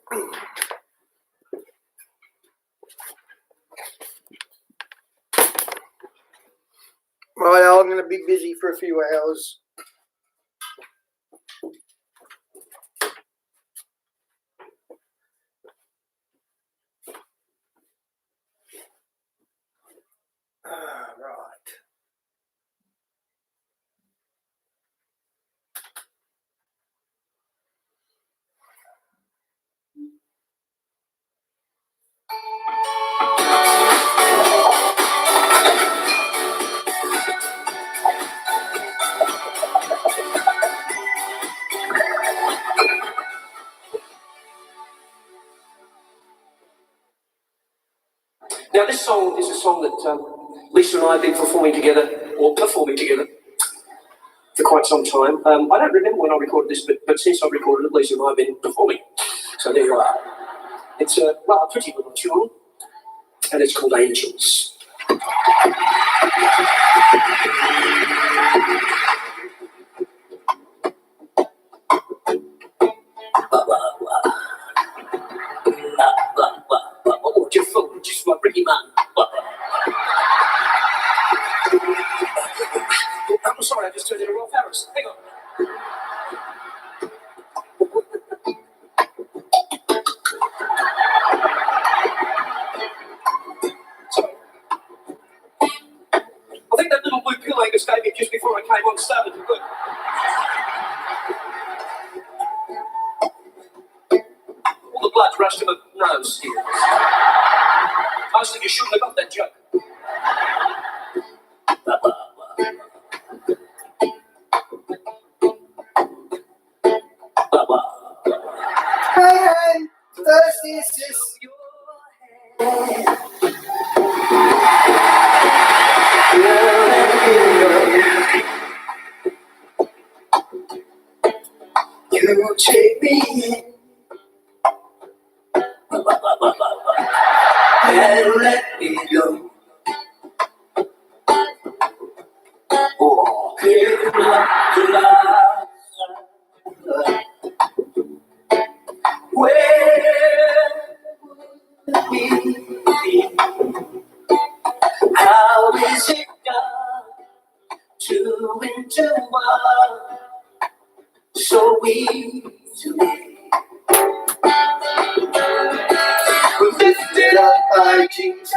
Right, I'm going to be busy for a few hours. Right. Now, this song is a song that Lisa and I have been performing together for quite some time. I don't remember when I recorded this, but since I recorded it, Lisa and I have been performing. So there you are. It's a rather pretty little tune, and it's called Angels. Oh, just my pretty man. I'm sorry, I just turned into Rolf Harris. Hang on. Sorry. I think that little blue pill Angus gave me just before I came on started to work. All the blood rushed to my nose here. Mostly you shouldn't have got that joke. Hey, thirsty sis. You take me in and let me go. Oh, give love to love. Where would we be? How is it done? Two into one, so easily. Lifted up by Jesus.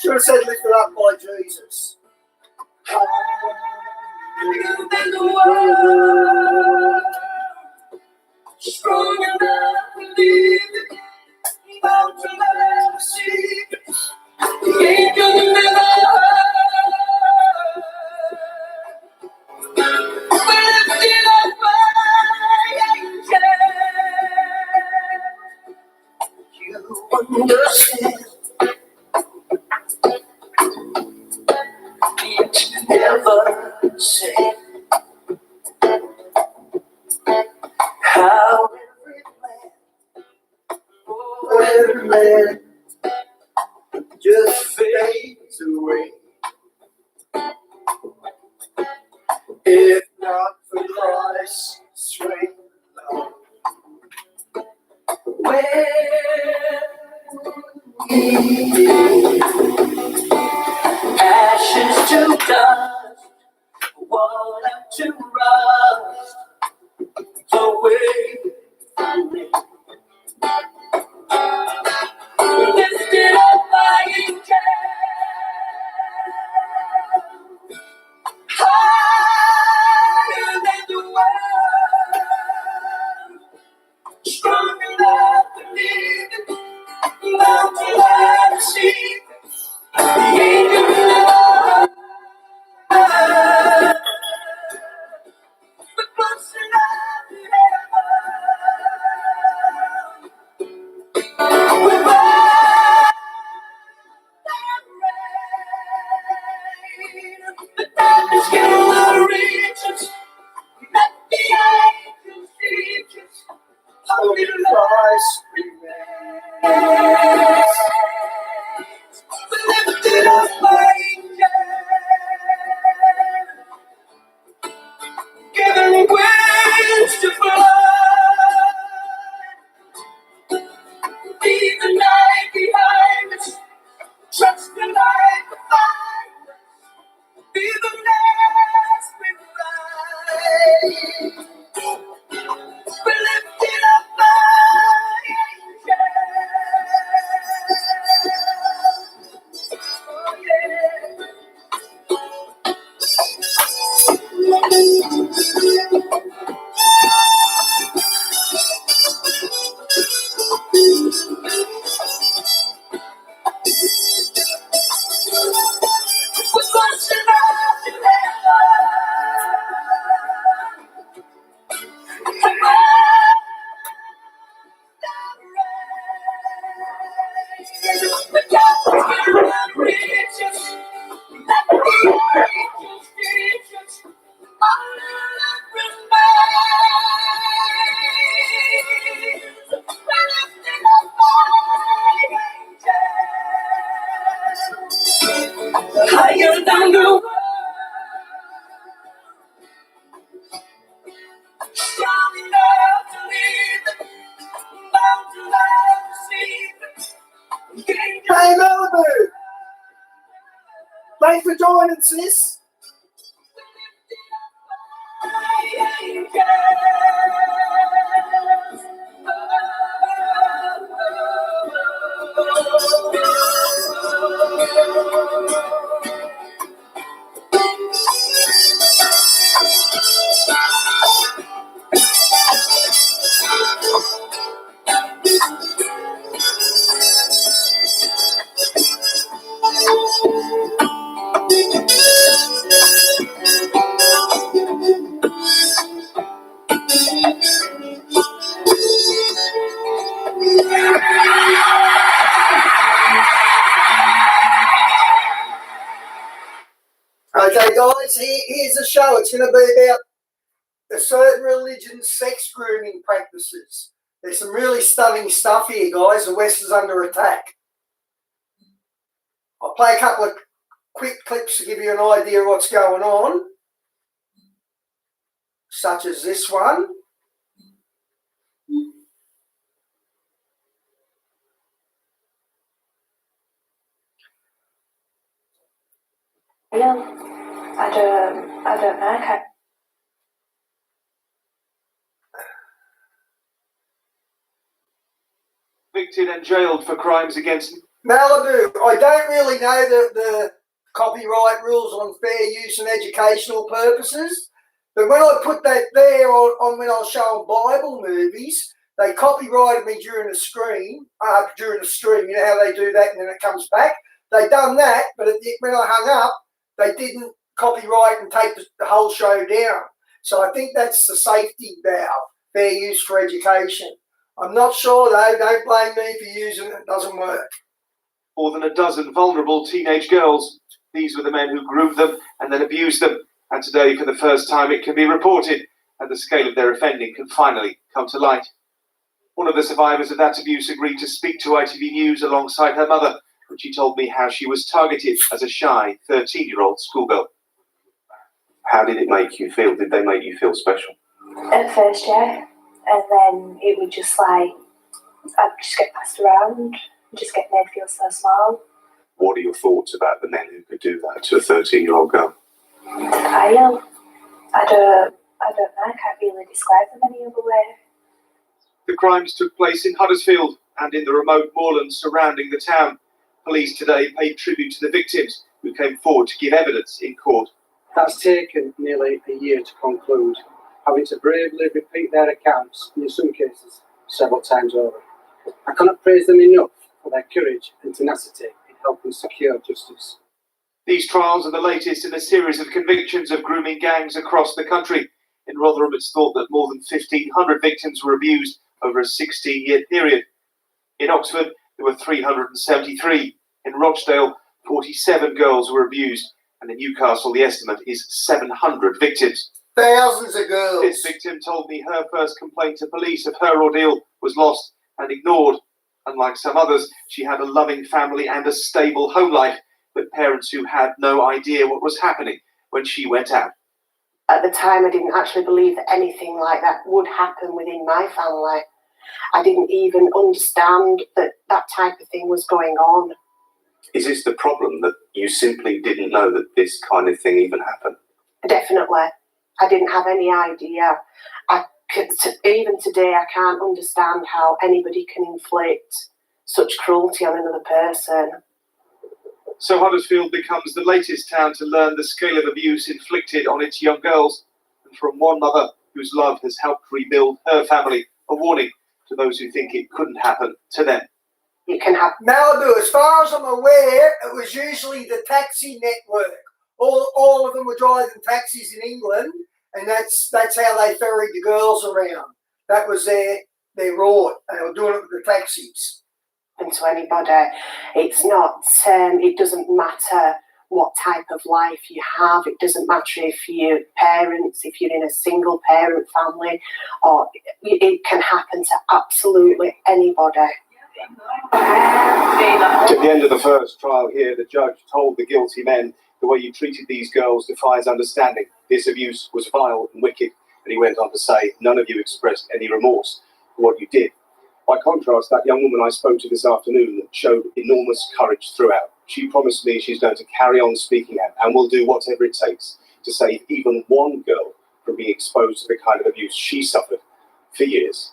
Should have said lifted up by Jesus. Higher than the world. Strong enough to live it. Bound to let us see. The angel never lifted up by angels. You understand. It never said how every man just fades away. If not for Christ's sweet love, where would we be? Ashes to dust, worn up to rust, away from me. Lifted up by angels, higher than the world, strong enough to live it, bound to let us see. The angel of love, but close enough to heaven. We're the darkness cannot reach us. Let the angels reach us. Holy Christ remains. We're lifted up by angels, given wings to fly. We're lifted up by angels. Oh, yeah. We're marching up to heaven. Come on, the gospel reaches. Let the angels reach us. All of we're lifted up by angels. Higher than the world. Strong enough to live, bound to love to see. Hey Malibu! Thanks for joining, sis. Okay, guys, here's a show. It's going to be about a certain religion's sex grooming practices. There's some really stunning stuff here, guys. The West is under attack. I'll play a couple of quick clips to give you an idea of what's going on, such as this one. I don't know. Convicted and jailed for crimes against Malibu, I don't really know the copyright rules on fair use and educational purposes, but when I put that there on when I was showing Bible movies, they copyrighted me during the stream, you know how they do that and then it comes back? They done that, but when I hung up, they didn't copyright and take the whole show down. So I think that's the safety valve, fair use for education. I'm not sure though, don't blame me for using it, it doesn't work. more than a dozen vulnerable teenage girls. These were the men who groomed them and then abused them. And today, for the first time, it can be reported, and the scale of their offending can finally come to light. One of the survivors of that abuse agreed to speak to ITV News alongside her mother, and she told me how she was targeted as a shy 13-year-old schoolgirl. How did it make you feel? Did they make you feel special? At first, yeah. And then it would just like, I'd just get passed around, just get made feel so small. What are your thoughts about the men who could do that to a 13-year-old girl? I don't know, I can't really describe them any other way. The crimes took place in Huddersfield and in the remote moorlands surrounding the town. Police today paid tribute to the victims who came forward to give evidence in court. That's taken nearly a year to conclude, having to bravely repeat their accounts, and in some cases, several times over. I cannot praise them enough for their courage and tenacity in helping secure justice. These trials are the latest in a series of convictions of grooming gangs across the country. In Rotherham, it's thought that more than 1,500 victims were abused over a 16-year period. In Oxford, there were 373. In Rochdale, 47 girls were abused. And in Newcastle, the estimate is 700 victims. Thousands of girls. This victim told me her first complaint to police of her ordeal was lost and ignored. Unlike some others, she had a loving family and a stable home life, but parents who had no idea what was happening when she went out. At the time, I didn't actually believe that anything like that would happen within my family. I didn't even understand that that type of thing was going on. Is this the problem, that you simply didn't know that this kind of thing even happened? Definitely. I didn't have any idea. Even today, I can't understand how anybody can inflict such cruelty on another person. So Huddersfield becomes the latest town to learn the scale of abuse inflicted on its young girls, and from one mother whose love has helped rebuild her family, a warning to those who think it couldn't happen to them. It can happen. Malibu, as far as I'm aware, it was usually the taxi network. All of them were driving taxis in England, and that's how they ferried the girls around. That was their route. They were doing it with the taxis. And to anybody, it's not. It doesn't matter what type of life you have. It doesn't matter if you're parents, if you're in a single parent family, or it can happen to absolutely anybody. At the end of the first trial here, the judge told the guilty men, "The way you treated these girls defies understanding. This abuse was vile and wicked." And he went on to say, "None of you expressed any remorse for what you did." By contrast, that young woman I spoke to this afternoon showed enormous courage throughout. She promised me she's going to carry on speaking out and will do whatever it takes to save even one girl from being exposed to the kind of abuse she suffered for years.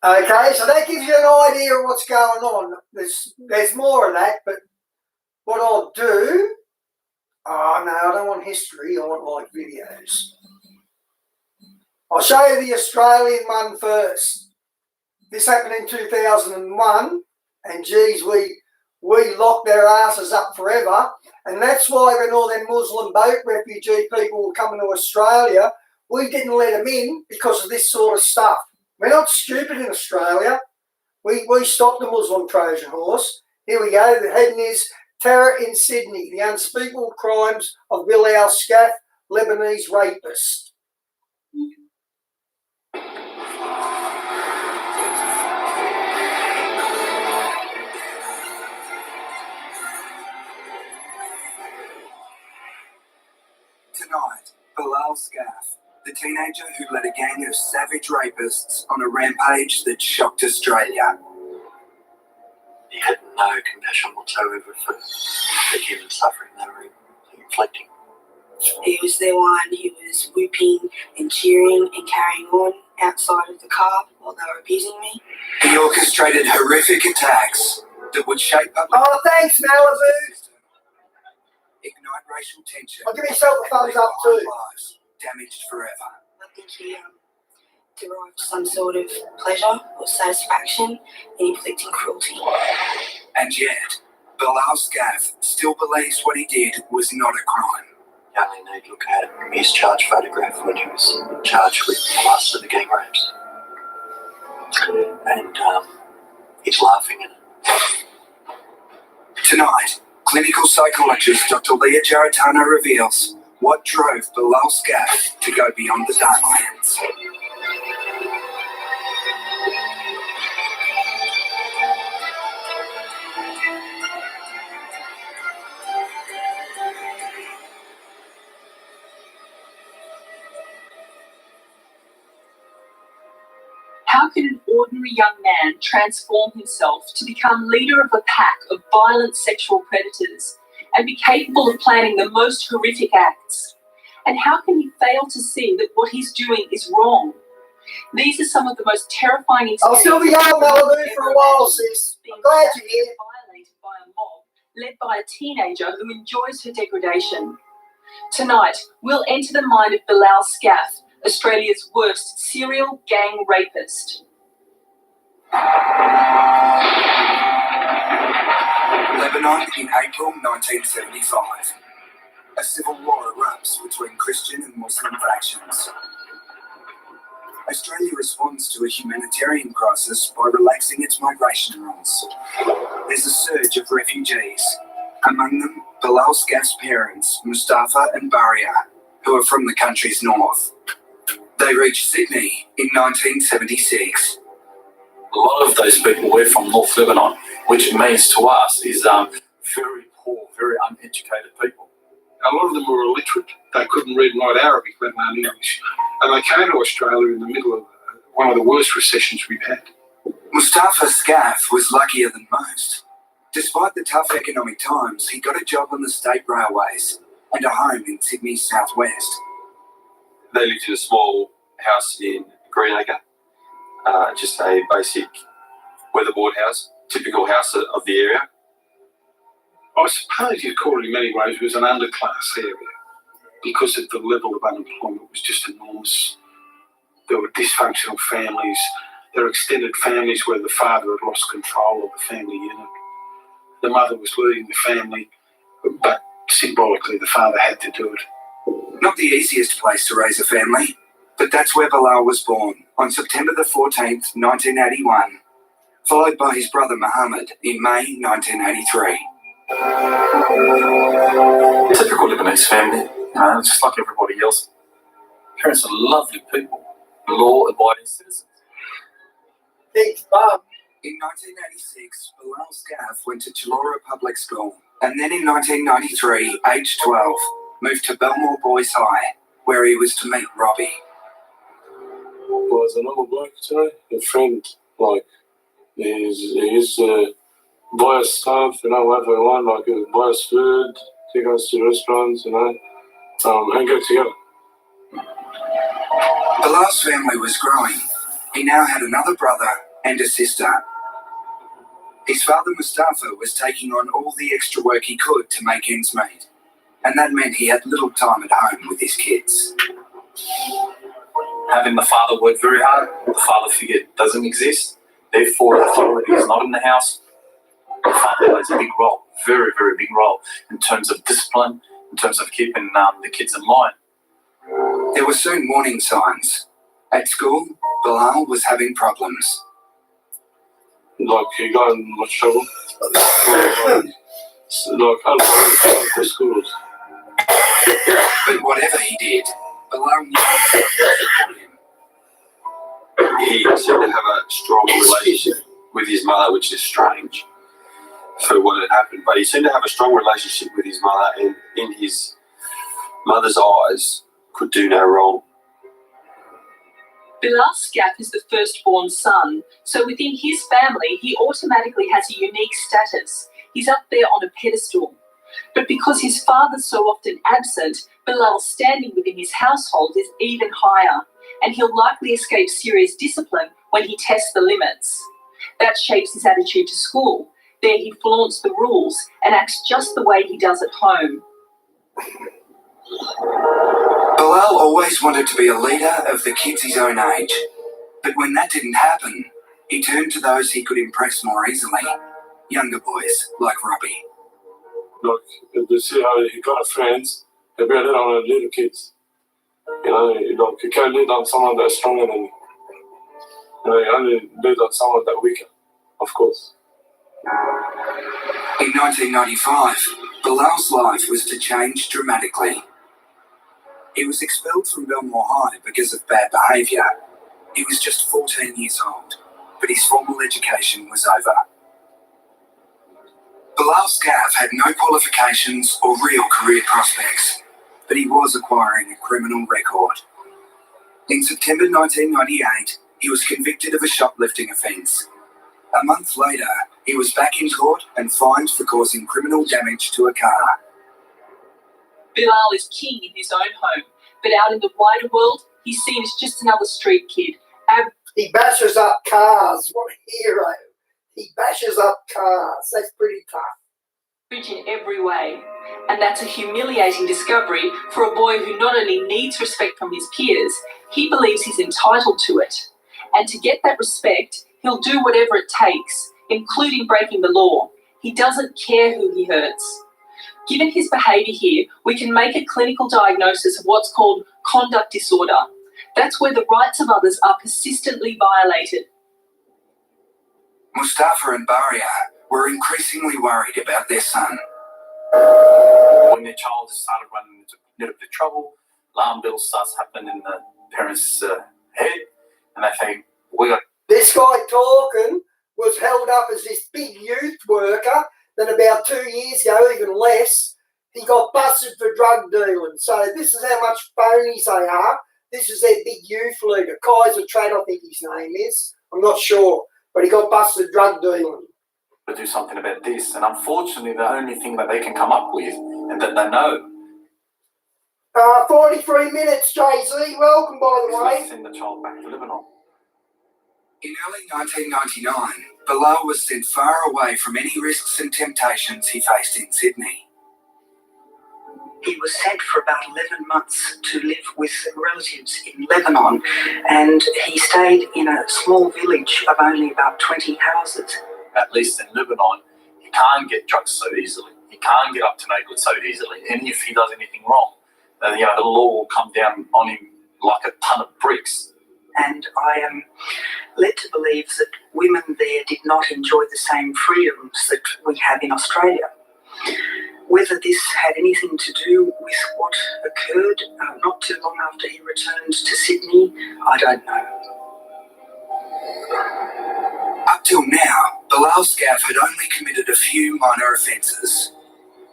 Okay, so that gives you an idea of what's going on. There's more of that, but what I'll do... Oh, no, I don't want history. I want, like, videos. I'll show you the Australian one first. This happened in 2001, and geez, we locked their asses up forever. And that's why when all them Muslim boat refugee people were coming to Australia, we didn't let them in because of this sort of stuff. We're not stupid in Australia. We stopped the Muslim Trojan horse. Here we go. The heading is Terror in Sydney, the unspeakable crimes of Bilal Scaff, Lebanese rapist. Tonight, Bilal Scaff, the teenager who led a gang of savage rapists on a rampage that shocked Australia. He had no compassion whatsoever for the human suffering they were inflicting. He was the one who was whooping and cheering and carrying on outside of the car while they were abusing me. He orchestrated horrific attacks that would shape public... Oh, thanks, Malibu. Ignite racial tension. I'll give yourself a thumbs up too. Lives damaged forever. I think he derived some sort of pleasure or satisfaction in inflicting cruelty. And yet, Bilal Scaff still believes what he did was not a crime. You only need to look at his charge photograph when he was charged with the last of the gang rapes. And he's laughing at it. Tonight, clinical psychologist Dr. Leah Jaratano reveals what drove Bilal Scaff to go beyond the darklands. How can an ordinary young man transform himself to become leader of a pack of violent sexual predators and be capable of planning the most horrific acts? And how can he fail to see that what he's doing is wrong? These are some of the most terrifying experiences. I'll still be out Malibu for a while, sis. I'm glad you're here. Violated by a mob led by a teenager who enjoys her degradation. Tonight, we'll enter the mind of Bilal Scaff, Australia's worst serial gang rapist. Lebanon in April 1975. A civil war erupts between Christian and Muslim factions. Australia responds to a humanitarian crisis by relaxing its migration rules. There's a surge of refugees, among them Bilal Scaff's parents, Mustafa and Baria, who are from the country's north. They reached Sydney in 1976. A lot of those people were from North Lebanon, which means to us is very poor, very uneducated people. A lot of them were illiterate. They couldn't read and write Arabic, let alone English. And they came to Australia in the middle of one of the worst recessions we've had. Mustafa Scaff was luckier than most. Despite the tough economic times, he got a job on the state railways. and a home in Sydney's southwest. They lived in a small house in Greenacre, just a basic weatherboard house, typical house of the area. I suppose you'd call it in many ways it was an underclass area because of the level of unemployment was just enormous. There were dysfunctional families. There were extended families where the father had lost control of the family unit. The mother was leading the family, but symbolically the father had to do it. Not the easiest place to raise a family, but that's where Bilal was born on September the 14th, 1981, followed by his brother Muhammad in May 1983. Typical Lebanese family, just like everybody else. Parents are lovely people, law-abiding citizens. Thanks, Bob. In 1986, Bilal's Gaff went to Chilora Public School, and then in 1993, aged 12, moved to Belmore Boys High, where he was to meet Robbie. Well, as a normal bloke, sorry, a friend, like, he used to buy us stuff, whatever we want, like, buy us food, take us to restaurants, and go together. Bilal's family was growing. He now had another brother and a sister. His father Mustafa was taking on all the extra work he could to make ends meet, and that meant he had little time at home with his kids. Having the father work very hard, the father figure doesn't exist, therefore authority is not in the house. The father plays a big role, very, very big role, in terms of discipline, in terms of keeping the kids in line. There were soon warning signs. At school, Bilal was having problems. Like, he got in much trouble. I don't know the schools. But whatever he did, Bilal knew he support him. He seemed to have a strong relationship with his mother, which is strange for what had happened. But he seemed to have a strong relationship with his mother, and in his mother's eyes, could do no wrong. Bilal Skaff is the firstborn son, so within his family, he automatically has a unique status. He's up there on a pedestal. But because his father's so often absent, Bilal's standing within his household is even higher, and he'll likely escape serious discipline when he tests the limits. That shapes his attitude to school. There he flaunts the rules and acts just the way he does at home. Bilal always wanted to be a leader of the kids his own age, but when that didn't happen, he turned to those he could impress more easily, younger boys like Robbie. Look, if you see how he got friends, he'll be a leader on the little kids. You can't lead on someone that's stronger than you. You only lead on someone that's weaker, of course. In 1995, Bilal's life was to change dramatically. He was expelled from Belmore High because of bad behaviour. He was just 14 years old, but his formal education was over. Bilal Skaff had no qualifications or real career prospects, but he was acquiring a criminal record. In September 1998, he was convicted of a shoplifting offence. A month later, he was back in court and fined for causing criminal damage to a car. Bilal is king in his own home, but out in the wider world, he seems just another street kid. He bashes up cars. What a hero. He bashes up cars. That's pretty tough. Average in every way. And that's a humiliating discovery for a boy who not only needs respect from his peers, he believes he's entitled to it. And to get that respect, he'll do whatever it takes, including breaking the law. He doesn't care who he hurts. Given his behaviour here, we can make a clinical diagnosis of what's called conduct disorder. That's where the rights of others are persistently violated. Mustafa and Baria were increasingly worried about their son. When their child has started running into a little bit of trouble, alarm bells starts happening in the parents' head, and they think, This guy talking was held up as this big youth worker. Then about 2 years ago, even less, he got busted for drug dealing. So this is how much phonies they are. This is their big youth leader. Kaiser Trad, I think his name is. I'm not sure. But he got busted drug dealing. to do something about this. And unfortunately, the only thing that they can come up with and that they know 23 minutes, JC. Welcome, by the way. Send the child back to Lebanon. In early 1999, Bilal was sent far away from any risks and temptations he faced in Sydney. He was sent for about 11 months to live with relatives in Lebanon, and he stayed in a small village of only about 20 houses. At least in Lebanon, he can't get drugs so easily. He can't get up to no good so easily. And if he does anything wrong, then the law will come down on him like a ton of bricks. And I am led to believe that women there did not enjoy the same freedoms that we have in Australia. Whether this had anything to do with what occurred not too long after he returned to Sydney, I don't know. Up till now, Bilal Scaff had only committed a few minor offences.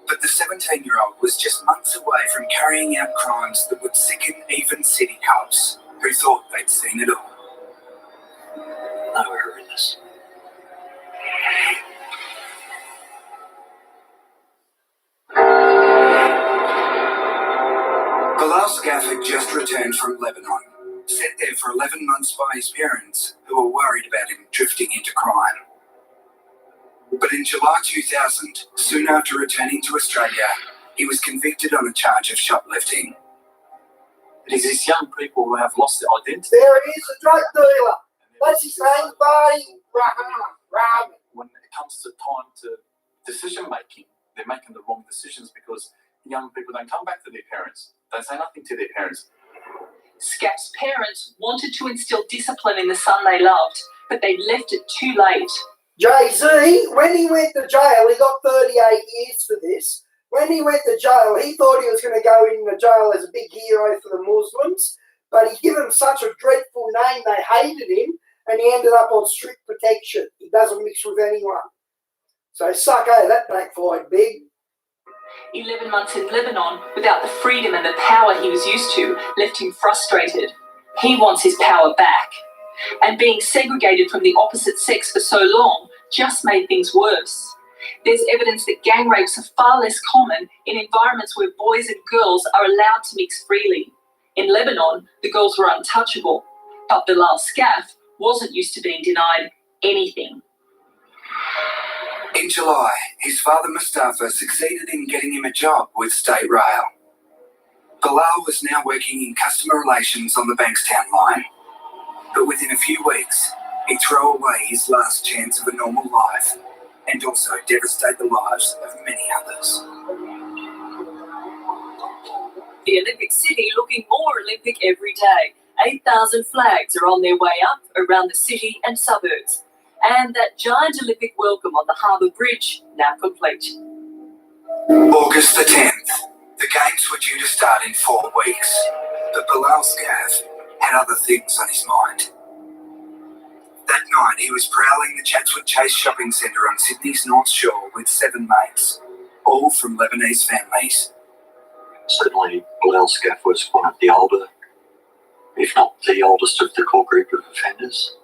But the 17-year-old was just months away from carrying out crimes that would sicken even city cops who thought they'd seen it all. Nowhere in this. Bilal Scaff had just returned from Lebanon, sent there for 11 months by his parents, who were worried about him drifting into crime. But in July 2000, soon after returning to Australia, he was convicted on a charge of shoplifting. It is these young people who have lost their identity. There he is, a drug dealer. What's his name, Barney? Rahman. When it comes to time to decision making, they're making the wrong decisions because young people don't come back to their parents. They say nothing to their parents. Scaff's parents wanted to instill discipline in the son they loved, but they left it too late. Jay-Z, when he went to jail, he got 38 years for this. When he went to jail, he thought he was going to go into jail as a big hero for the Muslims, but he gave him such a dreadful name, they hated him, and he ended up on strict protection. He doesn't mix with anyone. So sucko, that backfired big. 11 months in Lebanon, without the freedom and the power he was used to, left him frustrated. He wants his power back. And being segregated from the opposite sex for so long just made things worse. There's evidence that gang rapes are far less common in environments where boys and girls are allowed to mix freely. In Lebanon, the girls were untouchable, but Bilal Scaff wasn't used to being denied anything. In July, his father Mustafa succeeded in getting him a job with State Rail. Bilal was now working in customer relations on the Bankstown line. But within a few weeks, he'd throw away his last chance of a normal life and also devastate the lives of many others. The Olympic City looking more Olympic every day. 8,000 flags are on their way up around the city and suburbs. And that giant Olympic welcome on the Harbour Bridge now complete. August the 10th. The games were due to start in 4 weeks, but Bilal Scaff had other things on his mind. That night, he was prowling the Chatswood Chase shopping centre on Sydney's North Shore with 7 mates, all from Lebanese families. Certainly, Bilal Scaff was one of the older, if not the oldest of the core group of offenders,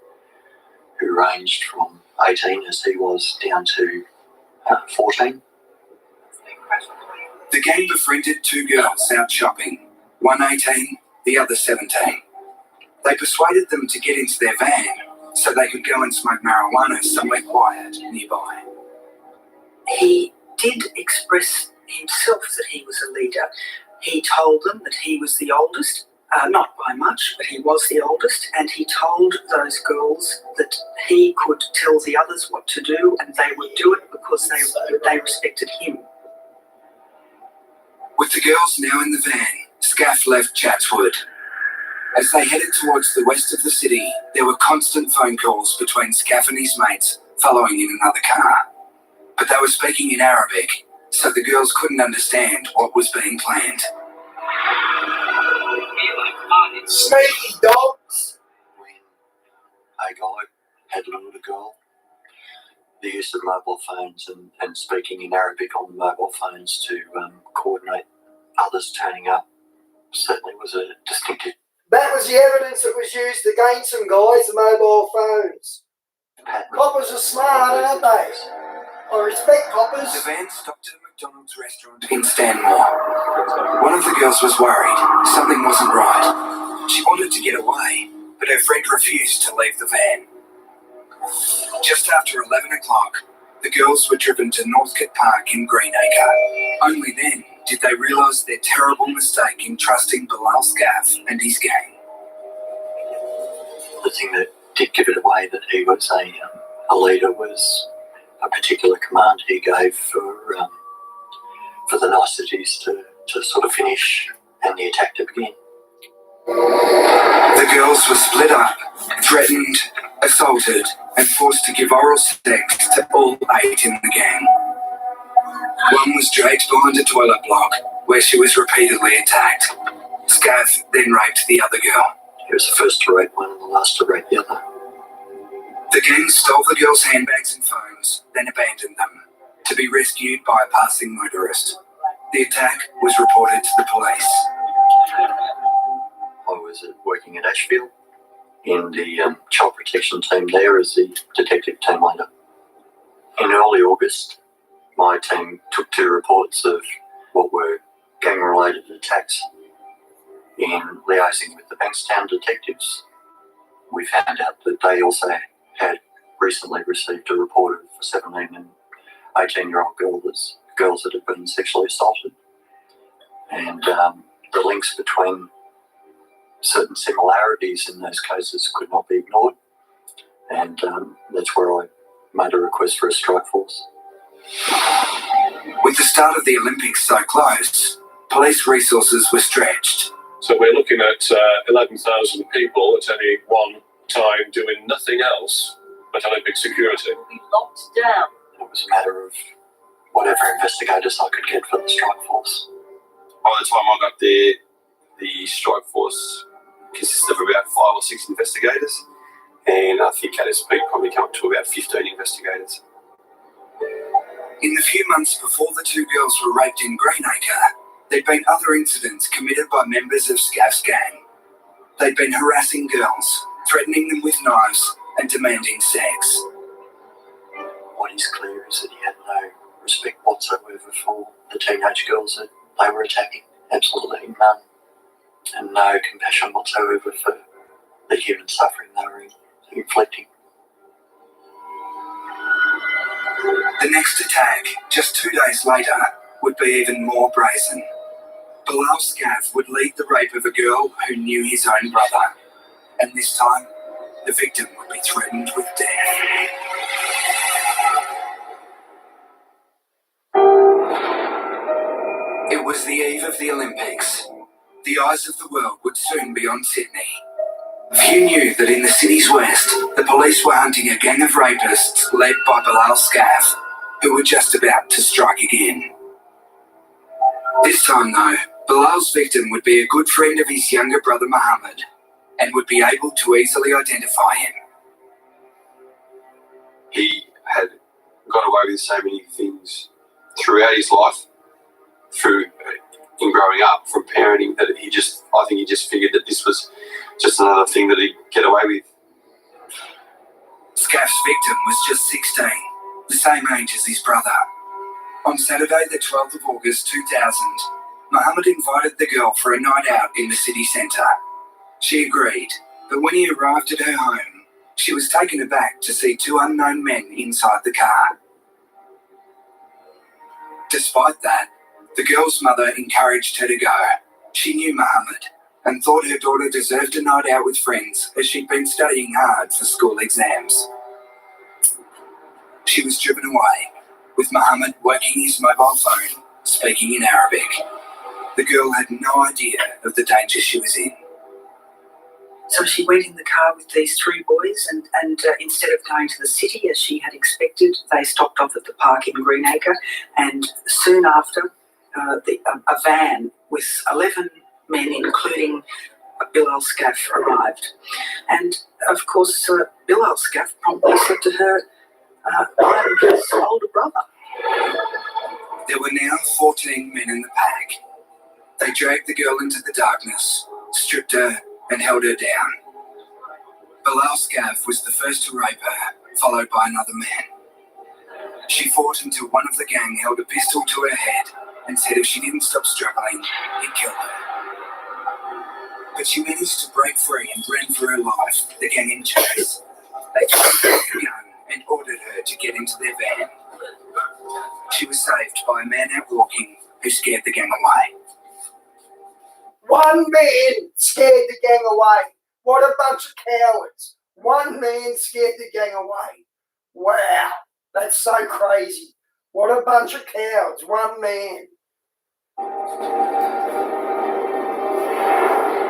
who ranged from 18 as he was down to 14. The gang befriended 2 girls out shopping, one 18, the other 17. They persuaded them to get into their van so they could go and smoke marijuana somewhere quiet nearby. He did express himself that he was a leader. He told them that he was the oldest, not by much, but he was the oldest, and he told those girls that he could tell the others what to do and they would do it because they respected him. With the girls now in the van, Scaff left Chatswood. As they headed towards the west of the city, there were constant phone calls between Scaff and his mates following in another car. But they were speaking in Arabic, so the girls couldn't understand what was being planned. Sneaky dogs. When a guy had lured a girl, the use of mobile phones and speaking in Arabic on the mobile phones to coordinate others turning up certainly was a distinctive. That was the evidence that was used against some guys, the mobile phones. Coppers are smart, aren't they? I respect coppers. The van stopped at a McDonald's restaurant in Stanmore. One of the girls was worried. Something wasn't right. She wanted to get away, but her friend refused to leave the van. Just after 11 o'clock, the girls were driven to Northcote Park in Greenacre. Only then did they realise their terrible mistake in trusting Bilal Scaff and his gang. The thing that did give it away that he was a leader was a particular command he gave for the niceties to sort of finish and the attack to begin. The girls were split up, threatened, assaulted, and forced to give oral sex to all 8 in the gang. One was dragged behind a toilet block where she was repeatedly attacked. Scaff then raped the other girl. He was the first to rape one and the last to rape the other. The gang stole the girls' handbags and phones, then abandoned them, to be rescued by a passing motorist. The attack was reported to the police. I was working at Ashfield in the child protection team there as the detective team leader. In early August, my team took 2 reports of what were gang-related attacks. In liaising with the Bankstown detectives, we found out that they also had recently received a report of a 17 and 18-year-old girls that had been sexually assaulted. And the links between certain similarities in those cases could not be ignored. And that's where I made a request for a strike force. With the start of the Olympics so close, police resources were stretched. So we're looking at 11,000 people at any one time doing nothing else but Olympic security. We locked down. It was a matter of whatever investigators I could get for the strike force. By the time I got there, the strike force consisted of about 5 or 6 investigators, and I think at its peak probably came up to about 15 investigators. In the few months before the 2 girls were raped in Greenacre, there'd been other incidents committed by members of Scaff's gang. They'd been harassing girls, threatening them with knives, and demanding sex. What is clear is that he had no respect whatsoever for the teenage girls that they were attacking. Absolutely none. And no compassion whatsoever for the human suffering they were inflicting. The next attack, just 2 days later, would be even more brazen. Bilal Scaff would lead the rape of a girl who knew his own brother. And this time, the victim would be threatened with death. It was the eve of the Olympics. The eyes of the world would soon be on Sydney. Few knew that in the city's west, the police were hunting a gang of rapists led by Bilal Scaff, who were just about to strike again. This time, though, Bilal's victim would be a good friend of his younger brother Mohammed, and would be able to easily identify him. He had got away with so many things throughout his life, in growing up, from parenting, that I think he just figured that this was just another thing that he'd get away with. Scaff's victim was just 16, the same age as his brother. On Saturday, the 12th of August 2000, Mohammed invited the girl for a night out in the city centre. She agreed, but when he arrived at her home, she was taken aback to see 2 unknown men inside the car. Despite that, the girl's mother encouraged her to go. She knew Mohammed and thought her daughter deserved a night out with friends as she'd been studying hard for school exams. She was driven away, with Mohammed working his mobile phone, speaking in Arabic. The girl had no idea of the danger she was in. So she went in the car with these 3 boys, and instead of going to the city as she had expected, they stopped off at the park in Greenacre, and soon after, a van with 11 men, including Bilal Scaff, arrived. And of course, Bilal Scaff promptly said to her, "I'm his older brother." There were now 14 men in the pack. They dragged the girl into the darkness, stripped her, and held her down. Bilal Scaff was the first to rape her, followed by another man. She fought until one of the gang held a pistol to her head and said if she didn't stop struggling, he'd kill her. But she managed to break free and ran for her life, the gang in chase. They took her a gun and ordered her to get into their van. She was saved by a man out walking who scared the gang away. One man scared the gang away. What a bunch of cowards. One man scared the gang away. Wow, that's so crazy. What a bunch of cowards. One man.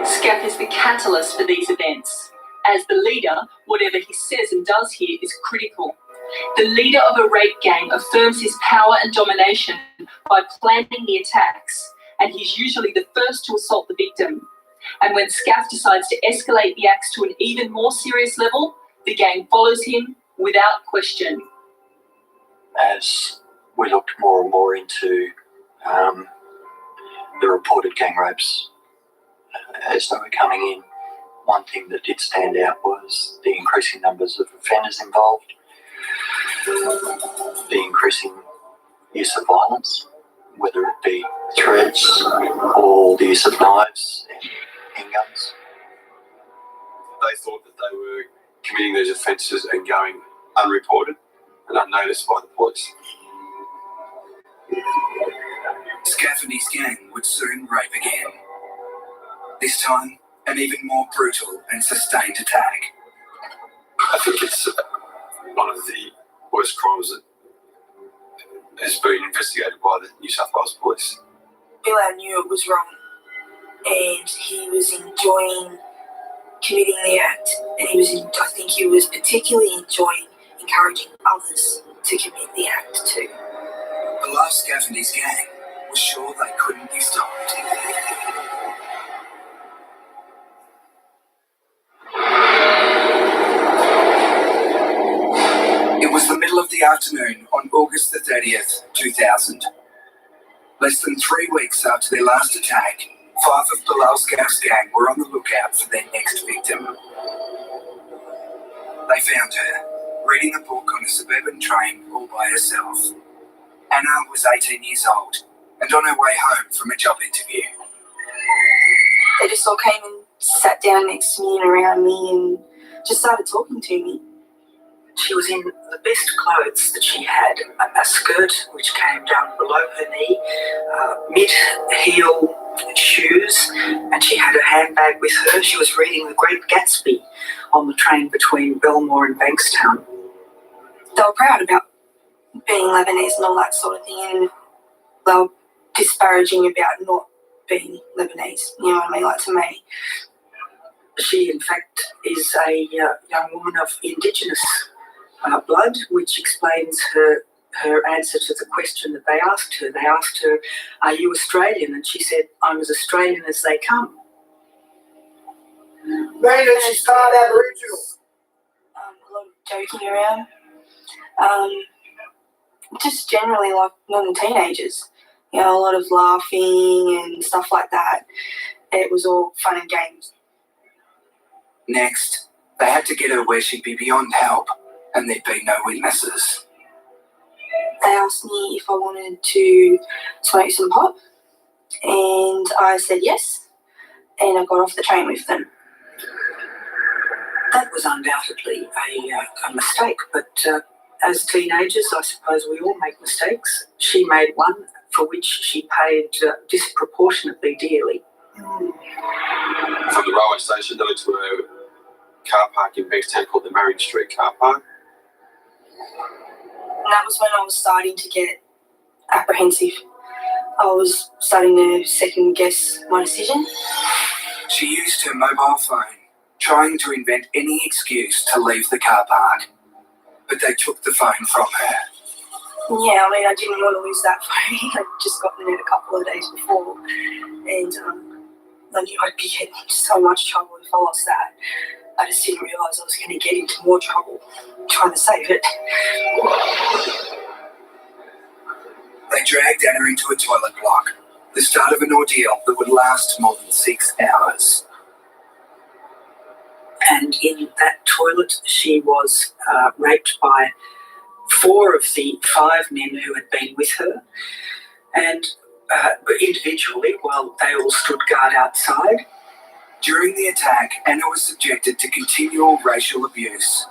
Scaff is the catalyst for these events. As the leader, whatever he says and does here is critical. The leader of a rape gang affirms his power and domination by planning the attacks, and he's usually the first to assault the victim. And when Scaff decides to escalate the acts to an even more serious level, the gang follows him without question. As we looked more and more into the reported gang rapes as they were coming in, one thing that did stand out was the increasing numbers of offenders involved, the increasing use of violence, whether it be threats or the use of knives and handguns. They thought that they were committing these offences and going unreported and unnoticed by the police. Scaff and his gang would soon rape again. This time, an even more brutal and sustained attack. I think it's one of the worst crimes that has been investigated by the New South Wales Police. Bill knew it was wrong, and he was enjoying committing the act, and I think he was particularly enjoying encouraging others to commit the act too. The last Scaff and his gang was sure they couldn't be stopped. It was the middle of the afternoon on August the 30th, 2000. Less than 3 weeks after their last attack, 5 of Bilal Scaff's gang were on the lookout for their next victim. They found her, reading a book on a suburban train all by herself. Anna was 18 years old and on her way home from a job interview. They just all came and sat down next to me and around me and just started talking to me. She was in the best clothes that she had, a skirt which came down below her knee, mid-heel shoes, and she had a handbag with her. She was reading The Great Gatsby on the train between Belmore and Bankstown. They were proud about being Lebanese and all that sort of thing, and they were disparaging about not being Lebanese, you know what I mean, like to me. She, in fact, is a young woman of Indigenous blood, which explains her answer to the question that they asked her. They asked her, "Are you Australian?" And she said, "I'm as Australian as they come." When did she start Aboriginal? A lot of joking around. Just generally like normal teenagers. You know, a lot of laughing and stuff like that. It was all fun and games. Next, they had to get her where she'd be beyond help and there'd be no witnesses. They asked me if I wanted to smoke some pot, and I said yes, and I got off the train with them. That was undoubtedly a mistake, but as teenagers, I suppose we all make mistakes. She made one for which she paid disproportionately dearly. From the railway station, they went to a car park in Bankstown called the Marion Street car park. And that was when I was starting to get apprehensive. I was starting to second guess my decision. She used her mobile phone, trying to invent any excuse to leave the car park. But they took the phone from her. Yeah, I mean, I didn't want to lose that phone. I'd just gotten it a couple of days before. And I knew I'd be getting into so much trouble if I lost that. I just didn't realise I was going to get into more trouble trying to save it. They dragged Anna into a toilet block, the start of an ordeal that would last more than 6 hours. And in that toilet, she was raped by 4 of the 5 men who had been with her, and individually, while they all stood guard outside. During the attack, Anna was subjected to continual racial abuse.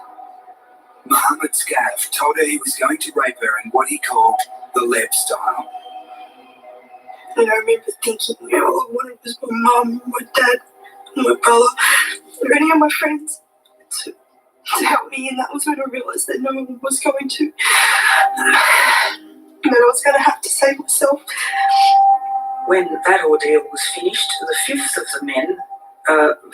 Mohammed Scav told her he was going to rape her in what he called the Lev style. And I remember thinking, all I wanted was my mum, my dad, my brother, and any of my friends to help me, and that was when I realised that no one was going to. And that I was going to have to save myself. When that ordeal was finished, the 5th of the men,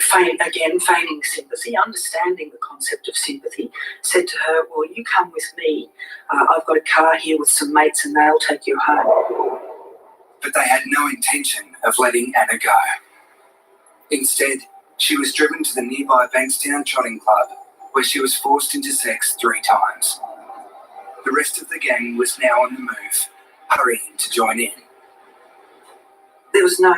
feigning sympathy, understanding the concept of sympathy, said to her, well, you come with me. I've got a car here with some mates and they'll take you home. But they had no intention of letting Anna go. Instead, she was driven to the nearby Bankstown Trotting Club, where she was forced into sex 3 times. The rest of the gang was now on the move, hurrying to join in. There was no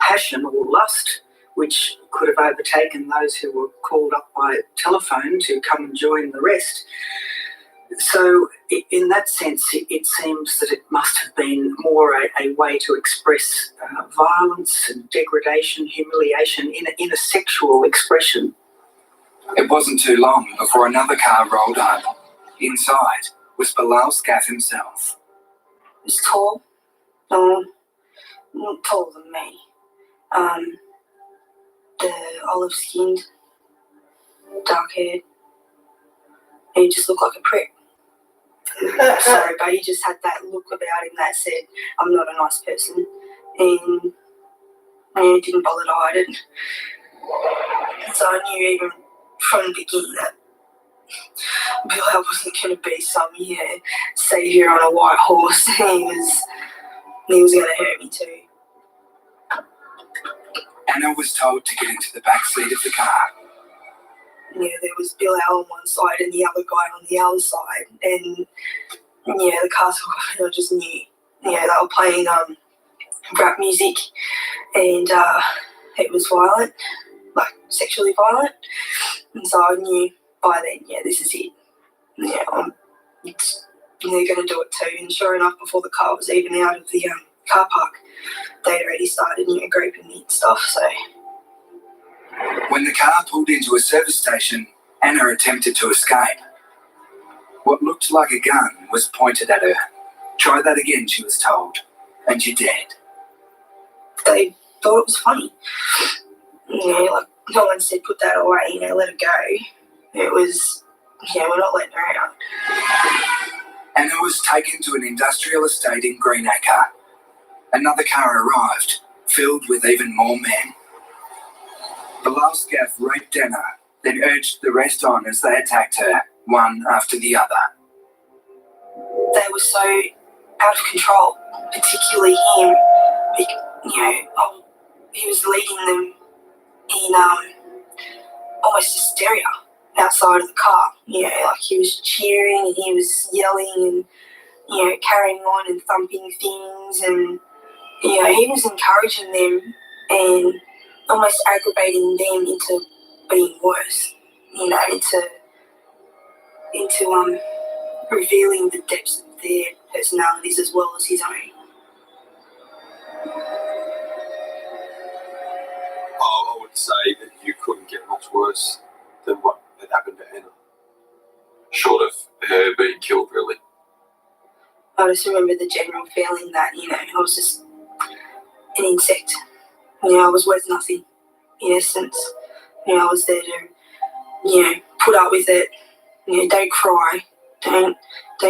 passion or lust which could have overtaken those who were called up by telephone to come and join the rest. So in that sense, it seems that it must have been more a way to express violence and degradation, humiliation in a sexual expression. It wasn't too long before another car rolled up. Inside was Bilal Scaff himself. He was tall, not taller than me. The olive-skinned, dark-haired. He just looked like a prick. Sorry, but he just had that look about him that said, I'm not a nice person. And he didn't bother to hide it. So I knew even from the beginning that Bilal wasn't going to be some, saviour on a white horse. He was going to hurt me too. Anna was told to get into the back seat of the car. There was Bilal on one side and the other guy on the other side. And, the car took off and I just knew. They were playing rap music and it was violent, like sexually violent. And so I knew by then, this is it. They're going to do it too. And sure enough, before the car was even out of the car park, they'd already started, groping me and stuff, so... When the car pulled into a service station, Anna attempted to escape. What looked like a gun was pointed at her. Try that again, she was told, and she did. They thought it was funny. Like no one said put that away, let it go. It was, we're not letting her out. Anna was taken to an industrial estate in Greenacre. Another car arrived, filled with even more men. Bilal Scaff raped Anna, then urged the rest on as they attacked her, one after the other. They were so out of control, particularly him. He was leading them in almost hysteria outside of the car. Like he was cheering and he was yelling and, carrying on and thumping things and, he was encouraging them and almost aggravating them into being worse, into revealing the depths of their personalities as well as his own. I would say that you couldn't get much worse than what had happened to Anna, short of her being killed, really. I just remember the general feeling that, I was just an insect. I was worth nothing, in essence. I was there to, put up with it. Don't cry. Don't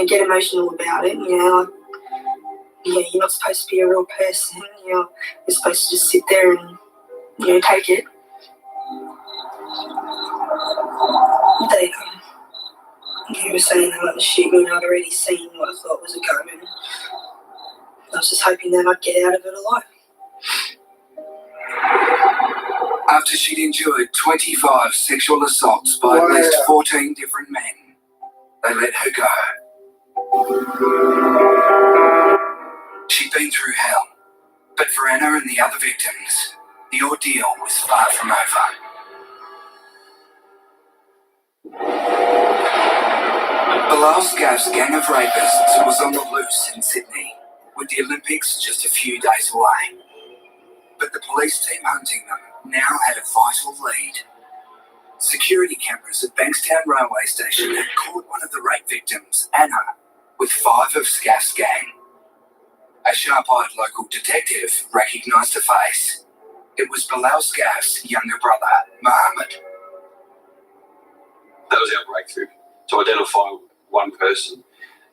get emotional about it. You're not supposed to be a real person. You're supposed to just sit there and, take it. They were saying they wanted to shoot me and I'd already seen what I thought was a gun and I was just hoping that I'd get out of it alive. After she'd endured 25 sexual assaults by at least 14 different men, they let her go. She'd been through hell, but for Anna and the other victims, the ordeal was far from over. Bilal Scaff's gang of rapists was on the loose in Sydney, with the Olympics just a few days away. But the police team hunting them now had a vital lead. Security cameras at Bankstown railway station had caught one of the rape victims, Anna, with 5 of Scaff's gang. A sharp-eyed local detective recognised the face. It was Bilal Scaff's younger brother, Mohammed. That was our breakthrough, to identify one person,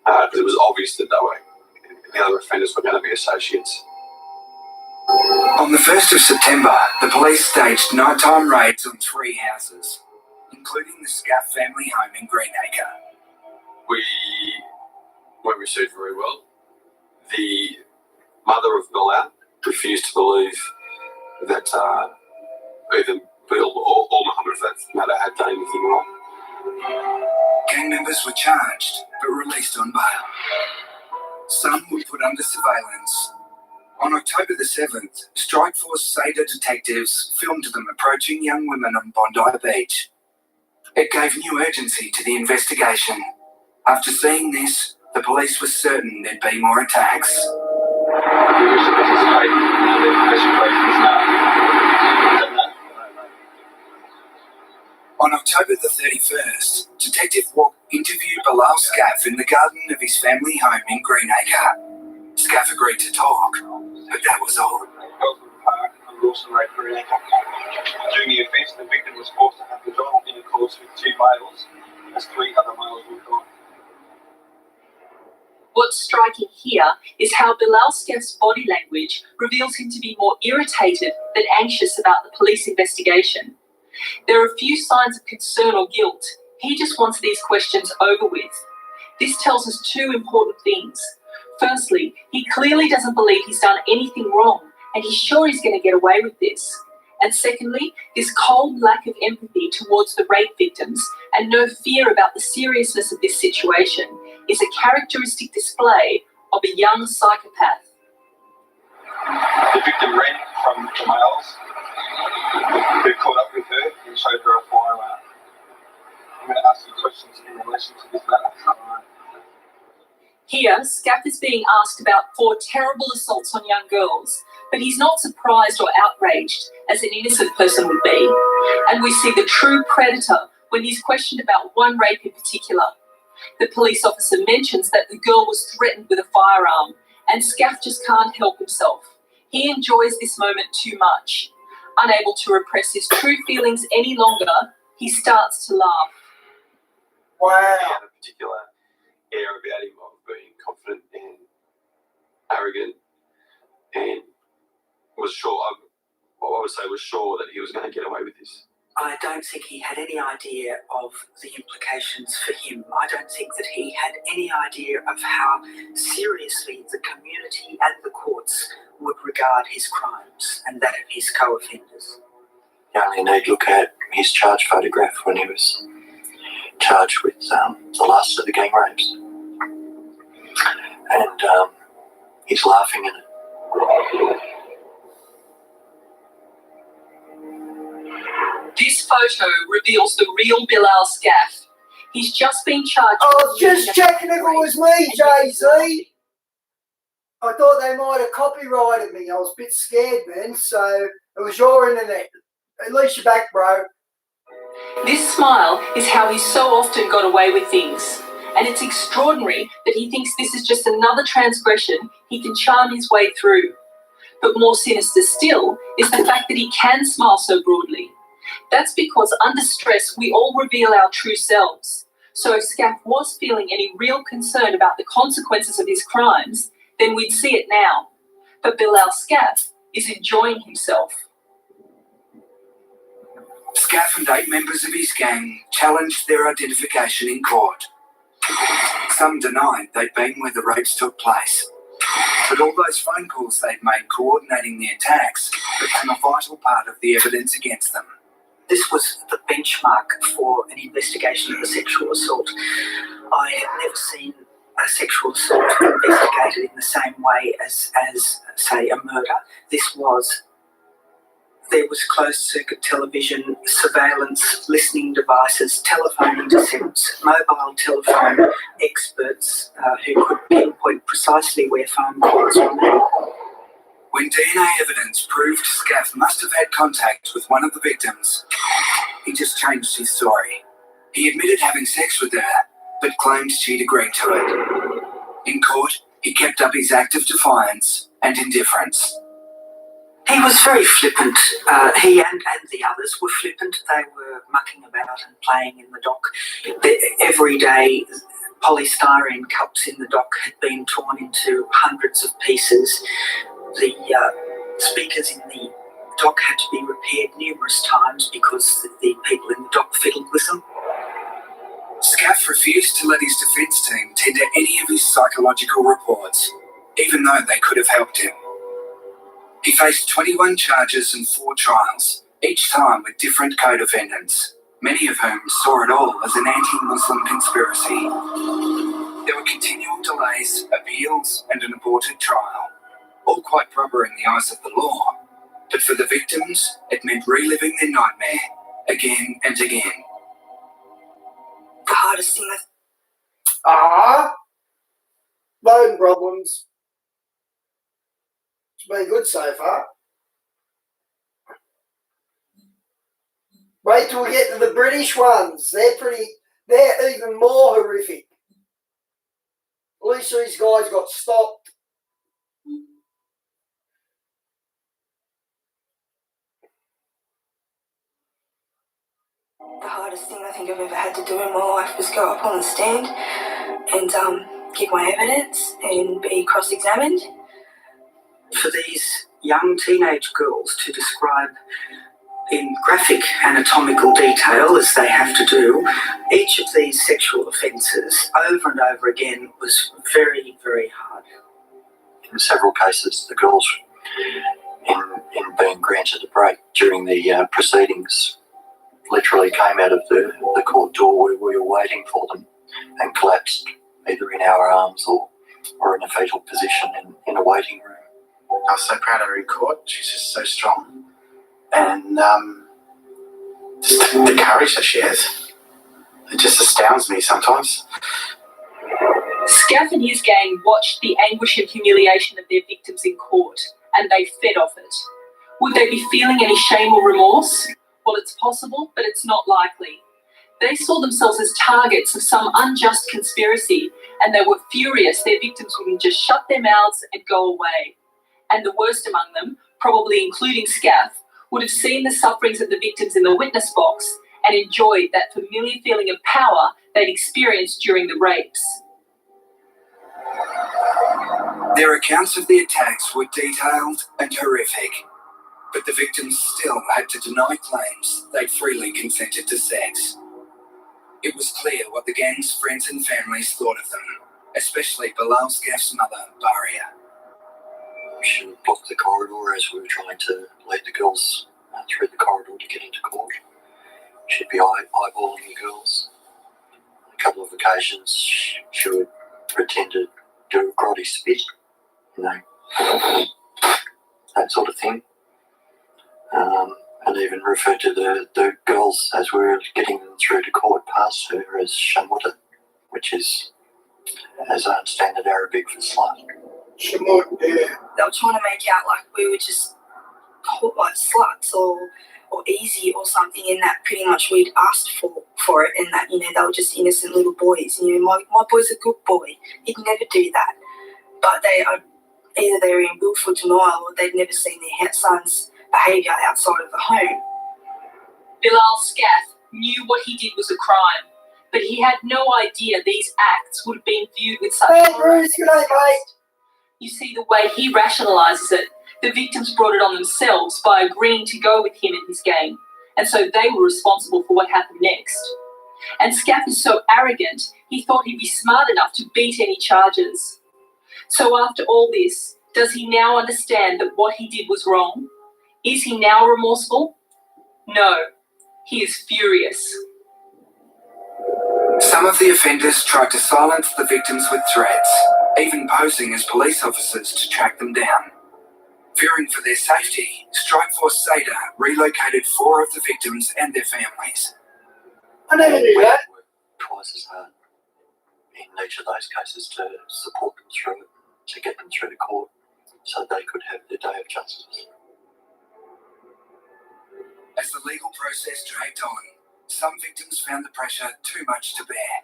because it was obvious that the other offenders were going to be associates. On the 1st of September, the police staged nighttime raids on 3 houses, including the Scaff family home in Greenacre. We weren't received very well. The mother of Bilal refused to believe that either Bill or Mohammed, for that matter, had done anything wrong. Gang members were charged, but released on bail. Some were put under surveillance. On October the 7th, Strikeforce Seda detectives filmed them approaching young women on Bondi Beach. It gave new urgency to the investigation. After seeing this, the police were certain there'd be more attacks. On October the 31st, Detective Watt interviewed Bilal Scaff in the garden of his family home in Greenacre. Scaff agreed to talk, but that was all. During the offence, the victim was forced to have vaginal intercourse with 2 males, as 3 other males were gone. What's striking here is how Bilal Scaff's body language reveals him to be more irritated than anxious about the police investigation. There are few signs of concern or guilt. He just wants these questions over with. This tells us 2 important things. Firstly, he clearly doesn't believe he's done anything wrong, and he's sure he's going to get away with this. And secondly, this cold lack of empathy towards the rape victims and no fear about the seriousness of this situation is a characteristic display of a young psychopath. The victim ran from the males who caught up with her and showed her a firearm. I'm going to ask you questions in relation to this matter. Here, Scaff is being asked about 4 terrible assaults on young girls, but he's not surprised or outraged, as an innocent person would be. And we see the true predator when he's questioned about one rape in particular. The police officer mentions that the girl was threatened with a firearm, and Scaff just can't help himself. He enjoys this moment too much. Unable to repress his true feelings any longer, he starts to laugh. Wow. He had a particular air about him of being confident and arrogant, and was sure, I would say was sure that he was going to get away with this. I don't think he had any idea of the implications for him. I don't think that he had any idea of how seriously the community and the courts would regard his crimes and that of his co-offenders. You only need to look at his charge photograph when he was charged with the last of the gang rapes. And he's laughing in it. This photo reveals the real Bilal Scaff. He's just been charged. I was just checking if it was me, Jay-Z. I thought they might have copyrighted me. I was a bit scared then, so it was your internet. At least you're back, bro. This smile is how he's so often got away with things. And it's extraordinary that he thinks this is just another transgression he can charm his way through. But more sinister still is the fact that he can smile so broadly. That's because under stress, we all reveal our true selves. So if Scaff was feeling any real concern about the consequences of his crimes, then we'd see it now. But Bilal Scaff is enjoying himself. Scaff and 8 members of his gang challenged their identification in court. Some denied they'd been where the rapes took place. But all those phone calls they'd made coordinating the attacks became a vital part of the evidence against them. This was the benchmark for an investigation of a sexual assault. I had never seen a sexual assault investigated in the same way as say, a murder. This was There was closed-circuit television, surveillance, listening devices, telephone intercepts, mobile telephone experts who could pinpoint precisely where phone calls were made. When DNA evidence proved Scaff must have had contact with one of the victims, he just changed his story. He admitted having sex with her, but claimed she'd agreed to it. In court, he kept up his act of defiance and indifference. He was very flippant. He and the others were flippant. They were mucking about and playing in the dock. Every day, polystyrene cups in the dock had been torn into hundreds of pieces. The speakers in the dock had to be repaired numerous times because the people in the dock fiddled with them. Scaff refused to let his defence team tender any of his psychological reports, even though they could have helped him. He faced 21 charges and 4 trials, each time with different co-defendants, many of whom saw it all as an anti-Muslim conspiracy. There were continual delays, appeals, and an aborted trial, all quite proper in the eyes of the law. But for the victims, it meant reliving their nightmare again and again. The hardest thing Loading problems. It's been good so far. Wait till we get to the British ones. They're even more horrific. At least these guys got stopped. The hardest thing I think I've ever had to do in my life was go up on the stand and give my evidence and be cross-examined. For these young teenage girls to describe in graphic anatomical detail, as they have to do, each of these sexual offences over and over again was very, very hard. In several cases, the girls, in being granted a break during the proceedings, literally came out of the court door where we were waiting for them and collapsed either in our arms or in a fetal position in a waiting room. I was so proud of her in court. She's just so strong. And just the courage that she has, it just astounds me sometimes. Scaff and his gang watched the anguish and humiliation of their victims in court, and they fed off it. Would they be feeling any shame or remorse? Well, it's possible, but it's not likely. They saw themselves as targets of some unjust conspiracy, and they were furious their victims wouldn't just shut their mouths and go away. And the worst among them, probably including Scaff, would have seen the sufferings of the victims in the witness box and enjoyed that familiar feeling of power they'd experienced during the rapes. Their accounts of the attacks were detailed and horrific, but the victims still had to deny claims they'd freely consented to sex. It was clear what the gang's friends and families thought of them, especially Bilal Scaff's mother, Baria. She blocked the corridor as we were trying to lead the girls through the corridor to get into court. She'd be eyeballing the girls. On a couple of occasions, she would pretend to do a grotty spit, that sort of thing. And even refer to the girls as we were getting them through to court past her as shamuta, which is, as I understand it, Arabic for slut. Shamut, yeah. They were trying to make out like we were just like sluts or easy or something, and that pretty much we'd asked for it, and that, they were just innocent little boys. My boy's a good boy. He'd never do that. But either they were in willful denial or they'd never seen their son's behaviour outside of the home. Bilal Scaff knew what he did was a crime, but he had no idea these acts would have been viewed with such horror. You see the way he rationalises it. The victims brought it on themselves by agreeing to go with him and his gang, and so they were responsible for what happened next. And Scaff is so arrogant, he thought he'd be smart enough to beat any charges. So after all this, does he now understand that what he did was wrong? Is he now remorseful? No, he is furious. Some of the offenders tried to silence the victims with threats, even posing as police officers to track them down. Fearing for their safety, Strikeforce Seda relocated 4 of the victims and their families. I never knew We that. worked twice as hard in each of those cases to support them through it, to get them through to court so they could have their day of justice. As the legal process dragged on, some victims found the pressure too much to bear.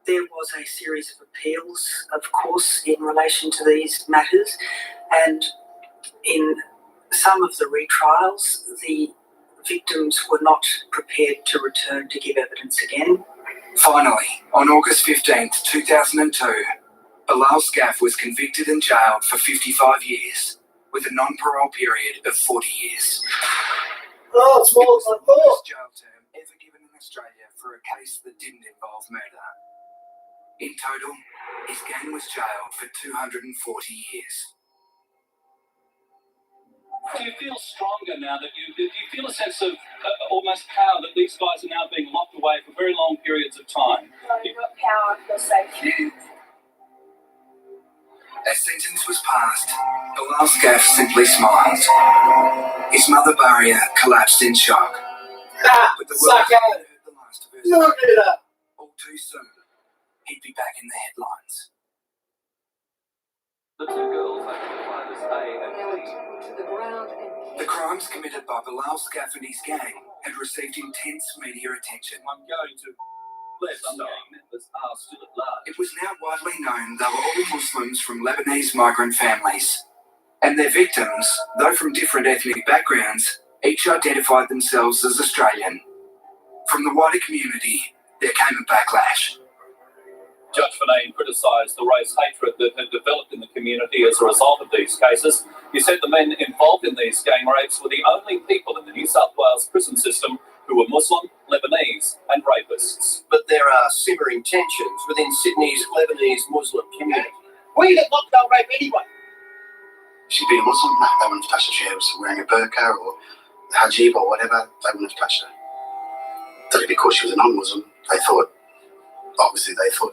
There was a series of appeals, of course, in relation to these matters, and in some of the retrials, the victims were not prepared to return to give evidence again. Finally, on August 15th, 2002, Bilal Scaff was convicted and jailed for 55 years, with a non-parole period of 40 years. Oh, it's more than I The thought. longest jail term ever given in Australia for a case that didn't involve murder. In total, his gang was jailed for 240 years. Do you feel stronger now that do you feel a sense of almost power that these guys are now being locked away for very long periods of time? No, not power, I feel safe. As sentence was passed, Bilal Scaff simply smiled. His mother Baria collapsed in shock. But the world Sucker. hadn't heard the last of her son. Look at that. All too soon, he'd be back in the headlines. The two girls identified as A and B. The crimes committed by Bilal Scaff and his gang had received intense media attention. I'm going to let some gang members are still at large. It was now widely known they were all Muslims from Lebanese migrant families. And their victims, though from different ethnic backgrounds, each identified themselves as Australian. From the wider community, there came a backlash. Judge Finane criticised the race hatred that had developed in the community as a result of these cases. He said the men involved in these gang rapes were the only people in the New South Wales prison system who were Muslim, Lebanese and rapists. But there are simmering tensions within Sydney's Lebanese Muslim community. We get locked up rape anyway. She'd be a Muslim, no, they wouldn't have touched her. She was wearing a burqa or hijab or whatever, they wouldn't have touched her. But because she was a non-Muslim, they thought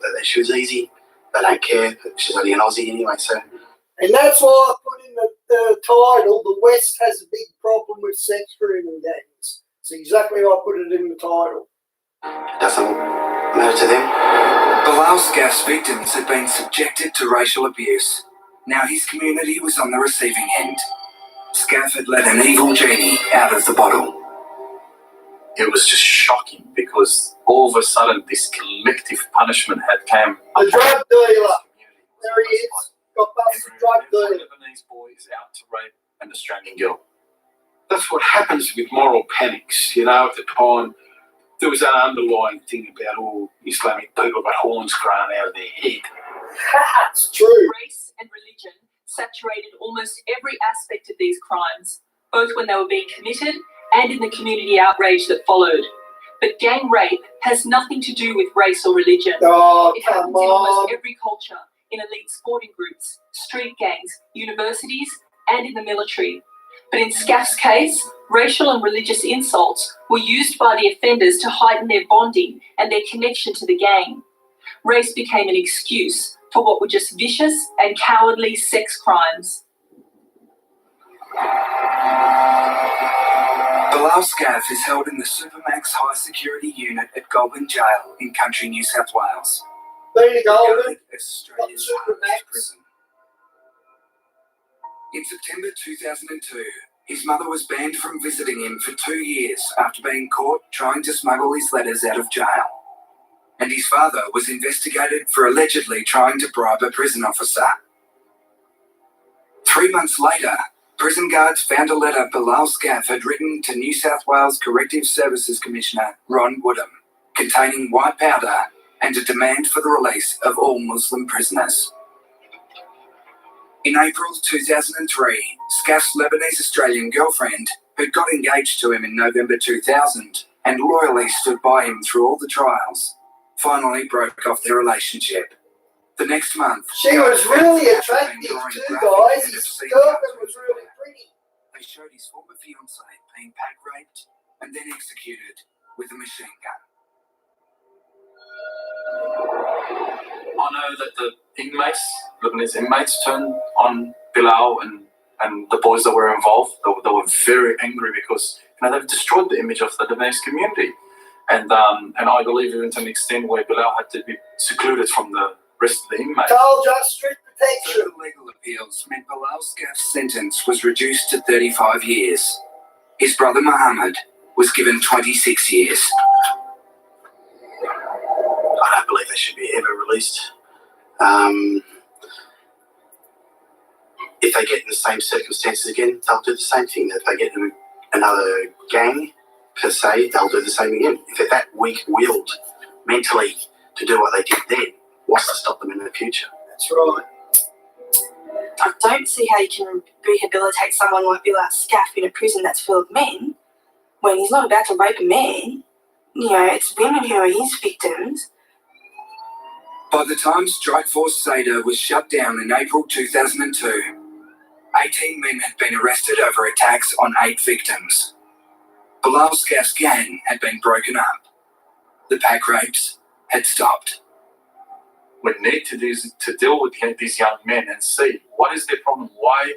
that she was easy. They don't care, she's only an Aussie anyway, so. And that's why I put in the title, The West has a big problem with sex grooming gangs. It's exactly why I put it in the title. It doesn't matter to them. Bilal Scaff's victims had been subjected to racial abuse. Now his community was on the receiving end. Scaff had let an evil genie out of the bottle. It was just shocking because all of a sudden this collective punishment had come. The drug dealer. There he is. Got busted drug dealer. Lebanese boy is out to rape an Australian girl. That's what happens with moral panics. You know, at the time, there was that underlying thing about all Islamic people got horns grown out of their head. That's true. Race and religion saturated almost every aspect of these crimes, both when they were being committed and in the community outrage that followed. But gang rape has nothing to do with race or religion. Oh, it happens in almost every culture, in elite sporting groups, street gangs, universities, and in the military. But in Scaff's case, racial and religious insults were used by the offenders to heighten their bonding and their connection to the gang. Race became an excuse for what were just vicious and cowardly sex crimes. Bilal Scaff is held in the Supermax High Security Unit at Goulburn Jail in country New South Wales. There you go, Goulburn. Australia's hardest prison. In September 2002, his mother was banned from visiting him for 2 years after being caught trying to smuggle his letters out of jail. And his father was investigated for allegedly trying to bribe a prison officer. 3 months later, prison guards found a letter Bilal Scaff had written to New South Wales Corrective Services Commissioner Ron Woodham, containing white powder and a demand for the release of all Muslim prisoners. In April 2003, Scaff's Lebanese-Australian girlfriend, who'd got engaged to him in November 2000 and loyally stood by him through all the trials, finally broke off their relationship. The next month, she was really attractive too, guys. His girlfriend was really pretty. They showed his former fiancée being pack raped and then executed with a machine gun. I know that the inmates, Lebanese inmates, turned on Bilal and and the boys that were involved, they were very angry because they've destroyed the image of the Lebanese community. And I believe even to an extent where Bilal had to be secluded from the rest of the inmates. Told you, strict protection. Further legal appeals meant Bilal Scaff's sentence was reduced to 35 years. His brother Mohammed was given 26 years. I don't believe they should be ever released. If they get in the same circumstances again, they'll do the same thing. If they get in another gang, per se, they'll do the same again. If they're that weak-willed mentally to do what they did then, what's to stop them in the future? That's right. I don't see how you can rehabilitate someone like Bilal Scaff in a prison that's full of men when he's not about to rape a man. You know, it's women who are his victims. By the time Strike Force Seder was shut down in April 2002, 18 men had been arrested over attacks on 8 victims. Bilal Scaff's gang had been broken up. The pack rapes had stopped. We need to deal with these young men and see what is their problem. Why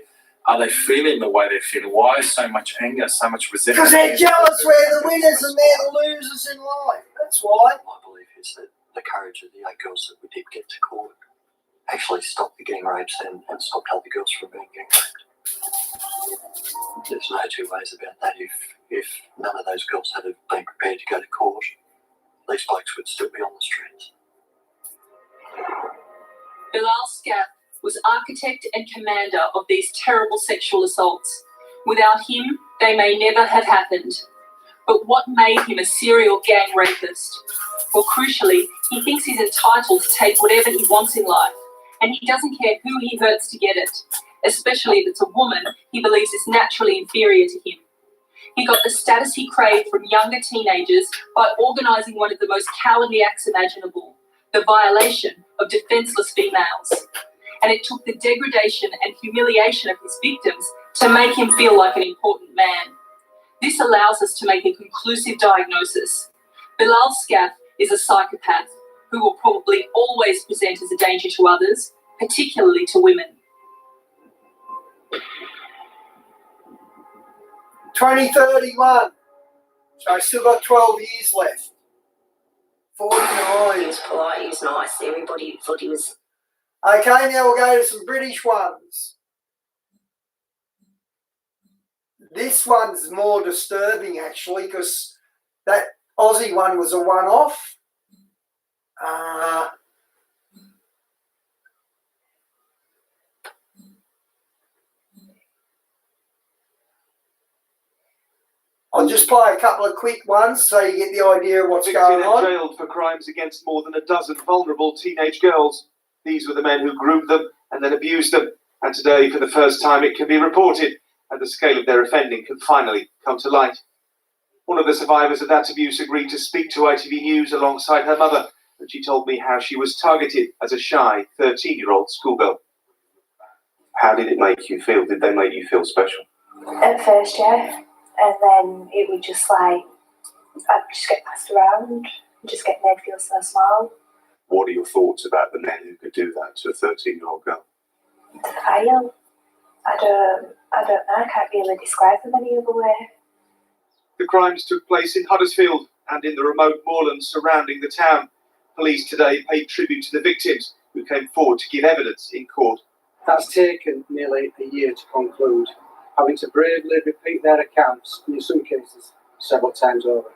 are they feeling the way they're feeling? Why is so much anger, so much resentment? Because they're jealous we're the winners and they're the losers in life. That's why. My belief is that the courage of the 8 girls that we did get to court actually stopped the gang rapes and stopped other girls from being gang raped. There's no two ways about that. If none of those girls had been prepared to go to court, these blokes would still be on the streets. Bilal Scaff was architect and commander of these terrible sexual assaults. Without him, they may never have happened. But what made him a serial gang rapist? Well, crucially, he thinks he's entitled to take whatever he wants in life, and he doesn't care who he hurts to get it, especially if it's a woman he believes is naturally inferior to him. He got the status he craved from younger teenagers by organising one of the most cowardly acts imaginable, the violation of defenceless females. And it took the degradation and humiliation of his victims to make him feel like an important man. This allows us to make a conclusive diagnosis. Bilal Scaff is a psychopath who will probably always present as a danger to others, particularly to women. 2031. So I've still got 12 years left. 49. He was polite, he was nice. Everybody thought he was... Okay, now we'll go to some British ones. This one's more disturbing, actually, because that Aussie one was a one-off. I'll just play a couple of quick ones so you get the idea of what's going on. Jailed for crimes against more than a dozen vulnerable teenage girls. These were the men who groomed them and then abused them. And today, for the first time, it can be reported, and the scale of their offending can finally come to light. One of the survivors of that abuse agreed to speak to ITV News alongside her mother, and she told me how she was targeted as a shy 13-year-old schoolgirl. How did it make you feel? Did they make you feel special? At first, yeah. And then it would just like, I'd just get passed around and just get made feel so small. What are your thoughts about the men who could do that to a 13-year-old girl? Vile. I don't know, I can't really describe them any other way. The crimes took place in Huddersfield and in the remote moorlands surrounding the town. Police today paid tribute to the victims who came forward to give evidence in court. That's taken nearly a year to conclude, having to bravely repeat their accounts, and in some cases, several times over.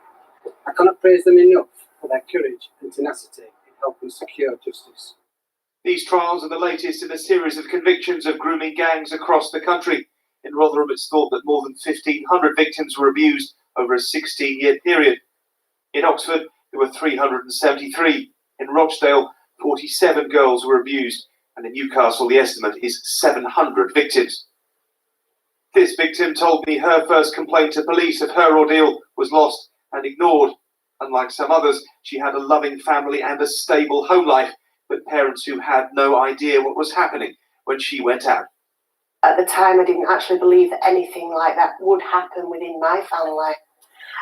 I cannot praise them enough for their courage and tenacity in helping secure justice. These trials are the latest in a series of convictions of grooming gangs across the country. In Rotherham, it's thought that more than 1,500 victims were abused over a 16-year period. In Oxford, there were 373. In Rochdale, 47 girls were abused. And in Newcastle, the estimate is 700 victims. This victim told me her first complaint to police of her ordeal was lost and ignored. Unlike some others, she had a loving family and a stable home life, but parents who had no idea what was happening when she went out. At the time, I didn't actually believe that anything like that would happen within my family.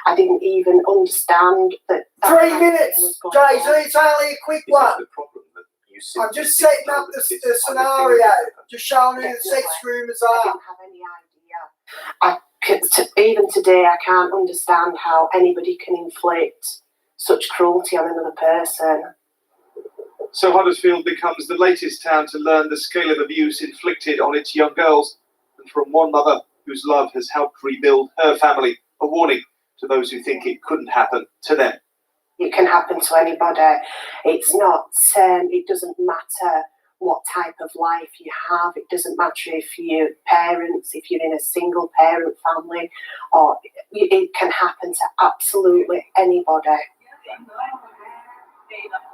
I didn't even understand that. 3 minutes, Daisy, it's only a quick one. The problem that You I'm just setting up the scenario, just showing you the sex rumours I are. didn't have any idea. Even today, I can't understand how anybody can inflict such cruelty on another person. So Huddersfield becomes the latest town to learn the scale of abuse inflicted on its young girls, and from one mother whose love has helped rebuild her family, a warning to those who think it couldn't happen to them. It can happen to anybody. It's not, it doesn't matter what type of life you have. It doesn't matter if you're parents, if you're in a single parent family, or it can happen to absolutely anybody.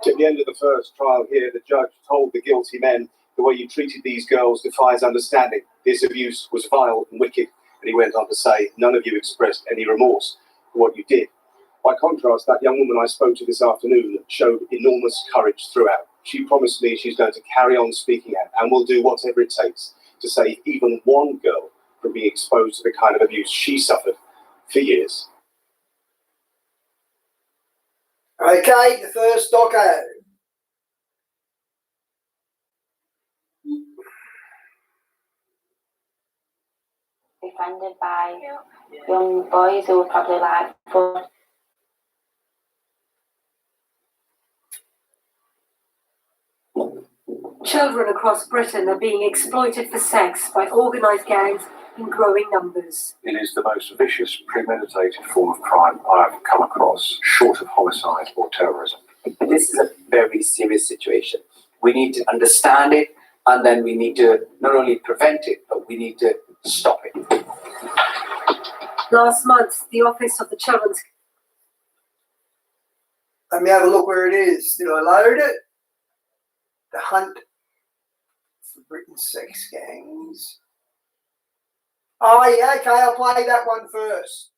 At the end of the first trial here, the judge told the guilty men, the way you treated these girls defies understanding. This abuse was vile and wicked. And he went on to say, none of you expressed any remorse for what you did. By contrast, that young woman I spoke to this afternoon showed enormous courage throughout. She promised me she's going to carry on speaking out and will do whatever it takes to save even one girl from being exposed to the kind of abuse she suffered for years. Okay, the first doco. Befriended by young boys who were probably like 4. Children across Britain are being exploited for sex by organised gangs in growing numbers. It is the most vicious, premeditated form of crime I have come across, short of homicide or terrorism. This is a very serious situation. We need to understand it, and then we need to not only prevent it, but we need to stop it. Last month, the Office of the Children's... Let me have a look where it is. Did I load it? The hunt for Britain's sex gangs. Oh yeah, okay, I'll play that one first.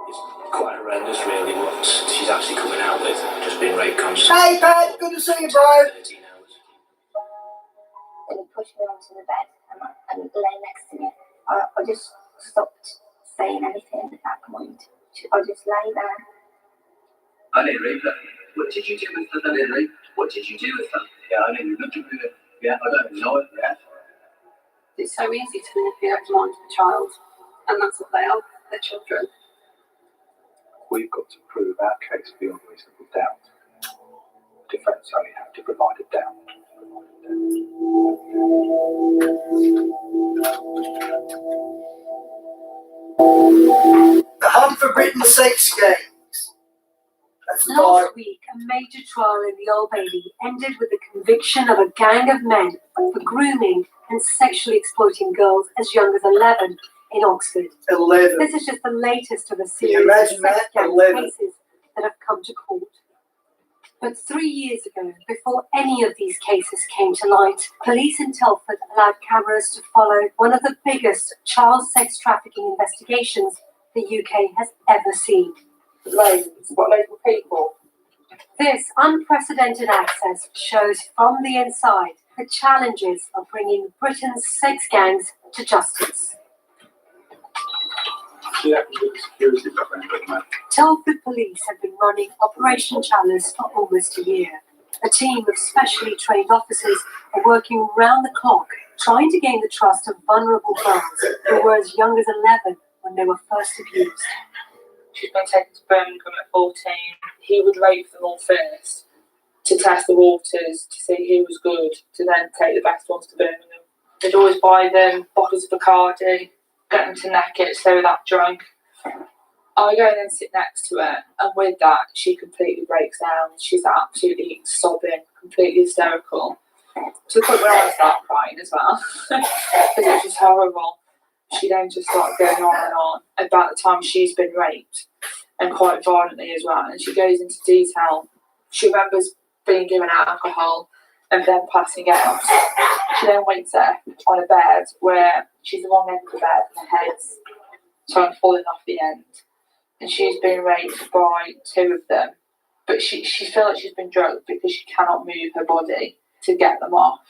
It's quite horrendous really what she's actually coming out with, just being raped constantly. Hey Pat, good to see you, bro. And he pushed me onto the bed and lay next to me. I just stopped saying anything at that point. I just lay there. I didn't rape her. What did you do with her? I didn't rape. What did you do with her? Yeah, I didn't look at her. Yeah, I don't even know it yet. It's so easy to manipulate the mind of a child, and that's what they are, they're children. We've got to prove our case beyond reasonable doubt. Defence only have to provide a doubt. The hunt for Britain's sex gangs. That's the title. Last week, a major trial in the Old Bailey ended with the conviction of a gang of men for grooming and sexually exploiting girls as young as 11 in Oxford. 11. This is just the latest of a Can series you of imagine sex that? gang 11. cases that have come to court. But 3 years ago, before any of these cases came to light, police in Telford allowed cameras to follow one of the biggest child sex trafficking investigations the UK has ever seen. Loads, what local people? This unprecedented access shows from the inside the challenges of bringing Britain's sex gangs to justice. Telford police have been running Operation Chalice for almost a year. A team of specially trained officers are working round the clock trying to gain the trust of vulnerable girls who were as young as 11 when they were first abused. She's been taken to Birmingham at 14. He would rape them all first to test the waters, to see who was good, to then take the best ones to Birmingham. They'd always buy them bottles of Bacardi, get them to neck it so they were that drunk. I go and then sit next to her, and with that, she completely breaks down. She's absolutely sobbing, completely hysterical. To the point where I start crying as well, because it was just horrible. She then just started going on about the time she's been raped, and quite violently as well. And she goes into detail. She remembers being given alcohol and then passing out. She then wakes up on a bed where she's the wrong end of the bed and her head's trying to falling off the end. And she's been raped by 2 of them. But she feels like she's been drugged because she cannot move her body to get them off.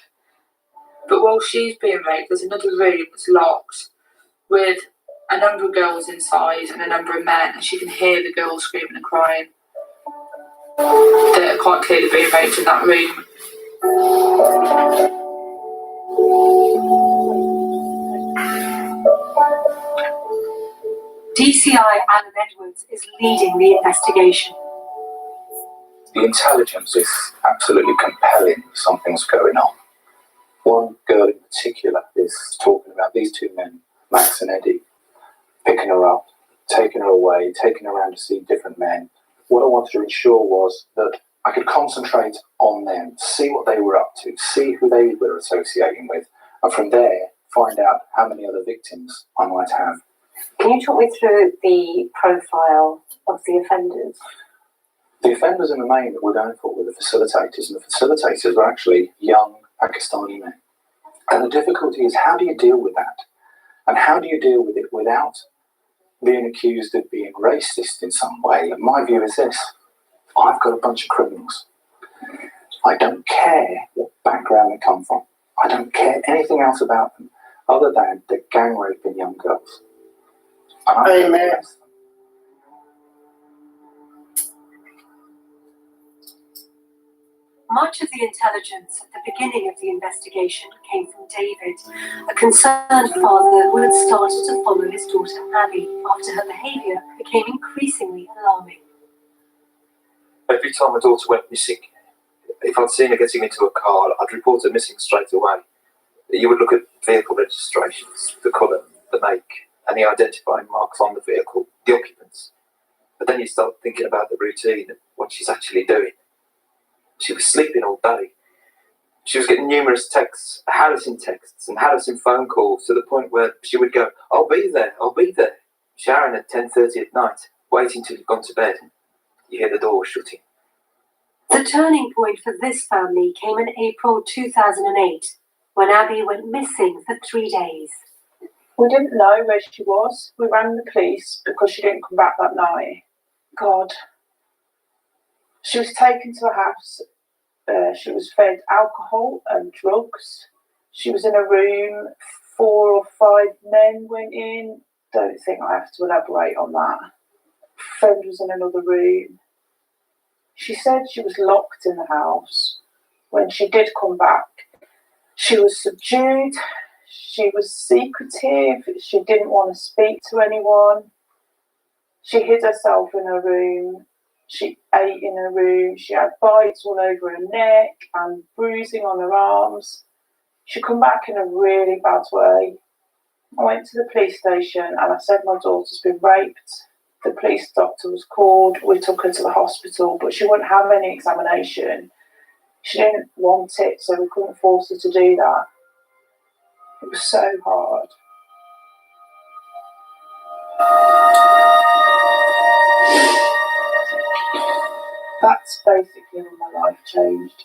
But while she's being raped, there's another room that's locked with a number of girls inside and a number of men, and she can hear the girls screaming and crying. They're quite clearly being raped in that room. DCI Alan Edwards is leading the investigation. The intelligence is absolutely compelling. Something's going on. One girl in particular is talking about these two men, Max and Eddie, picking her up, taking her away, taking her around to see different men. What I wanted to ensure was that I could concentrate on them, see what they were up to, see who they were associating with, and from there find out how many other victims I might have. Can you talk me through the profile of the offenders? The offenders in the main that we're going for were the facilitators, and the facilitators were actually young Pakistani men. And the difficulty is, how do you deal with that? And how do you deal with it without being accused of being racist in some way? And my view is this: I've got a bunch of criminals. I don't care what background they come from. I don't care anything else about them other than the gang raping young girls. Amen. Much of the intelligence at the beginning of the investigation came from David, a concerned father who had started to follow his daughter Abby after her behaviour became increasingly alarming. Every time my daughter went missing, if I'd seen her getting into a car, I'd report her missing straight away. You would look at vehicle registrations, the colour, the make, and the identifying marks on the vehicle, the occupants. But then you start thinking about the routine and what she's actually doing. She was sleeping all day. She was getting numerous texts, harassing texts and harassing phone calls, to the point where she would go, I'll be there, showering at 10:30 at night, waiting till you've gone to bed. You hear the door shutting. The turning point for this family came in April 2008, when Abby went missing for 3 days. We didn't know where she was. We rang the police because she didn't come back that night. God. She was taken to a house. She was fed alcohol and drugs. She was in a room. 4 or 5 men went in. Don't think I have to elaborate on that. Friend was in another room. She said she was locked in the house. When she did come back, she was subdued. She was secretive. She didn't want to speak to anyone. She hid herself in her room. She ate in her room. She had bites all over her neck and bruising on her arms. She come back in a really bad way. I went to the police station and I said my daughter's been raped. The police doctor was called. We took her to the hospital, but she wouldn't have any examination. She didn't want it, so we couldn't force her to do that. It was so hard. That's basically when my life changed,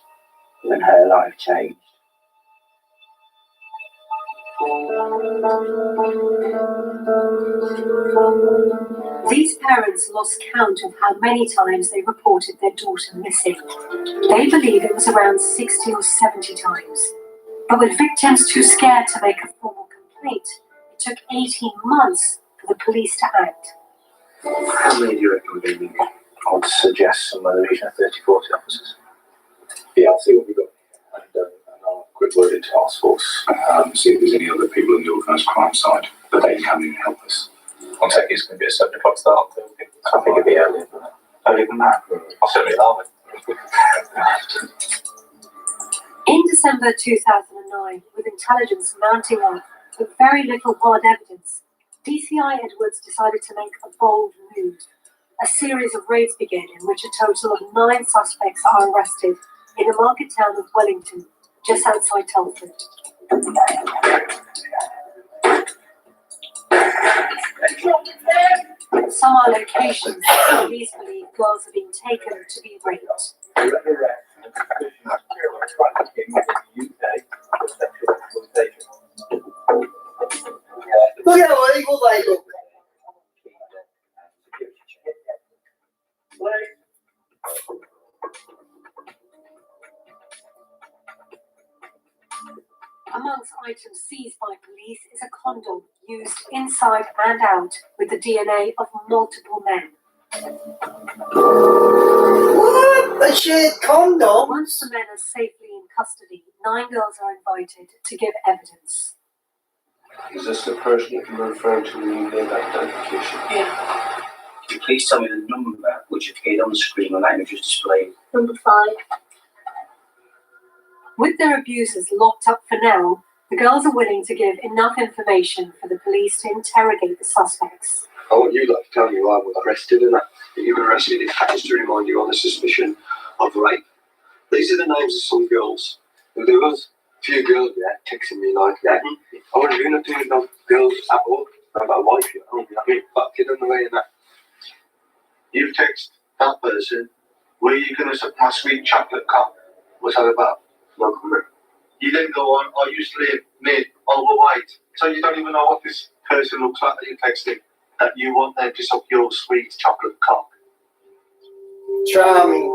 when her life changed. These parents lost count of how many times they reported their daughter missing. They believe it was around 60 or 70 times. But with victims too scared to make a formal complaint, it took 18 months for the police to act. How many do you reckon we're going to need? I would suggest somewhere in the region of 30-40 officers. Yeah, I'll see what we've got. And I'll quick word into task force, see if there's any other people on the organised crime side that they can come in and help us. I'll take it's going to be a 7 o'clock start. I think it'll be earlier than that. Earlier than that? I'll certainly allow it. In December 2009, with intelligence mounting up but very little hard evidence, DCI Edwards decided to make a bold move. A series of raids began in which a total of 9 suspects are arrested in the market town of Wellington, just outside Telford. Some are locations where police believe girls are being taken to be raped. Look how evil they look. Amongst items seized by police is a condom used inside and out with the DNA of multiple men. What? A shared condom? Once the men are safely in custody, 9 girls are invited to give evidence. Is this the person that you're referring to when you gave identification? Yeah. Could you please tell me the number which appeared on the screen when that image was displayed? Number 5. With their abusers locked up for now, the girls are willing to give enough information for the police to interrogate the suspects. I want you lot to tell me who I was arrested and that you were arrested in case to remind you on the suspicion of rape. These are the names of some girls. And there was a few girls there texting me like that. I wonder if you're not doing no girls at all. I've got a wife at home. I mean, fuck it on the way and that. You've texted that person. Were you going to suck my sweet chocolate cock? What's that about? No comment. You then go on, are you slim, mid, overweight? So you don't even know what this person looks like that you're texting. That you want them to suck your sweet chocolate cock. Charming.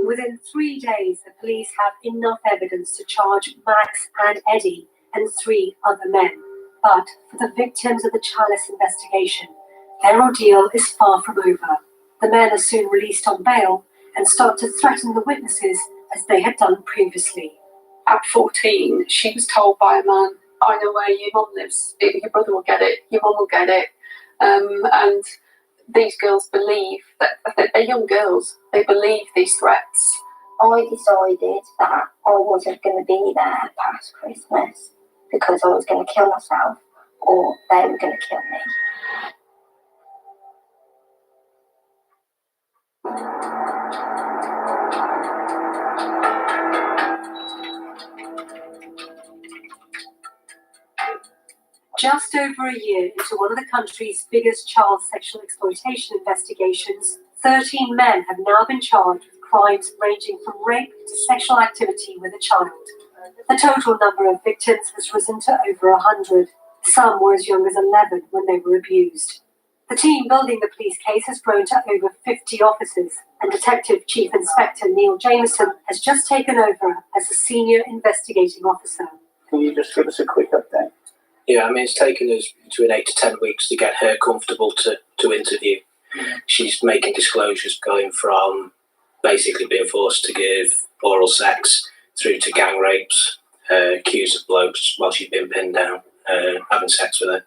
Within 3 days, the police have enough evidence to charge Max and Eddie and 3 other men. But for the victims of the Chalice investigation, their ordeal is far from over. The men are soon released on bail and start to threaten the witnesses as they had done previously. At 14, she was told by a man, I know where your mum lives, your brother will get it, your mum will get it. And these girls believe that, they're young girls, they believe these threats. I decided that I wasn't going to be there past Christmas because I was going to kill myself or they were going to kill me. Just over a year into one of the country's biggest child sexual exploitation investigations, 13 men have now been charged with crimes ranging from rape to sexual activity with a child. The total number of victims has risen to over 100. Some were as young as 11 when they were abused. The team building the police case has grown to over 50 officers, and Detective Chief Inspector Neil Jameson has just taken over as a senior investigating officer. Can you just give us a quick update? Yeah, I mean, it's taken us between 8 to 10 weeks to get her comfortable to interview. She's making disclosures going from basically being forced to give oral sex through to gang rapes, accused of blokes while she's been pinned down, having sex with her,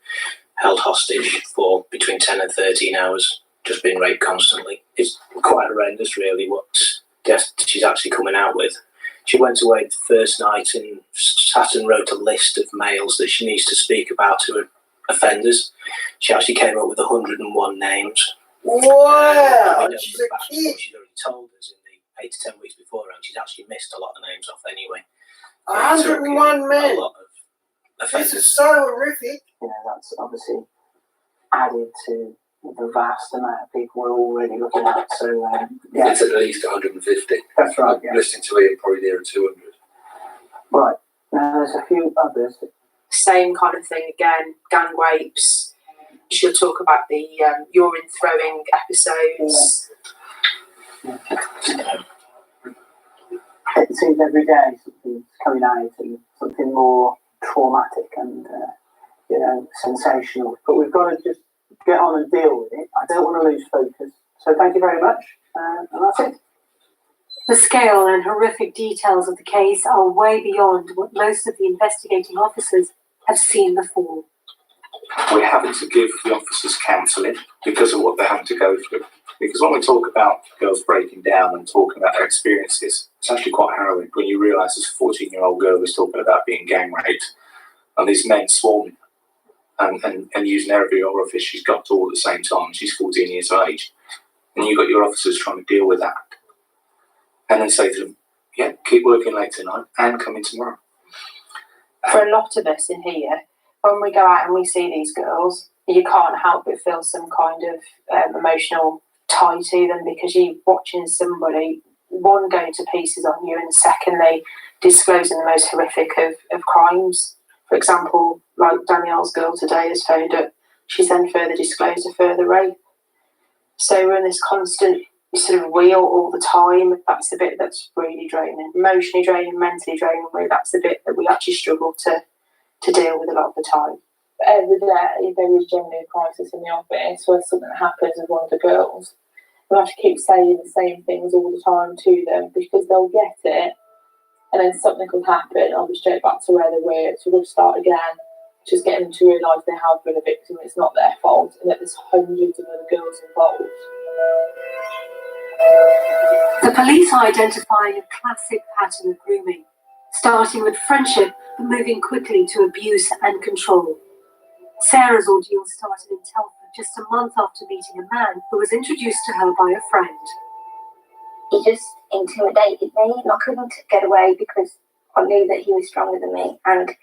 held hostage for between 10 and 13 hours, just being raped constantly. It's quite horrendous, really, what she's actually coming out with. She went away the first night and sat and wrote a list of males that she needs to speak about to her offenders. She actually came up with 101 names. Wow! She's a kid. She's already told us in the 8 to 10 weeks before, and she's actually missed a lot of names off anyway. 101 men. A lot of offenders. This is so horrific. You know, that's obviously added to the vast amount of people we're already looking at. So, yeah. It's at least 150. That's right, yeah. Listening to Ian, probably near 200. Right. Now, there's a few others. Same kind of thing again, gang rapes. She'll talk about the urine throwing episodes. Yeah. It seems every day something's coming out and something more traumatic and, sensational. But we've got to just get on and deal with it. I don't want to lose focus. So thank you very much. And that's it. The scale and horrific details of the case are way beyond what most of the investigating officers have seen before. We're having to give the officers counselling because of what they're having to go through. Because when we talk about girls breaking down and talking about their experiences, it's actually quite harrowing when you realise this 14-year-old girl is talking about being gang raped and these men swarming and using every orifice she's got all at the same time. She's 14 years of age. And you've got your officers trying to deal with that. And then say to them, yeah, keep working late tonight and come in tomorrow. For a lot of us in here, when we go out and we see these girls, you can't help but feel some kind of emotional tie to them because you're watching somebody, one, going to pieces on you, and secondly, disclosing the most horrific of crimes. For example, like Danielle's girl today has found out she's then further disclosed a further rape. So we're in this constant sort of real all the time. That's the bit that's really draining, emotionally draining, mentally draining. That's the bit that we actually struggle to deal with a lot of the time. Every day there is generally a crisis in the office where something happens with one of the girls. We have to keep saying the same things all the time to them because they'll get it, and then something will happen. I'll be straight back to where they were, so we'll start again. Just getting them to realise they have been a victim, it's not their fault, and that there's hundreds of other girls involved. The police are identifying a classic pattern of grooming, starting with friendship but moving quickly to abuse and control. Sarah's ordeal started in Telford just a month after meeting a man who was introduced to her by a friend. He just intimidated me, and I couldn't get away because I knew that he was stronger than me. And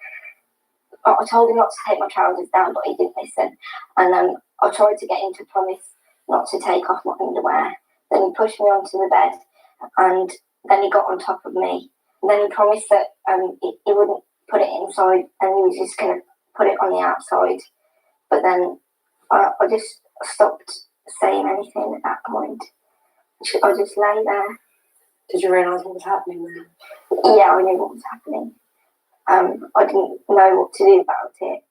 I told him not to take my trousers down, but he didn't listen. And I tried to get him to promise not to take off my underwear. Then he pushed me onto the bed, and then he got on top of me. And then he promised that he wouldn't put it inside, and he was just going to put it on the outside. But then I just stopped saying anything at that point. I just lay there. Did you realise what was happening then? Yeah, I knew what was happening. I didn't know what to do about it.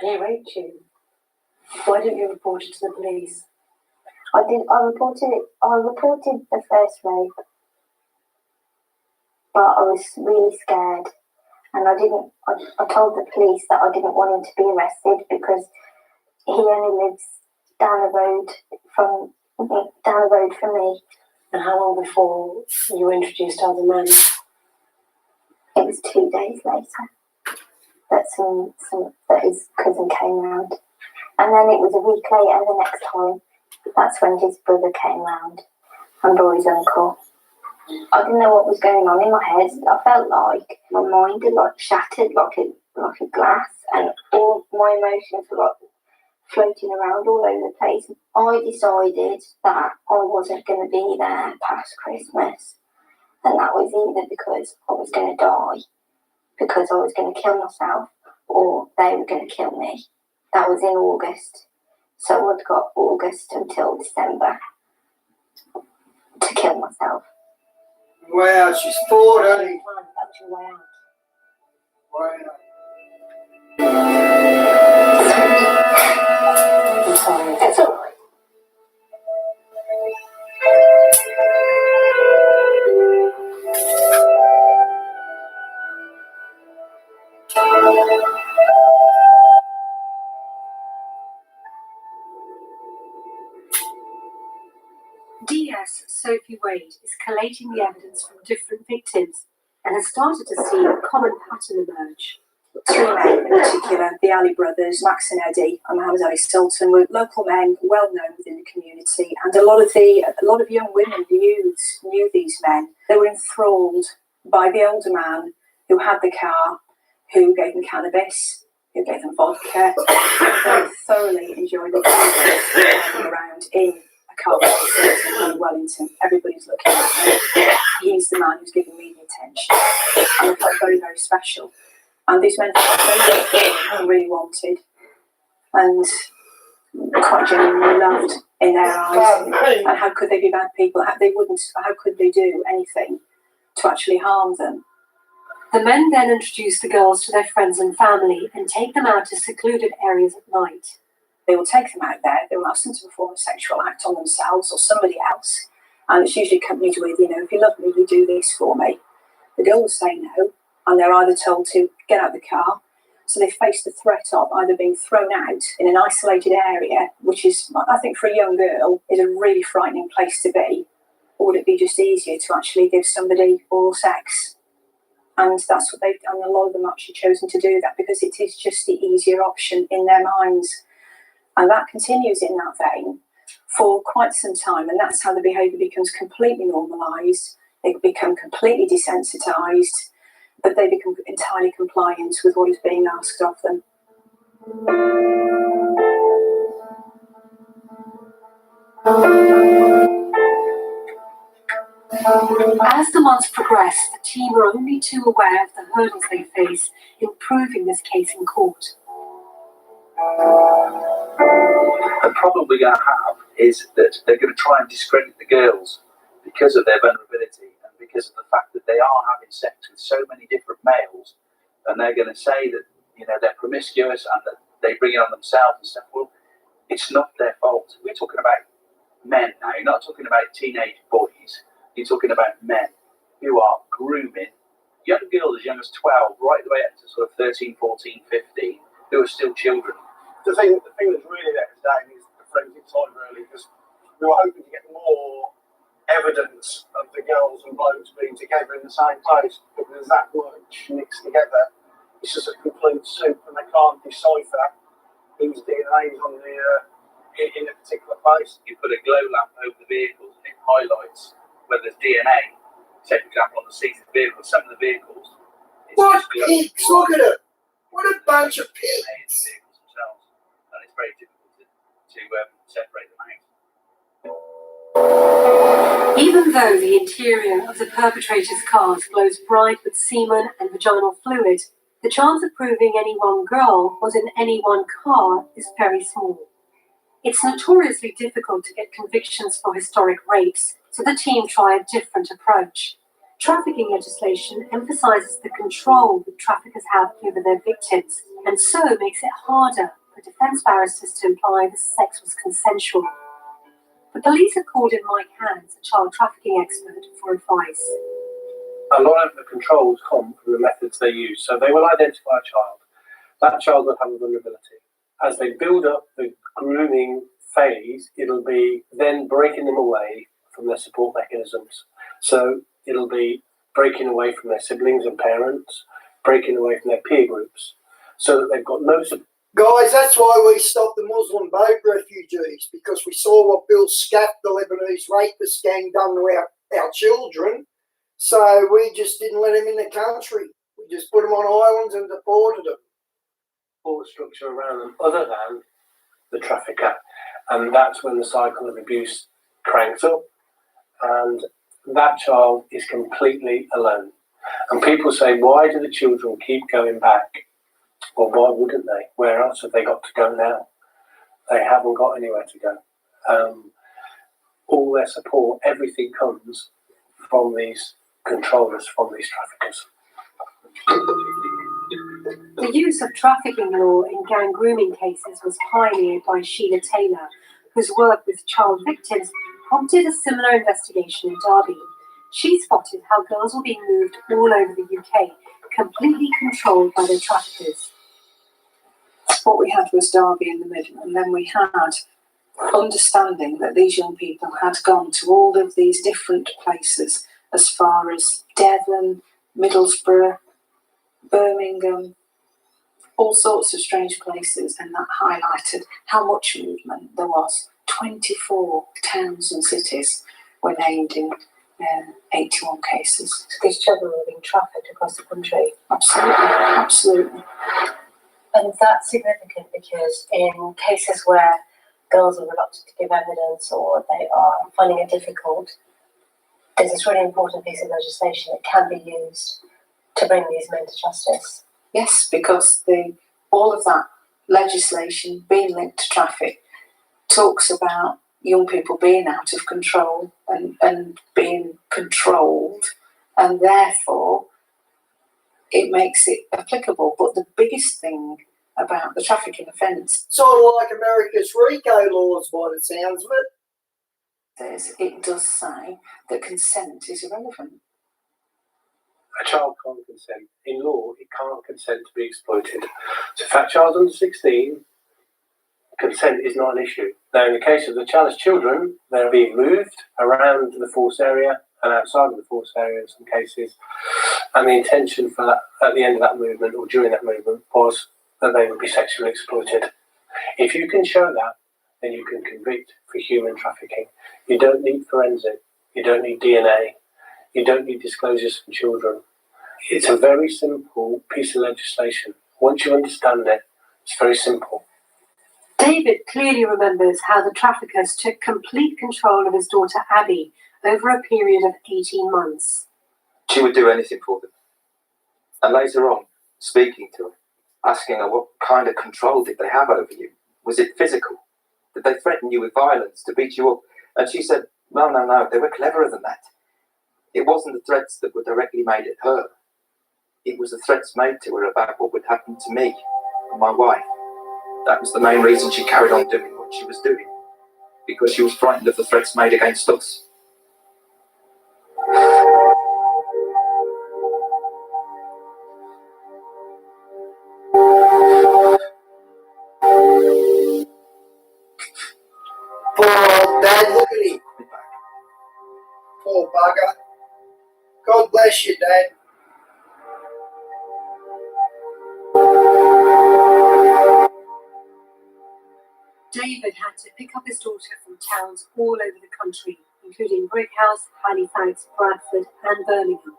And he raped you. Why didn't you report it to the police? I reported it. I reported the first rape, but I was really scared, and I told the police that I didn't want him to be arrested because he only lives down the road from me. And how long before you were introduced to other men? It was 2 days later that his cousin came round, and then it was a week later the next time. That's when his brother came round, and Roy's uncle. I didn't know what was going on in my head. I felt like my mind had shattered like a glass, and all my emotions were floating around all over the place. I decided that I wasn't going to be there past Christmas, and that was either because I was going to die, because I was going to kill myself, or they were going to kill me. That was in August, so I'd got August until December to kill myself. Wow, she's 40. Wow. I'm sorry. It's all right. DS Sophie Wade is collating the evidence from different victims and has started to see a common pattern emerge. 3 men in particular, the Ali brothers, Max and Eddie, and Mohammed Ali Sultan, were local men well known within the community, and a lot of young women knew these men. They were enthralled by the older man who had the car, who gave them cannabis, who gave them vodka, and they thoroughly enjoyed the driving around in a car facility in Wellington. Everybody's looking at me. He's the man who's giving me the attention, and I felt very, very special. And these men felt really wanted and quite genuinely loved in their eyes. And how could they be bad people? How could they do anything to actually harm them? The men then introduce the girls to their friends and family and take them out to secluded areas at night. They will take them out there, they will ask them to perform a sexual act on themselves or somebody else. And it's usually accompanied with, if you love me, you do this for me. The girl will say no, and they're either told to get out of the car, so they face the threat of either being thrown out in an isolated area, which is, I think for a young girl, is a really frightening place to be, or would it be just easier to actually give somebody oral sex? And that's what they've done. A lot of them actually chosen to do that because it is just the easier option in their minds. And that continues in that vein for quite some time, and that's how the behaviour becomes completely normalised. They become completely desensitised, but they become entirely compliant with what is being asked of them. As the months progress, the team are only too aware of the hurdles they face in proving this case in court. The problem we're going to have is that they're going to try and discredit the girls because of their vulnerability and because of the fact that they are having sex with so many different males, and they're going to say that, you know, they're promiscuous and that they bring it on themselves and stuff. Well, it's not their fault. We're talking about men now. You're not talking about teenage boys. You're talking about men who are grooming young girls as young as 12, right the way up to sort of 13, 14, 15, who are still children. The thing that's really devastating is the forensic side, really, because we were hoping to get more evidence of the girls and blokes being together in the same place, but there's that much mixed together. It's just a complete soup, and they can't decipher whose DNA is on the in a particular place. You put a glow lamp over the vehicles and it highlights where there's DNA. Say, for example, on the seats of the vehicles, some of the vehicles. What pigs? Look at it! What a bunch of pigs! Vehicles themselves, and it's very difficult to separate them out. Even though the interior of the perpetrator's cars glows bright with semen and vaginal fluid, the chance of proving any one girl was in any one car is very small. It's notoriously difficult to get convictions for historic rapes, so the team try a different approach. Trafficking legislation emphasizes the control that traffickers have over their victims, and so makes it harder for defense barristers to imply the sex was consensual. The police have called in Mike Hands, a child trafficking expert, for advice. A lot of the controls come from the methods they use. So they will identify a child. That child will have a vulnerability. As they build up the grooming phase, it'll be then breaking them away from their support mechanisms. So it'll be breaking away from their siblings and parents, breaking away from their peer groups, so that they've got no support. Guys, that's why we stopped the Muslim boat refugees, because we saw what Bill Scaff, the Lebanese rapist gang, done to our children. So we just didn't let them in the country. We just put them on islands and deported them. Support structure around them other than the trafficker, and that's when the cycle of abuse cranks up, and that child is completely alone. And people say, why do the children keep going back? Well, why wouldn't they? Where else have they got to go now? They haven't got anywhere to go. All their support, everything comes from these controllers, from these traffickers. The use of trafficking law in gang grooming cases was pioneered by Sheila Taylor, whose work with child victims prompted a similar investigation in Derby. She spotted how girls were being moved all over the UK, completely controlled by their traffickers. What we had was Derby in the middle, and then we had understanding that these young people had gone to all of these different places, as far as Devon, Middlesbrough, Birmingham, all sorts of strange places, and that highlighted how much movement there was. 24 towns and cities were named in 81 cases. So these children were being trafficked across the country? Absolutely, absolutely. And that's significant because in cases where girls are reluctant to give evidence or they are finding it difficult, there's this really important piece of legislation that can be used to bring these men to justice. Yes, because all of that legislation being linked to traffic talks about young people being out of control and being controlled, and therefore it makes it applicable. But the biggest thing about the trafficking offence, sort of like America's RICO laws by the sounds of it, is it does say that consent is irrelevant. A child can't consent. In law, it can't consent to be exploited. So if that child's under 16, consent is not an issue. Now, in the case of the child's children, they're being moved around the force area and outside of the force area in some cases. And the intention for that, at the end of that movement or during that movement, was that they would be sexually exploited. If you can show that, then you can convict for human trafficking. You don't need forensic. You don't need DNA. You don't need disclosures from children. It's a very simple piece of legislation. Once you understand it, it's very simple. David clearly remembers how the traffickers took complete control of his daughter Abby over a period of 18 months. She would do anything for them. And later on, speaking to her, asking her what kind of control did they have over you? Was it physical? Did they threaten you with violence, to beat you up? And she said, no, they were cleverer than that. It wasn't the threats that were directly made at her. It was the threats made to her about what would happen to me and my wife. That was the main reason she carried on doing what she was doing, because she was frightened of the threats made against us. Poor old Dad, look at him. Poor bugger. God bless you, Dad. David had to pick up his daughter from towns all over the country, including Brickhouse, Halifax, Bradford, and Birmingham.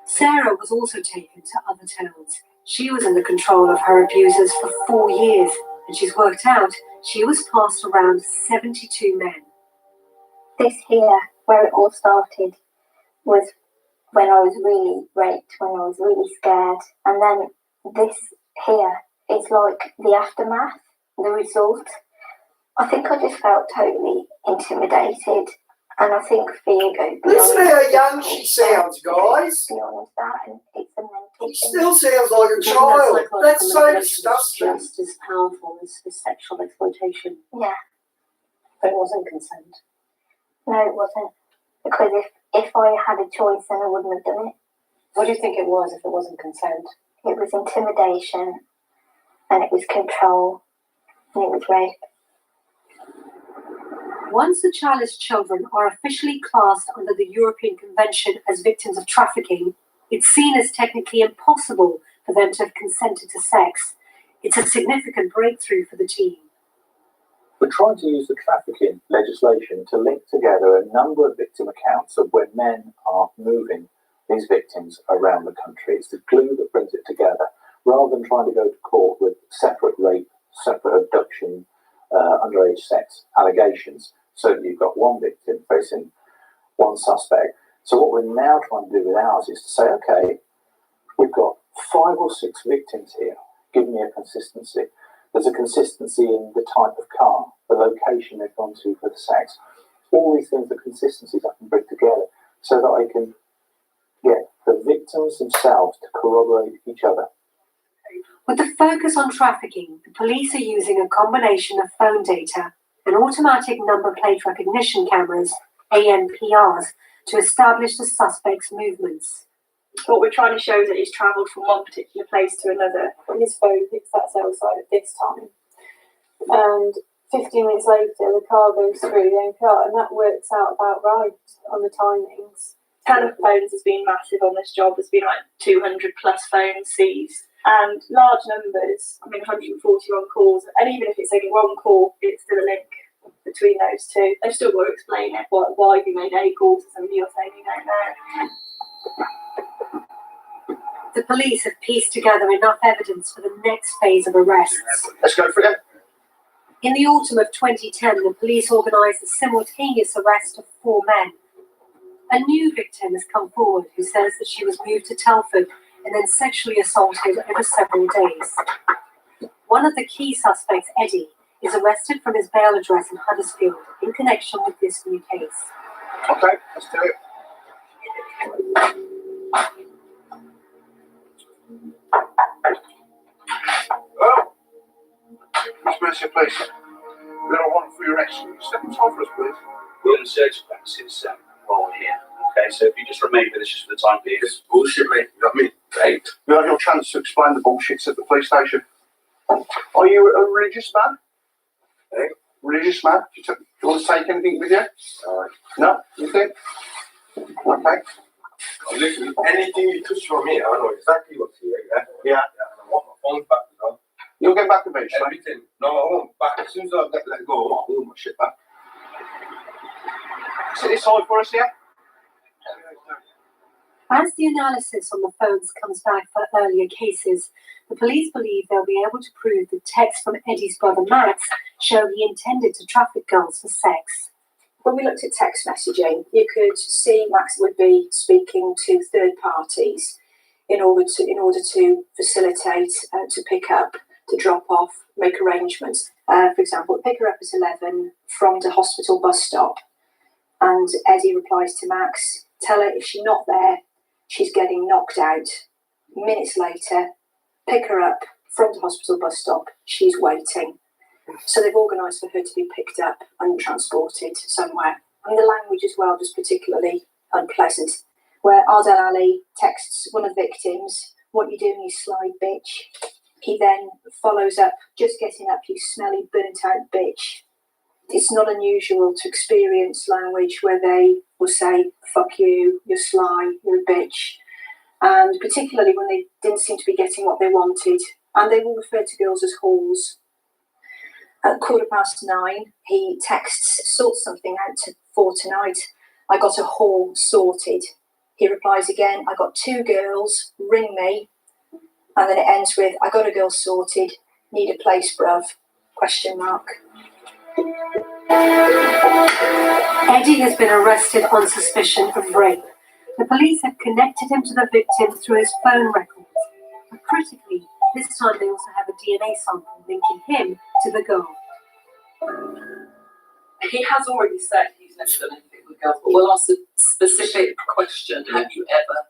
Sarah was also taken to other towns. She was in the control of her abusers for 4 years, and she's worked out she was passed around 72 men. This here, where it all started, was when I was really raped, when I was really scared. And then this here is like the aftermath, the result. I think I just felt totally intimidated, and I think fear goes beyond. Listen to how young she sounds, guys. Beyond that, and it's a mental She still sounds like a child. That's so disgusting. Just as powerful as sexual exploitation. Yeah. But it wasn't consent. No, it wasn't. Because if I had a choice, then I wouldn't have done it. What do you think it was if it wasn't consent? It was intimidation, and it was control, and it was rape. Once the Chalice children are officially classed under the European Convention as victims of trafficking, it's seen as technically impossible for them to have consented to sex. It's a significant breakthrough for the team. We're trying to use the trafficking legislation to link together a number of victim accounts of when men are moving these victims around the country. It's the glue that brings it together, rather than trying to go to court with separate rape, separate abduction, underage sex allegations. So you've got one victim facing one suspect. So what we're now trying to do with ours is to say, okay, we've got 5 or 6 victims here. Give me a consistency. There's a consistency in the type of car, the location they've gone to for the sex. All these things are consistencies I can bring together so that I can get the victims themselves to corroborate each other. With the focus on trafficking, the police are using a combination of phone data and automatic number plate recognition cameras, ANPRs, to establish the suspect's movements. What we're trying to show is that he's travelled from one particular place to another. His phone hits that cell site at this time. And 15 minutes later, the car goes through the NPR, and that works out about right on the timings. Telephones has been massive on this job. There's been like 200 plus phones seized. And large numbers, 141 calls, and even if it's only one call, it's still a link between those two. They've still got to explain it, why you made a call to somebody you're saying you don't know. The police have pieced together enough evidence for the next phase of arrests. Let's go for it. In the autumn of 2010, the police organised the simultaneous arrest of 4 men. A new victim has come forward who says that she was moved to Telford and then sexually assaulted over several days. One of the key suspects, Eddie, is arrested from his bail address in Huddersfield in connection with this new case. Okay, let's do it. Well, Miss Mercer, please. We've got a warrant for your arrest. Step inside for us, please. We're on the search premises while we're here. Okay, so if you just remain with us just for the time being. It's bullshit, mate. You got me? Right. You have your chance to explain the bullshits at the police station. Are you a religious man? Eh? Religious man? Do you want to take anything with you? No? You think? Okay. Listen, anything you touch from me, I know exactly what's here. Yeah. And I want my phone back as well. You'll get back eventually. Everything. No, I won't. Back as soon as I let go, I want my shit back. Sit this side for us, yeah? As the analysis on the phones comes back for earlier cases, the police believe they'll be able to prove the texts from Eddie's brother Max show he intended to traffic girls for sex. When we looked at text messaging, you could see Max would be speaking to third parties in order to facilitate to pick up to drop off, make arrangements. For example, pick her up at 11 from the hospital bus stop, and Eddie replies to Max, tell her if she's not there, she's getting knocked out. Minutes later, pick her up from the hospital bus stop, she's waiting. So they've organised for her to be picked up and transported somewhere. And the language as well was particularly unpleasant, where Ardal Ali texts one of the victims, what you doing, you sly bitch? He then follows up, just getting up, you smelly burnt out bitch. It's not unusual to experience language where they will say, fuck you, you're sly, you're a bitch. And particularly when they didn't seem to be getting what they wanted. And they will refer to girls as whores. At 9:15, he texts, sort something out for tonight. I got a whore sorted. He replies again, I got 2 girls, ring me. And then it ends with, I got a girl sorted, need a place, bruv, ? Eddie has been arrested on suspicion of rape. The police have connected him to the victim through his phone records. But critically, this time they also have a DNA sample linking him to the girl. He has already said he's never done anything with girls, but we'll ask a specific question. Have you ever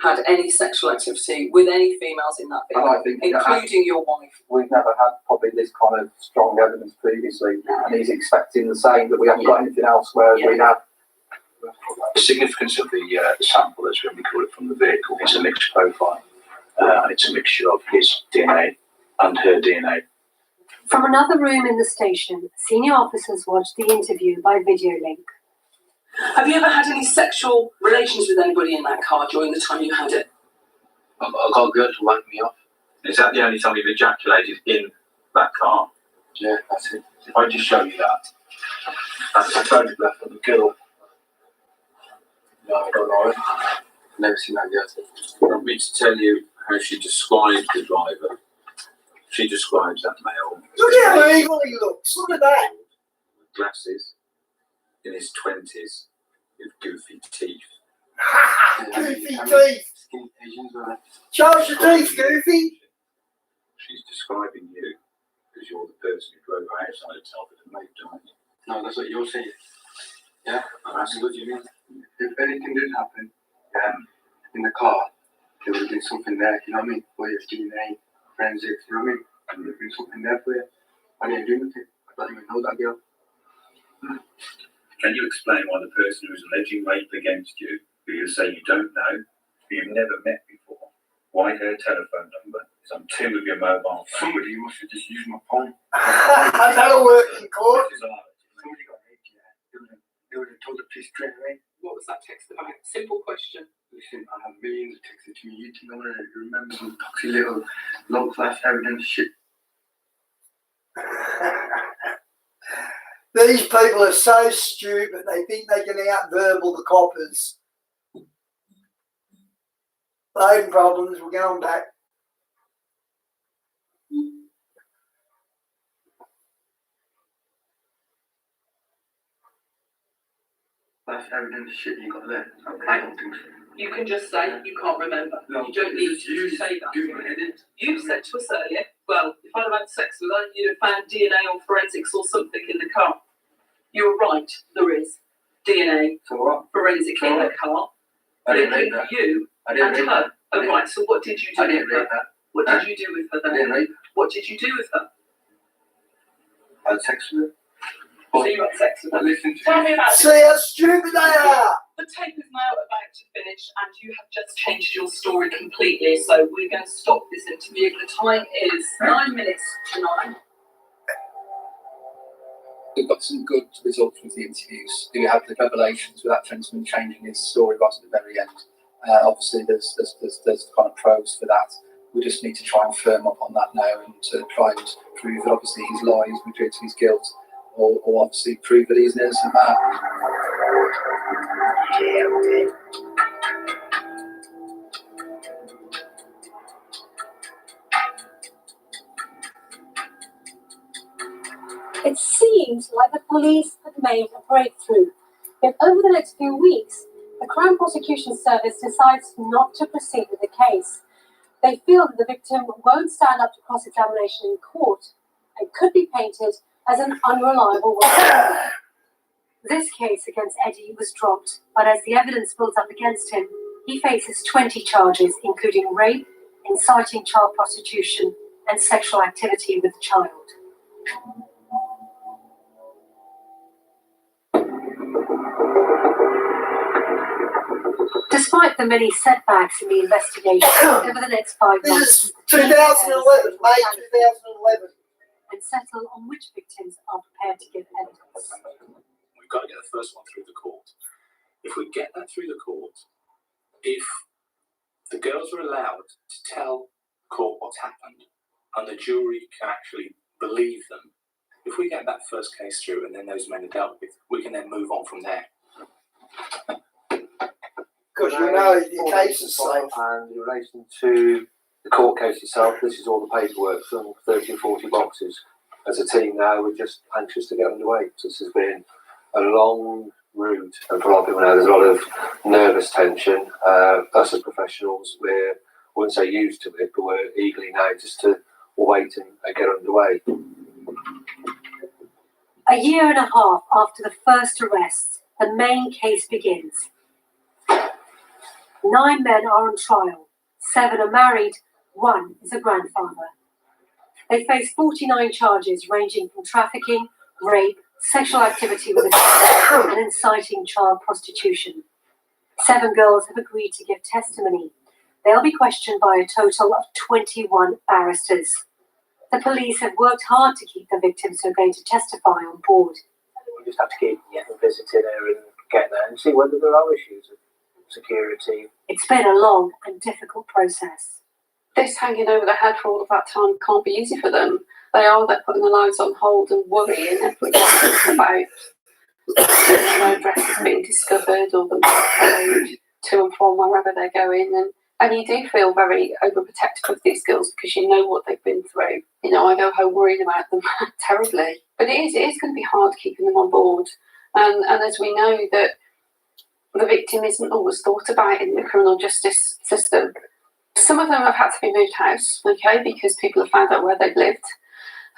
had any sexual activity with any females in that vehicle, including your wife? We've never had probably this kind of strong evidence previously, and he's expecting the same, that we haven't got anything else, whereas we have. The significance of the sample that's been recorded from the vehicle is a mixed profile, and it's a mixture of his DNA and her DNA. From another room in the station, senior officers watched the interview by video link. Have you ever had any sexual relations with anybody in that car during the time you had it? I got a girl to wank me off. Is that the only time you've ejaculated in that car? Yeah, that's it. If I just show you that, that's a photograph of the girl. No, I don't know it. Never seen that girl. You want me to tell you how she describes the driver? She describes that male. Look at how evil he looks. Look at that. Glasses, in his 20s, with goofy teeth. Goofy teeth. Skinny Asians, right? Show us your teeth, Goofy. She's describing you because you're the person who drove her outside Telford and Maid, aren't you? No, that's what you're saying. Yeah, that's what you mean. If anything did happen in the car, there would have been something there, you know what I mean? For your DNA, forensics, you know what I mean? There would have been something there for you. I didn't do nothing. I don't even know that girl. Can you explain why the person who's alleging rape against you, who you say you don't know, who you've never met before, why her telephone number is on 2 of your mobile phones? Somebody must have just used my phone. That'll work in court. Somebody got hit, yeah. They would have told the police straight away. What was that text about? Simple question. Listen, I have millions of texts to me. You think I'm going to remember some toxic little low class evidence shit? These people are so stupid, they think they can out-verbal the coppers. Loading problems, we're going back. That's evidence shit you got there. Okay. I don't think so. You can just say you can't remember. No, you don't need to say that. You said to us earlier, well, if I'd have had sex with her, you'd have found DNA or forensics or something in the car. You were right, there is DNA forensic in the car. Linking you and her. Oh, right, so what did you do with her? What did you do with her then? I didn't rape her. What did you do with her? I had sex with her. So you had sex with her? Listen to Tell me about See how stupid they are. The tape is now about to finish and you have just changed your story completely, so we're going to stop this interview. The time is 9 minutes to 9. We've got some good results with the interviews. We had the revelations with that gentleman changing his story right at the very end. Obviously, there's kind of pros for that. We just need to try and firm up on that now and try and prove that obviously his lies would due to his guilt, or obviously prove that he's an innocent man. It seems like the police had made a breakthrough. Yet over the next few weeks, the Crown Prosecution Service decides not to proceed with the case. They feel that the victim won't stand up to cross-examination in court and could be painted as an unreliable witness. This case against Eddie was dropped, but as the evidence builds up against him, he faces 20 charges, including rape, inciting child prostitution, and sexual activity with a child. Despite the many setbacks in the investigation over the next 5 months, 2011, May 2011. And settle on which victims are prepared to give evidence. We've got to get the first one through the court. If we get that through the court, if the girls are allowed to tell court what's happened and the jury can actually believe them, if we get that first case through and then those men are dealt with, we can then move on from there. Because we know the case is safe. And in relation to the court case itself, this is all the paperwork, some 30 or 40 boxes. As a team now, we're just anxious to get underway. So this has been a long route, and for a lot of people now, there's a lot of nervous tension. Us as professionals, I wouldn't say used to it, but we're eagerly now just to wait and get underway. A year and a half after the first arrest, the main case begins. 9 men are on trial, 7 are married, 1 is a grandfather. They face 49 charges ranging from trafficking, rape, sexual activity with a child, and inciting child prostitution. 7 girls have agreed to give testimony. They'll be questioned by a total of 21 barristers. The police have worked hard to keep the victims who are going to testify on board. We just have to keep visiting her and get there and see whether there are issues of security. It's been a long and difficult process. This hanging over their head for all of that time can't be easy for them. They're putting their lives on hold and worrying every day about their addresses being discovered or them followed to and from wherever they're going. And you do feel very overprotective of these girls because you know what they've been through. You know, I go home worrying about them terribly. But it is going to be hard keeping them on board. And as we know that the victim isn't always thought about in the criminal justice system. Some of them have had to be moved house, okay, because people have found out where they've lived.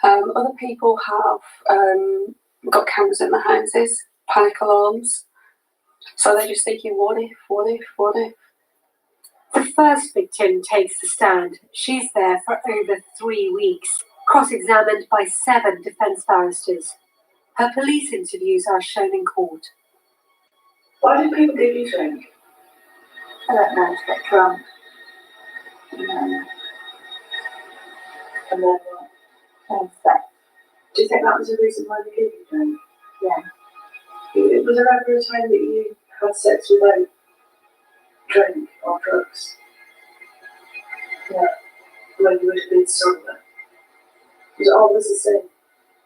Other people have got cameras in their houses, panic alarms. So they're just thinking, what if? The first victim takes the stand. She's there for over 3 weeks, cross-examined by 7 defence barristers. Her police interviews are shown in court. Why do people give you drink? I don't know, to get drunk. No. And then what? And sex. Do you think that was the reason why they gave you drink? Yeah. Was there ever a time that you had sex without drink or drugs? Yeah. When you would have been sober? Was it always the same?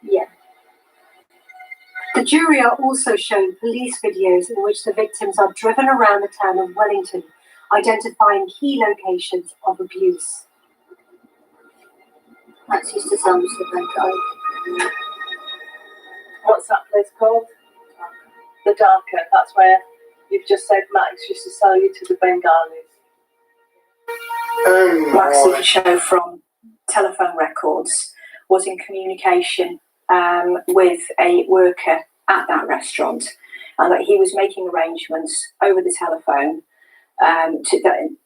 Yeah. The jury are also shown police videos in which the victims are driven around the town of Wellington, identifying key locations of abuse. That's used to some Bengali. What's that place called? The Darker. That's where you've just said Max used to sell you to the Bengalis. Max did a show from telephone records, was in communication with a worker at that restaurant, and that he was making arrangements over the telephone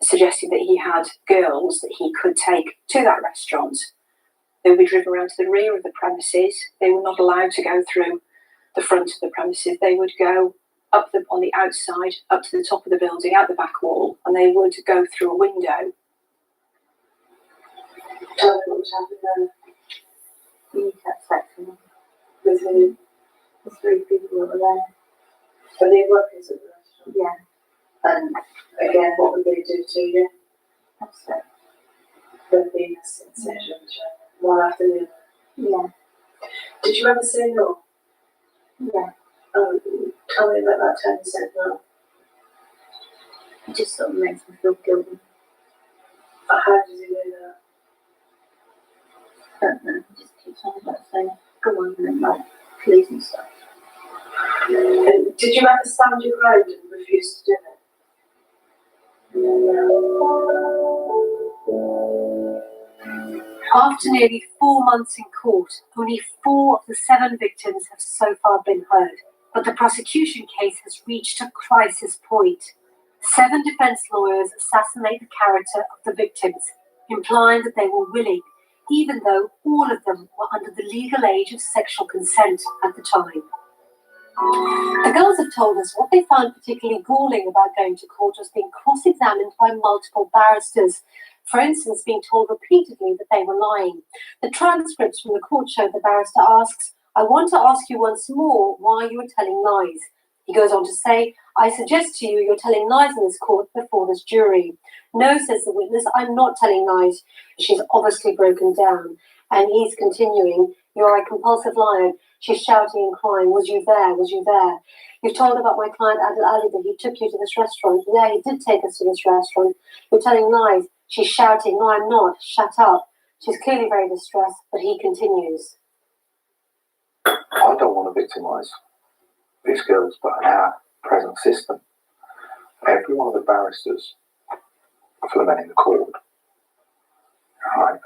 suggesting that he had girls that he could take to that restaurant. They would be driven around to the rear of the premises. They were not allowed to go through the front of the premises. They would go up on the outside, up to the top of the building, out the back wall, and they would go through a window. Tell me what was happening there. You had sex with them. With who? The 3 people that were there. Were they workers at the restaurant? Yeah. And again, what would they do to you? That's it. There'd be a sensation, one after the other. Yeah. Did you ever say no? Yeah. Tell me about that time you said no. It just sort of makes me feel guilty. How does he do that? I don't know. He just keeps on about saying, go on, and like, please and stuff. And did you ever stand your ground and refuse to do it? After nearly 4 months in court, only 4 of the 7 victims have so far been heard, but the prosecution case has reached a crisis point. 7 defense lawyers assassinate the character of the victims, implying that they were willing, even though all of them were under the legal age of sexual consent at the time. The girls have told us what they found particularly galling about going to court was being cross-examined by multiple barristers. For instance, being told repeatedly that they were lying. The transcripts from the court show the barrister asks, "I want to ask you once more why you were telling lies." He goes on to say, "I suggest to you you're telling lies in this court before this jury." "No," says the witness, "I'm not telling lies." She's obviously broken down. And he's continuing, "You're a compulsive liar." She's shouting and crying, "Was you there? Was you there? You've told about my client Adil Ali that he took you to this restaurant." "Yeah, he did take us to this restaurant." "You're telling lies." She's shouting, "No, I'm not. Shut up." She's clearly very distressed, but he continues. I don't want to victimise these girls, but in our present system, every one of the barristers for the men in the court, right,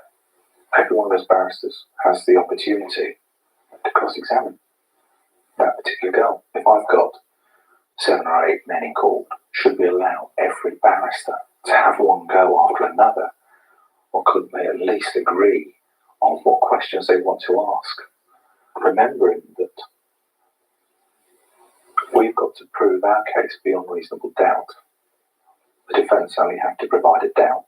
every one of those barristers has the opportunity to cross-examine that particular girl. If I've got 7 or 8 men in court, should we allow every barrister to have one go after another? Or couldn't they at least agree on what questions they want to ask? Remembering that we've got to prove our case beyond reasonable doubt. The defence only have to provide a doubt.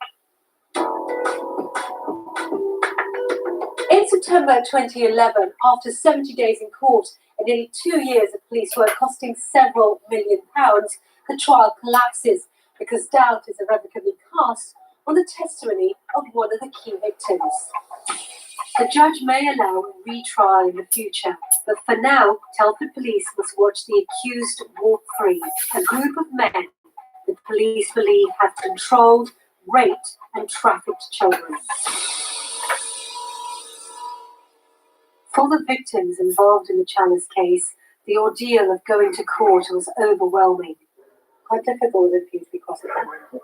In September 2011, after 70 days in court and nearly 2 years of police work costing several £1 million, the trial collapses because doubt is irrevocably cast on the testimony of one of the key victims. The judge may allow a retrial in the future, but for now, Telford police must watch the accused walk free, a group of men the police believe have controlled, raped and trafficked children. For the victims involved in the Chalice case, the ordeal of going to court was overwhelming. How difficult was it for you to be cross-examined?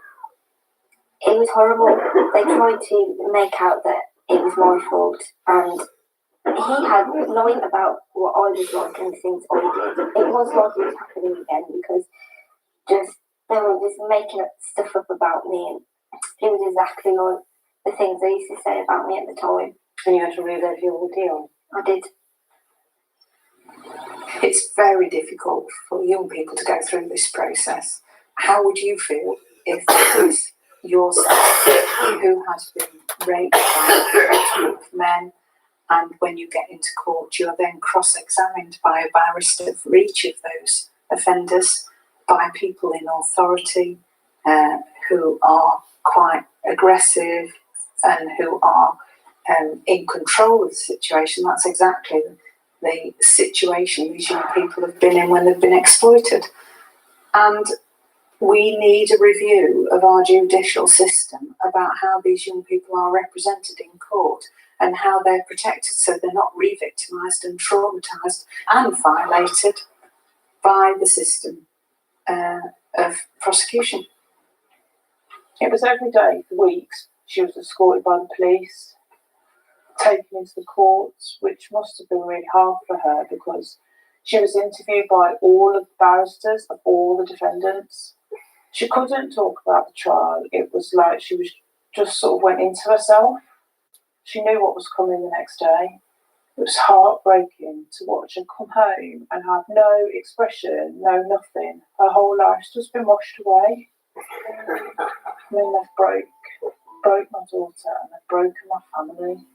It was horrible. They tried to make out that it was my fault, and he had lied about what I was like and things I did. It was like it was happening again because they were just making up stuff up about me, and it was exactly like the things they used to say about me at the time. And you had to relive your ordeal? I did. It's very difficult for young people to go through this process. How would you feel if it was your son who has been raped by a group of men, and when you get into court you're then cross-examined by a barrister for each of those offenders, by people in authority who are quite aggressive and who are in control of the situation? That's exactly the situation these young people have been in when they've been exploited. And we need a review of our judicial system about how these young people are represented in court and how they're protected so they're not re-victimised and traumatised and violated by the system of prosecution. It was every day for weeks. She was escorted by the police, taken into the courts, which must have been really hard for her because she was interviewed by all of the barristers of all the defendants. She couldn't talk about the trial. It was like she was just sort of went into herself. She knew what was coming the next day. It was heartbreaking to watch her come home and have no expression, no nothing. Her whole life's just been washed away. And then they've broke my daughter and they've broken my family.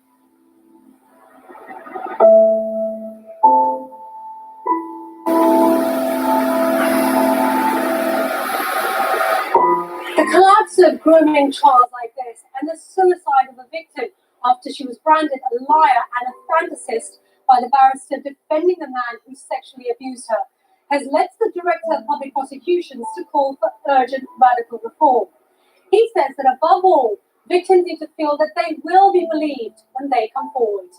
The collapse of grooming trials like this and the suicide of a victim after she was branded a liar and a fantasist by the barrister defending the man who sexually abused her has led the Director of Public Prosecutions to call for urgent radical reform. He says that above all, victims need to feel that they will be believed when they come forward.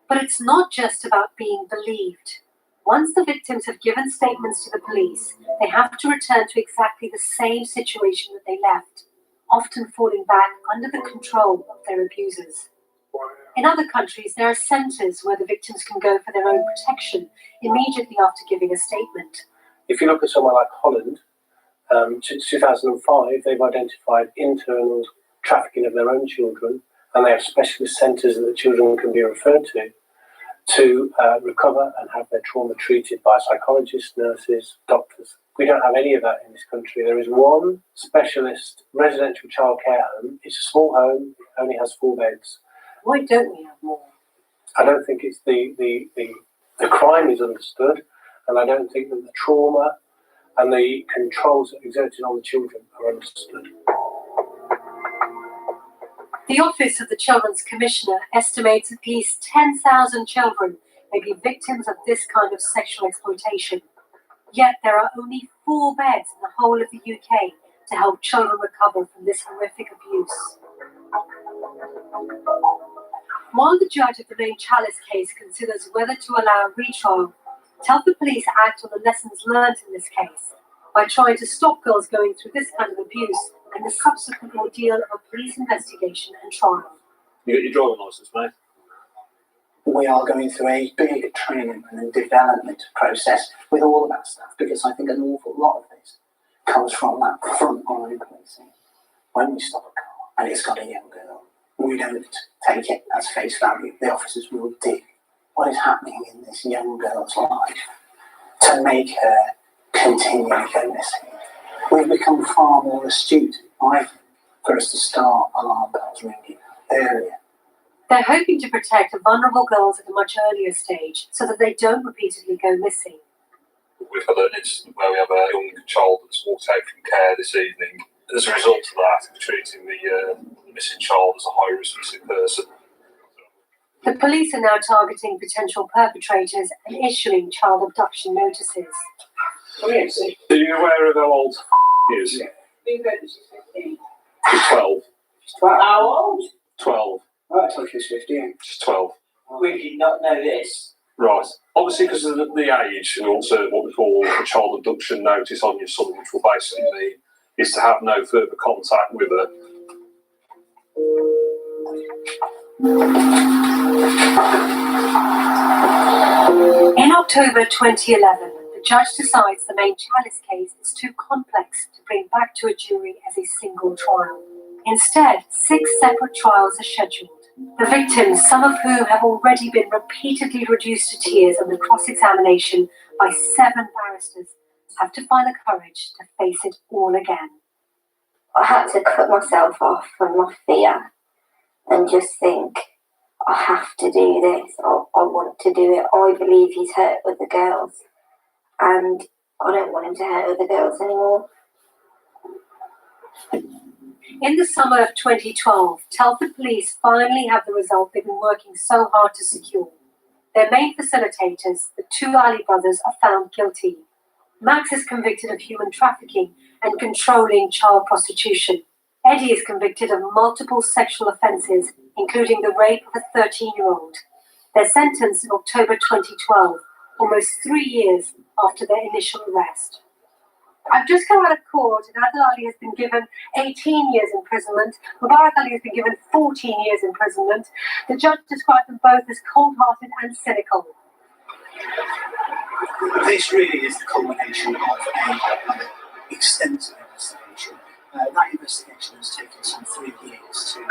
But it's not just about being believed. Once the victims have given statements to the police, they have to return to exactly the same situation that they left, often falling back under the control of their abusers. In other countries, there are centres where the victims can go for their own protection immediately after giving a statement. If you look at somewhere like Holland, since 2005, they've identified internal trafficking of their own children, and they have specialist centres that the children can be referred to recover and have their trauma treated by psychologists, nurses, doctors. We don't have any of that in this country. There is one specialist residential childcare home. It's a small home, it only has 4 beds. Why don't we have more? I don't think it's the crime is understood, and I don't think that the trauma and the controls that are exerted on the children are understood. The Office of the Children's Commissioner estimates at least 10,000 children may be victims of this kind of sexual exploitation. Yet there are only 4 beds in the whole of the UK to help children recover from this horrific abuse. While the judge of the main Chalice case considers whether to allow a retrial, Telford Police act on the lessons learned in this case by trying to stop girls going through this kind of abuse and the subsequent ordeal of a police investigation and trial. You got your driving licence, mate? We are going through a big training and development process with all of that stuff, because I think an awful lot of this comes from that front-line policing. When we stop a car and it's got a young girl, we don't take it as face value. The officers will dig what is happening in this young girl's life to make her continue to go missing. We've become far more astute, I think, for us to start alarm bells ringing earlier. They're hoping to protect vulnerable girls at a much earlier stage so that they don't repeatedly go missing. We've had an incident where we have a young child that's walked out from care this evening. As a result of that, we're treating the missing child as a high-risk missing person. The police are now targeting potential perpetrators and issuing child abduction notices. Are you aware of how old he is? She's 12. How old? 12. Oh, I thought she was 15. She's 12. We did not know this. Right. Obviously, because of the age, and also what we call a child abduction notice on your son, which will basically mean is to have no further contact with her. In October 2011, the judge decides the main Chalice case is too complex to bring back to a jury as a single trial. Instead, 6 separate trials are scheduled. The victims, some of whom have already been repeatedly reduced to tears under cross-examination by 7 barristers, have to find the courage to face it all again. I had to cut myself off from my fear and just think, I have to do this. I want to do it. I believe he's hurt other girls, and I don't want him to hurt other girls anymore. In the summer of 2012, Telford Police finally have the result they've been working so hard to secure. Their main facilitators, the 2 Ali brothers, are found guilty. Max is convicted of human trafficking and controlling child prostitution. Eddie is convicted of multiple sexual offences, including the rape of a 13-year-old. They're sentenced in October 2012, almost 3 years after their initial arrest. I've just come out of court and Adil Ali has been given 18 years imprisonment. Mubarak Ali has been given 14 years imprisonment. The judge described them both as cold-hearted and cynical. This really is the culmination of an extensive investigation. That investigation has taken some 3 years to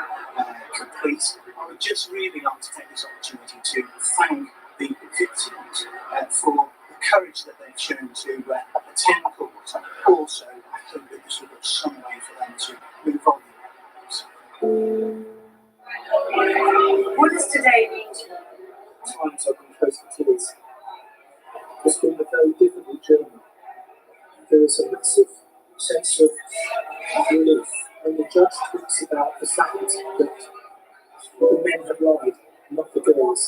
complete. I would just really like to take this opportunity to thank the victims for the courage that they've shown to attend court. Also, I think that this will go some way for them to move on. What does today mean to you? Times I've been close to tears. It's been a very difficult journey. There is a massive sense of relief when the judge talks about the fact that the men have lied, not the girls.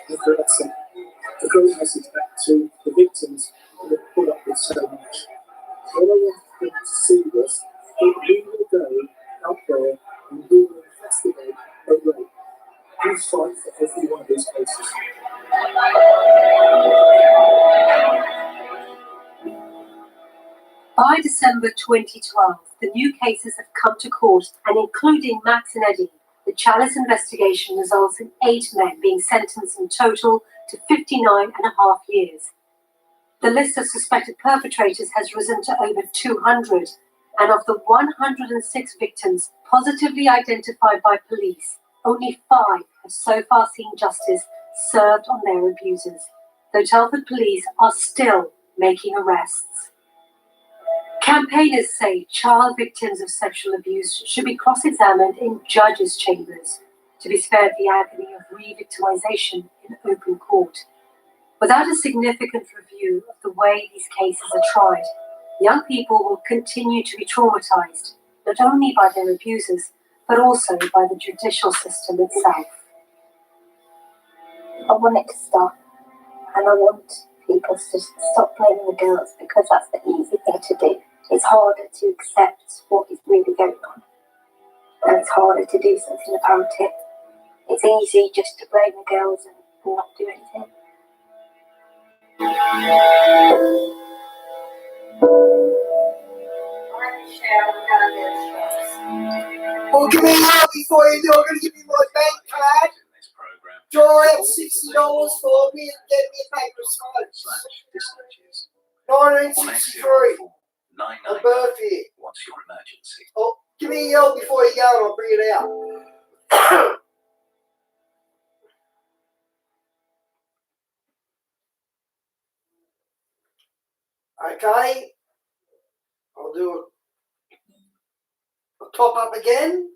And that's a great message back to the victims who have put up with so much. What I want them to see was that we will go out there and we will investigate a rape. We fight for every one of these cases. By December 2012, the new cases have come to court, and including Max and Eddie, the Chalice investigation results in 8 men being sentenced in total to 59.5 years. The list of suspected perpetrators has risen to over 200, and of the 106 victims positively identified by police, only 5 have so far seen justice served on their abusers, though Telford police are still making arrests. Campaigners say child victims of sexual abuse should be cross-examined in judges' chambers to be spared the agony of re-victimization in open court. Without a significant review of the way these cases are tried, young people will continue to be traumatized, not only by their abusers, but also by the judicial system itself. I want it to stop, and I want people to stop blaming the girls, because that's the easy thing to do. It's harder to accept what is really going on, and it's harder to do something about it. It's easy just to blame the girls and not do anything. Well, give me now before you do. I'm going to give you my bank card. Draw out $60 for me and get me a paper of smokes. 1963. A birthday. What's your emergency? Oh, give me a yell before you go and I'll bring it out. Okay. I'll do a top up again.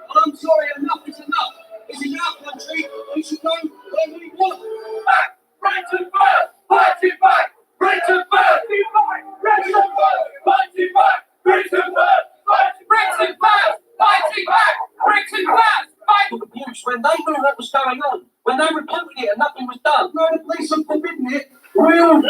I'm sorry, enough is enough. This is our country. We should know where we want. Back! Britain back! Fighting back! Britain back! Britain back! Fighting back! Britain back! Britain back! Fighting back! Britain back! Fighting abuse when they knew what was going on. When they reported it and nothing was done. No, the police have forbidden it. We'll be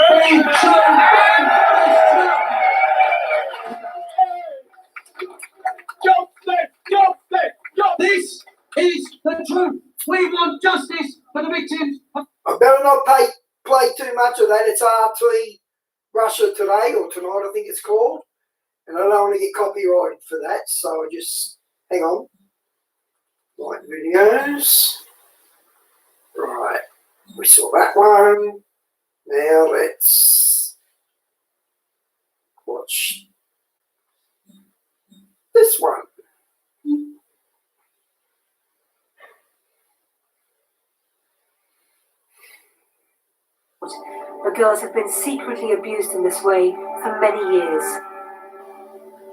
This is the truth. We want justice for the victims. I better not play too much of that. It's R3 Russia Today, or Tonight I think it's called. And I don't want to get copyrighted for that, so I just, hang on. Like videos. Right, we saw that one. Now let's watch this one. The girls have been secretly abused in this way for many years.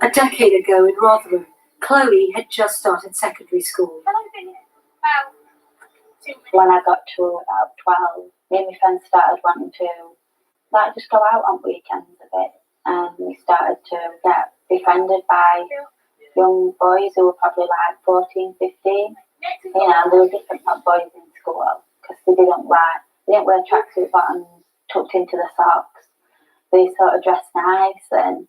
A decade ago in Rotherham, Chloe had just started secondary school. When I got to about 12, me and my friends started wanting to just go out on weekends a bit, and we started to get befriended by young boys who were probably like 14, 15. You know, there were different boys in school because they didn't wear tracksuit bottoms tucked into the socks. They sort of dressed nice, and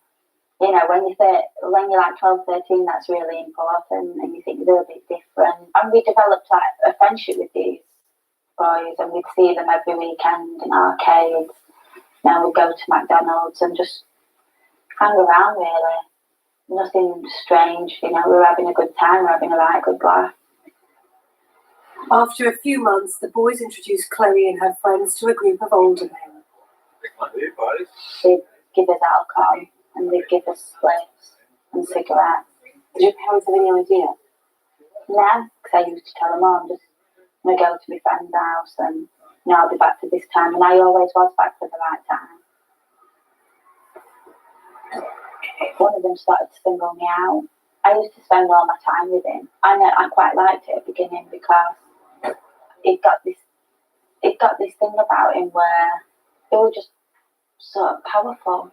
you know, when you're like 12, 13, that's really important, and you think they're a bit different. And we developed like a friendship with these boys, and we'd see them every weekend in arcades. Now we'd go to McDonald's and just hang around, really. Nothing strange, you know, we were having a good time, we were having a right good laugh. After a few months, the boys introduced Chloe and her friends to a group of older men. They'd give us alcohol, and they'd give us spliffs and cigarettes. Did your parents have any idea? No, because I used to tell them, I'm just going to go to my friend's house, and you know, I'll be back for this time, and I always was back for the right time. One of them started to single me out. I used to spend all my time with him. I quite liked it at the beginning because it got this thing about him where it was just sort of powerful.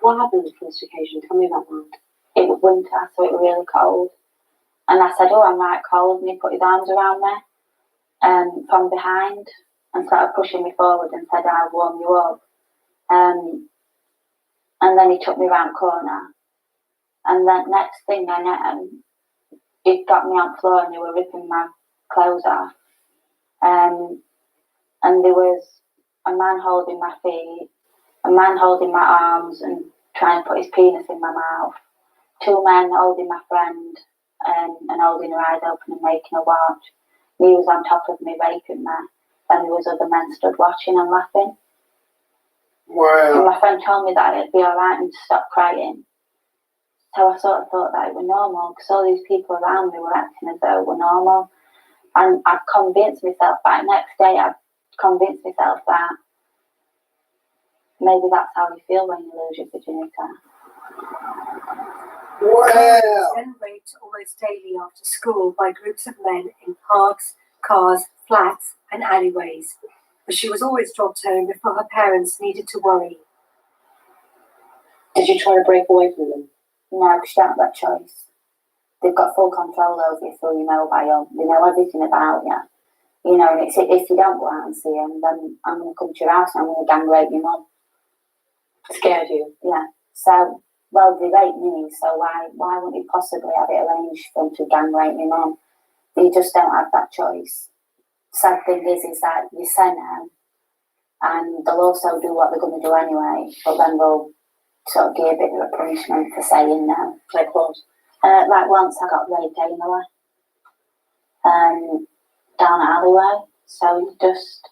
What happened on this occasion? Tell me about that. It was winter, so it was really cold. And I said, "Oh, I'm right cold," and he put his arms around me from behind and started pushing me forward and said, "I'll warm you up." And then he took me round the corner. And then next thing I know, he got me on the floor and they were ripping my clothes off. And there was a man holding my feet, a man holding my arms and trying to put his penis in my mouth, 2 men holding my friend and holding her eyes open and making her watch. He was on top of me, raping me, and there was other men stood watching and laughing. Wow. And my friend told me that it'd be alright and to stop crying. So I sort of thought that it was normal, because all these people around me were acting as though it were normal. And I'd convinced myself that next day, I'd convinced myself that maybe that's how you feel when you lose your virginity. Wow. Then raped almost daily after school by groups of men in parks, cars, flats, and alleyways. But she was always dropped home before her parents needed to worry. Did you try to break away from them? No, because you don't have that choice. They've got full control over you through your mobile. They know everything about you. You know, and it's, if you don't go out and see them, then I'm going to come to your house and I'm going to gang rape your mum. Scared you? Yeah. So, well, they rape me, so why wouldn't you possibly have it arranged for them to gang rape your mum? You just don't have that choice. Sad thing is that you say no, and they'll also do what they're going to do anyway, but then they'll sort of give a bit of a punishment for saying no. Like what? Like once I got raped anyway, down an alleyway. So you just,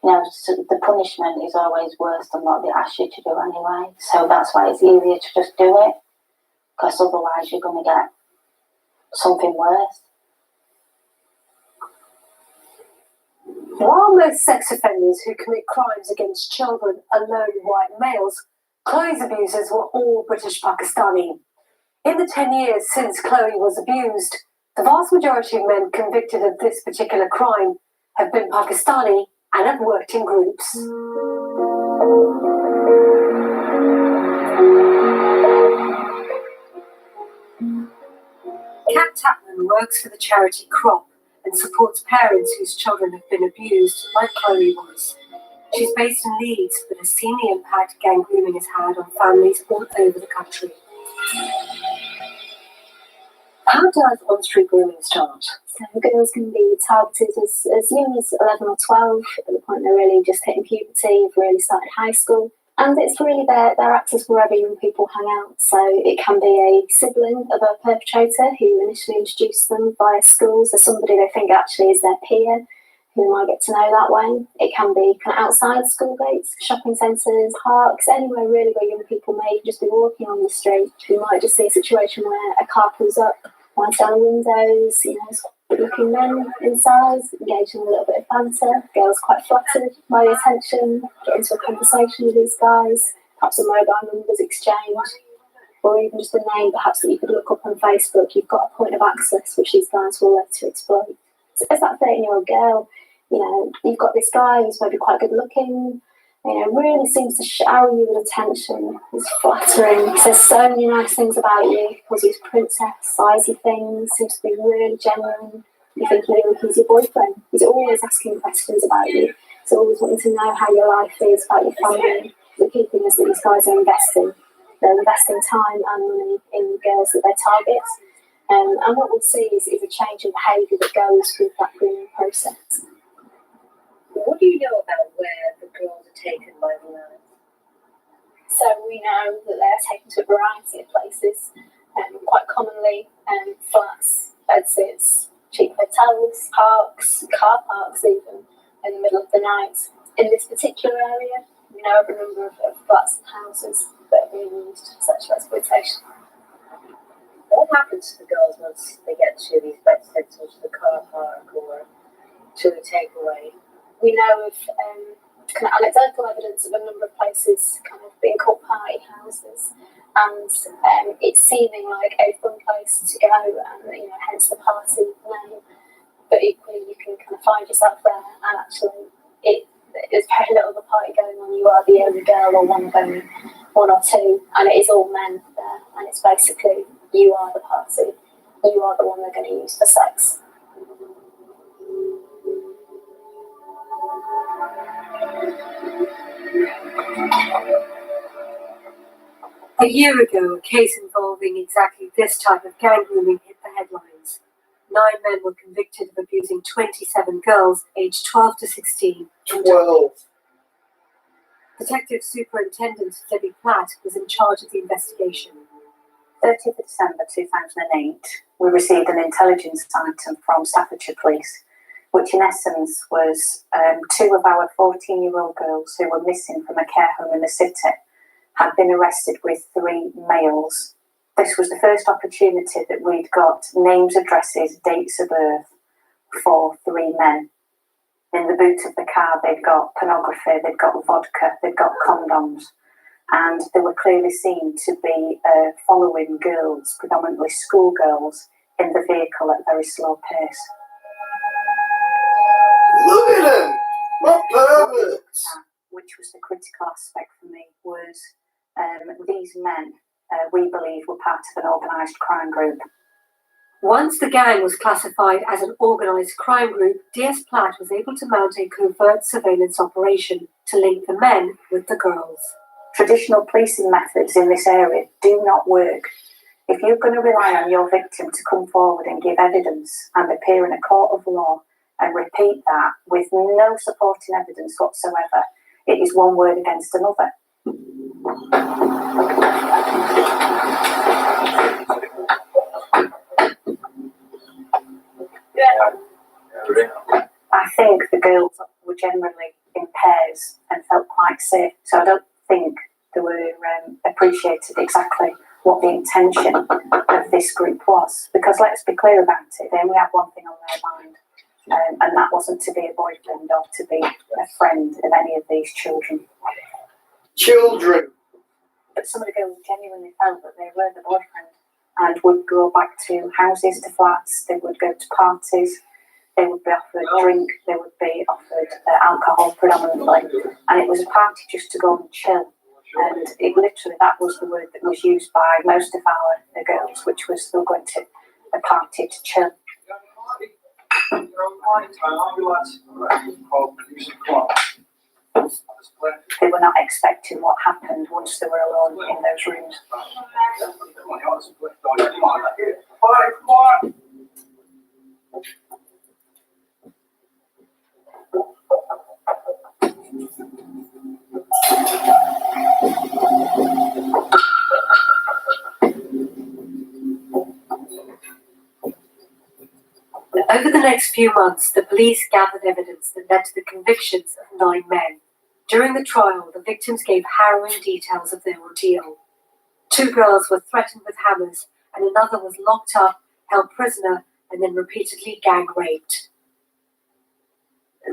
you know, the punishment is always worse than what they ask you to do anyway. So that's why it's easier to just do it, because otherwise you're going to get something worse. While most sex offenders who commit crimes against children are lone white males, Chloe's abusers were all British Pakistani. In the 10 years since Chloe was abused, the vast majority of men convicted of this particular crime have been Pakistani and have worked in groups. Kat Tapman works for the charity Crop and supports parents whose children have been abused, like Chloe was. She's based in Leeds, but has seen the impact gang grooming has had on families all over the country. How does on-street grooming start? So girls can be targeted as young as 11 or 12, at the point they're really just hitting puberty, have really started high school. And it's really their access wherever young people hang out. So it can be a sibling of a perpetrator who initially introduced them via schools as somebody they think actually is their peer, who might get to know that way. It can be kind of outside school gates, shopping centres, parks, anywhere really where young people may just be walking on the street. You might just see a situation where a car pulls up, winds down the windows, you know, good-looking men inside, engaging in a little bit of banter. Girls quite flattered by the attention, get into a conversation with these guys, perhaps a mobile numbers exchanged, or even just a name perhaps that you could look up on Facebook. You've got a point of access which these guys will later exploit. So as that 13-year-old girl, you know, you've got this guy who's maybe quite good looking, you know, really seems to shower you with attention. He's flattering, says so many nice things about you, calls you his princess, size you things, seems to be really genuine. You think he's your boyfriend. He's always asking questions about you. He's always wanting to know how your life is, about your family. The key thing is that these guys are investing. They're investing time and money in girls that they target. And what we'll see is a change in behaviour that goes with that grooming process. What do you know about where the girls are taken by the men? So we know that they're taken to a variety of places, quite commonly flats, bedsits, cheap hotels, parks, car parks even, in the middle of the night. In this particular area, we know of a number of flats and houses that are being used for sexual exploitation. What happens to the girls once they get to these bedsits or to the car park or to the takeaway? We know of kind of anecdotal evidence of a number of places kind of being called party houses, and it's seeming like a fun place to go, and you know, hence the party name. But equally, you can kind of find yourself there, and actually, there's very little of a party going on. You are the only girl, or one or two, and it is all men there, and it's basically you are the party. you are the one they're going to use for sex. A year ago, a case involving exactly this type of gang grooming hit the headlines. 9 men were convicted of abusing 27 girls aged 12 to 16. 12. Detective Superintendent Debbie Platt was in charge of the investigation. 30th of December 2008, we received an intelligence item from Staffordshire Police, which in essence was 2 of our 14-year-old girls who were missing from a care home in the city had been arrested with 3 males. This was the first opportunity that we'd got names, addresses, dates of birth for 3 men. In the boot of the car, they'd got pornography, they'd got vodka, they'd got condoms, and they were clearly seen to be following girls, predominantly schoolgirls, in the vehicle at a very slow pace. Look at them! What perverts! Which was the critical aspect for me, was these men, we believe, were part of an organised crime group. Once the gang was classified as an organised crime group, DS Platt was able to mount a covert surveillance operation to link the men with the girls. Traditional policing methods in this area do not work. If you're going to rely on your victim to come forward and give evidence and appear in a court of law and repeat that with no supporting evidence whatsoever, it is one word against another. I think the girls were generally in pairs and felt quite safe, so I don't think they were appreciated exactly what the intention of this group was. Because let's be clear about it, they only had one thing on their mind, and that wasn't to be a boyfriend or to be a friend of any of these children. Children! But some of the girls genuinely felt that they were the boyfriend and would go back to houses, to flats, they would go to parties, they would be offered drink, they would be offered alcohol predominantly, and it was a party just to go and chill. And it literally, that was the word that was used by most of our girls, which was they were going to a party to chill. They were not expecting what happened once they were alone in those rooms. Over the next few months, the police gathered evidence that led to the convictions of 9 men. During the trial, the victims gave harrowing details of their ordeal. 2 girls were threatened with hammers, and another was locked up, held prisoner, and then repeatedly gang raped.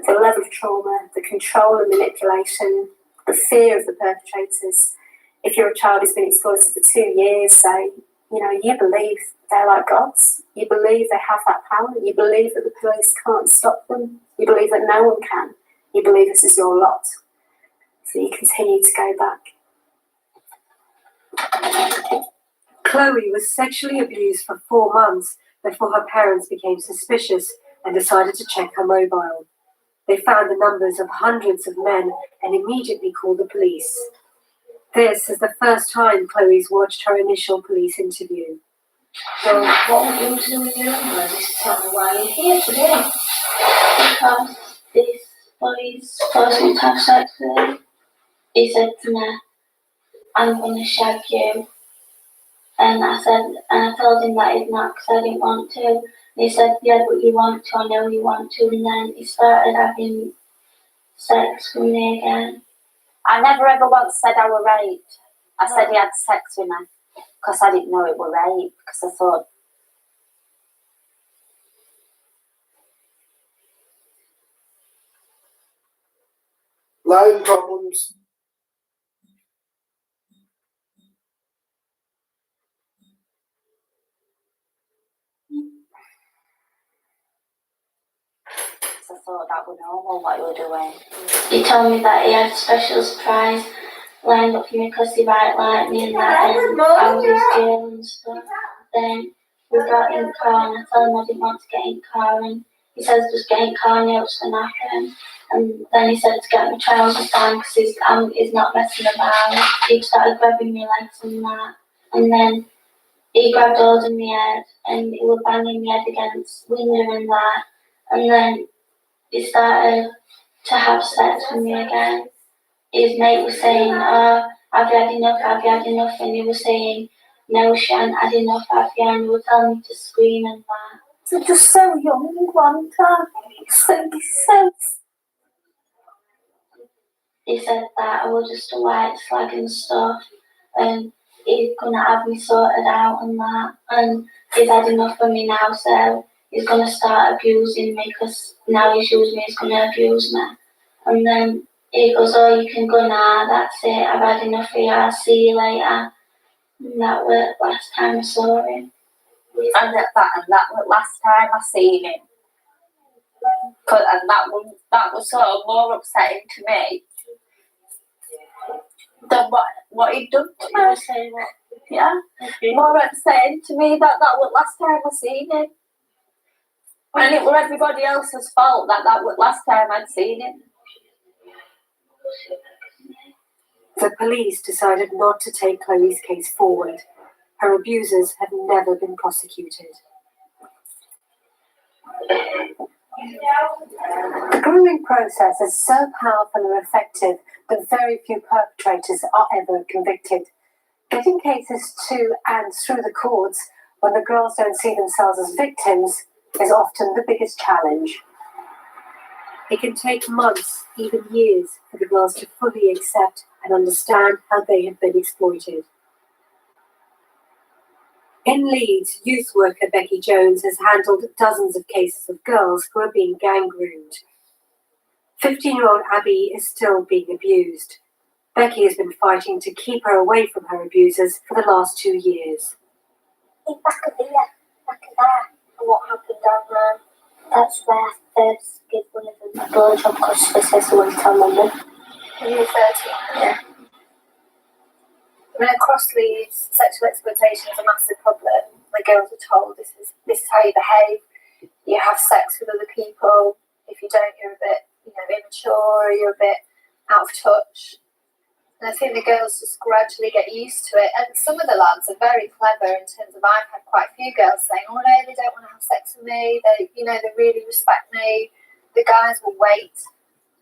The level of trauma, the control and manipulation, the fear of the perpetrators. If you're a child who's been exploited for 2 years, say, you believe they're like gods. You believe they have that power. You believe that the police can't stop them. You believe that no one can. You believe this is your lot. So you continue to go back. Chloe was sexually abused for 4 months before her parents became suspicious and decided to check her mobile. They found the numbers of hundreds of men and immediately called the police. This is the first time Chloe's watched her initial police interview. So what would you do with your own words to tell me why you're here today? Because this boy's supposed to have sex with him. He said to me, I'm going to shag you. And I told him that he's not because I didn't want to. And he said, yeah, but you want to, I know you want to. And then he started having sex with me again. I never ever once said I were raped. I said he had sex with me because I didn't know it were rape, because I thought, Loan problems. I thought that was normal what you were doing. He told me that he had a special surprise lined up for me because he might like me and that, and I was his girl and stuff. Then We got in the car and I told him I didn't want to get in the car, and he says just get in the car and you know what's going to happen. And then he said to get my trousers down because he's not messing about. He started grabbing my legs and that, and then he grabbed hold of my head and he was banging my head against window and that, and then he started to have sex with me again. His mate was saying, "Oh, have you had enough? Have you had enough?" And he was saying, "No, she hadn't had enough, have you?" And he was telling me to scream and that. So just so young, one time. So He said that I was just a white slag and stuff, and he's gonna have me sorted out and that, and he's had enough of me now, so he's gonna start abusing me because now he's used me, he's gonna abuse me. And then he goes, "Oh, you can go now, that's it, I've had enough of you, I'll see you later." And that was the last time I saw him. And that was last time I seen him. And that was sort of more upsetting to me than what he'd done to me. Yeah, more upsetting to me that was last time I seen him. And it was everybody else's fault that was last time I'd seen him. The police decided not to take Chloe's case forward. Her abusers have never been prosecuted. The grooming process is so powerful and effective that very few perpetrators are ever convicted. Getting cases to and through the courts when the girls don't see themselves as victims is often the biggest challenge. It can take months, even years, for the girls to fully accept and understand how they have been exploited. In Leeds, youth worker Becky Jones has handled dozens of cases of girls who are being gang-groomed. 15-year-old Abby is still being abused. Becky has been fighting to keep her away from her abusers for the last 2 years. Back of there, and what happened down there. That's where I first gave one of them a blowjob because she says she won't tell mummy. When you were 13? Yeah. I mean, across Leeds, sexual exploitation is a massive problem. The girls are told this is how you behave. You have sex with other people. If you don't, you're a bit, immature, or you're a bit out of touch. And I think the girls just gradually get used to it. And some of the lads are very clever in terms of, I've had quite a few girls saying, "Oh no, they don't want to have sex with me. They really respect me." The guys will wait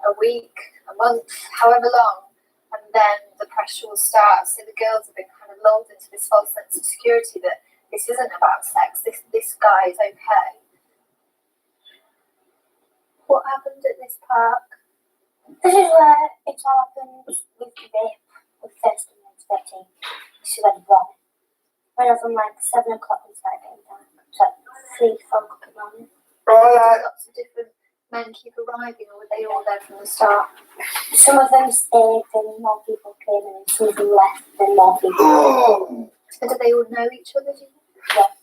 a week, a month, however long, and then the pressure will start. So the girls have been kind of lulled into this false sense of security that this isn't about sex. This guy is okay. What happened at this park? This is where it happened with rape, with first and then Betty. She went wrong. Went off from like 7 o'clock and started getting dark. So 3, 4 o'clock in the morning. Right. Lots of different men keep arriving, or were they all there from the start? Some of them stayed, then more people came, and some of them left, then more people came. So do they all know each other? Do you think? Yeah.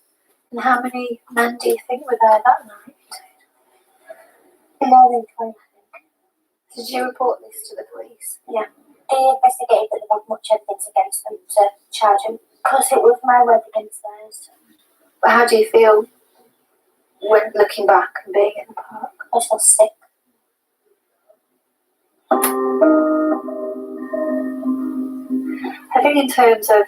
And how many men do you think were there that night? More than 20. Did you report this to the police? Yeah. They investigated, but there wasn't much evidence against them to charge them because it was my word against theirs. But how do you feel when looking back and being in the park? I feel sick. I think in terms of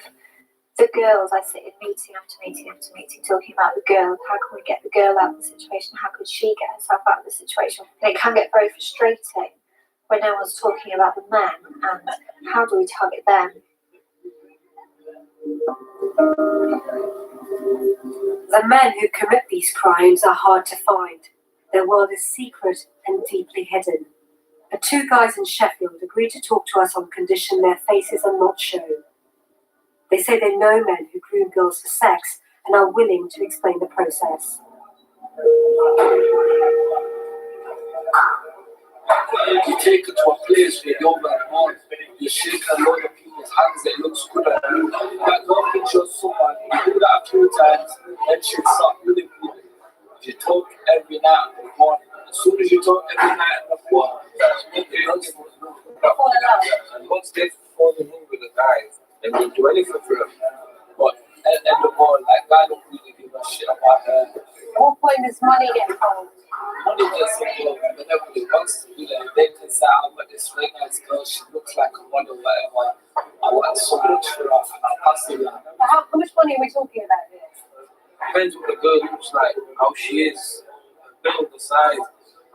the girls, I sit in meeting after meeting after meeting talking about the girl. How can we get the girl out of the situation? How could she get herself out of the situation? And it can get very frustrating when no one's talking about the men and how do we target them? The men who commit these crimes are hard to find. Their world is secret and deeply hidden. But 2 guys in Sheffield agreed to talk to us on condition their faces are not shown. They say they know men who groom girls for sex and are willing to explain the process. You take it to a place where you're like, "Man, you shake a lot of people's hands, it looks good at you." But don't think you're someone, you do that a few times, and she'll start really good. If you talk every night in the morning, as soon as you talk every night in the morning, and once they fall in love with the guy, they will do anything for him. But at the moment, that guy don't really give a shit they can say, I've got this really nice girl, she looks like a model, whatever. I want so much for her, and I'll pass it on. How much money are we talking about here? Depends what the girl looks like, how she is, build the size.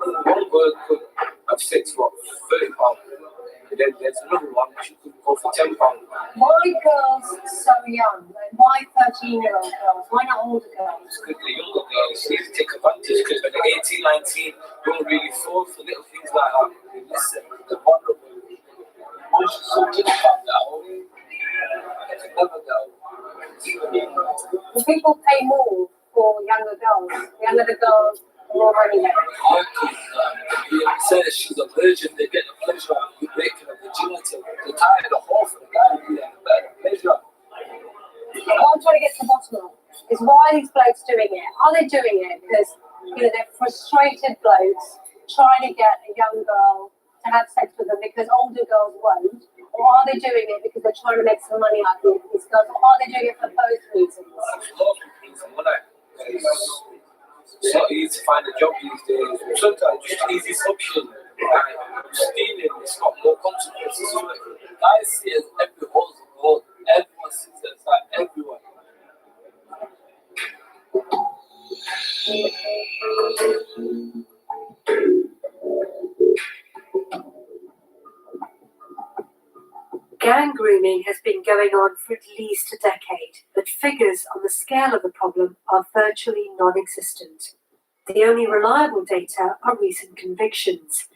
One girl could have sex for £30, and then there's another one she could go for £10. Why girls so young? Like, why 13-year-old girls? Why not older girls? Because the younger girls need to take advantage, because when they're 18, 19, don't really fall for little things like that. They listen, they're vulnerable. Once you sort it out now, they can never go. Do people pay more for younger girls? The younger the girls, the more money they get. Says she's a virgin, they get the pleasure of you breaking her virginity. They're tired of the whole for the guy who get the pleasure. What I'm trying to get to the bottom of is why are these blokes doing it? Are they doing it because they're frustrated blokes trying to get a young girl to have sex with them because older girls won't? Or are they doing it because they're trying to make some money out of these girls? Or are they doing it for both reasons? It's not easy to find a job these days. Sometimes just the easiest option, like stealing, it's got more consequences. So I see it every hole's a goal. Everyone sees it, it's like everyone. Gang grooming has been going on for at least a decade, but figures on the scale of the problem are virtually non-existent. The only reliable data are recent convictions.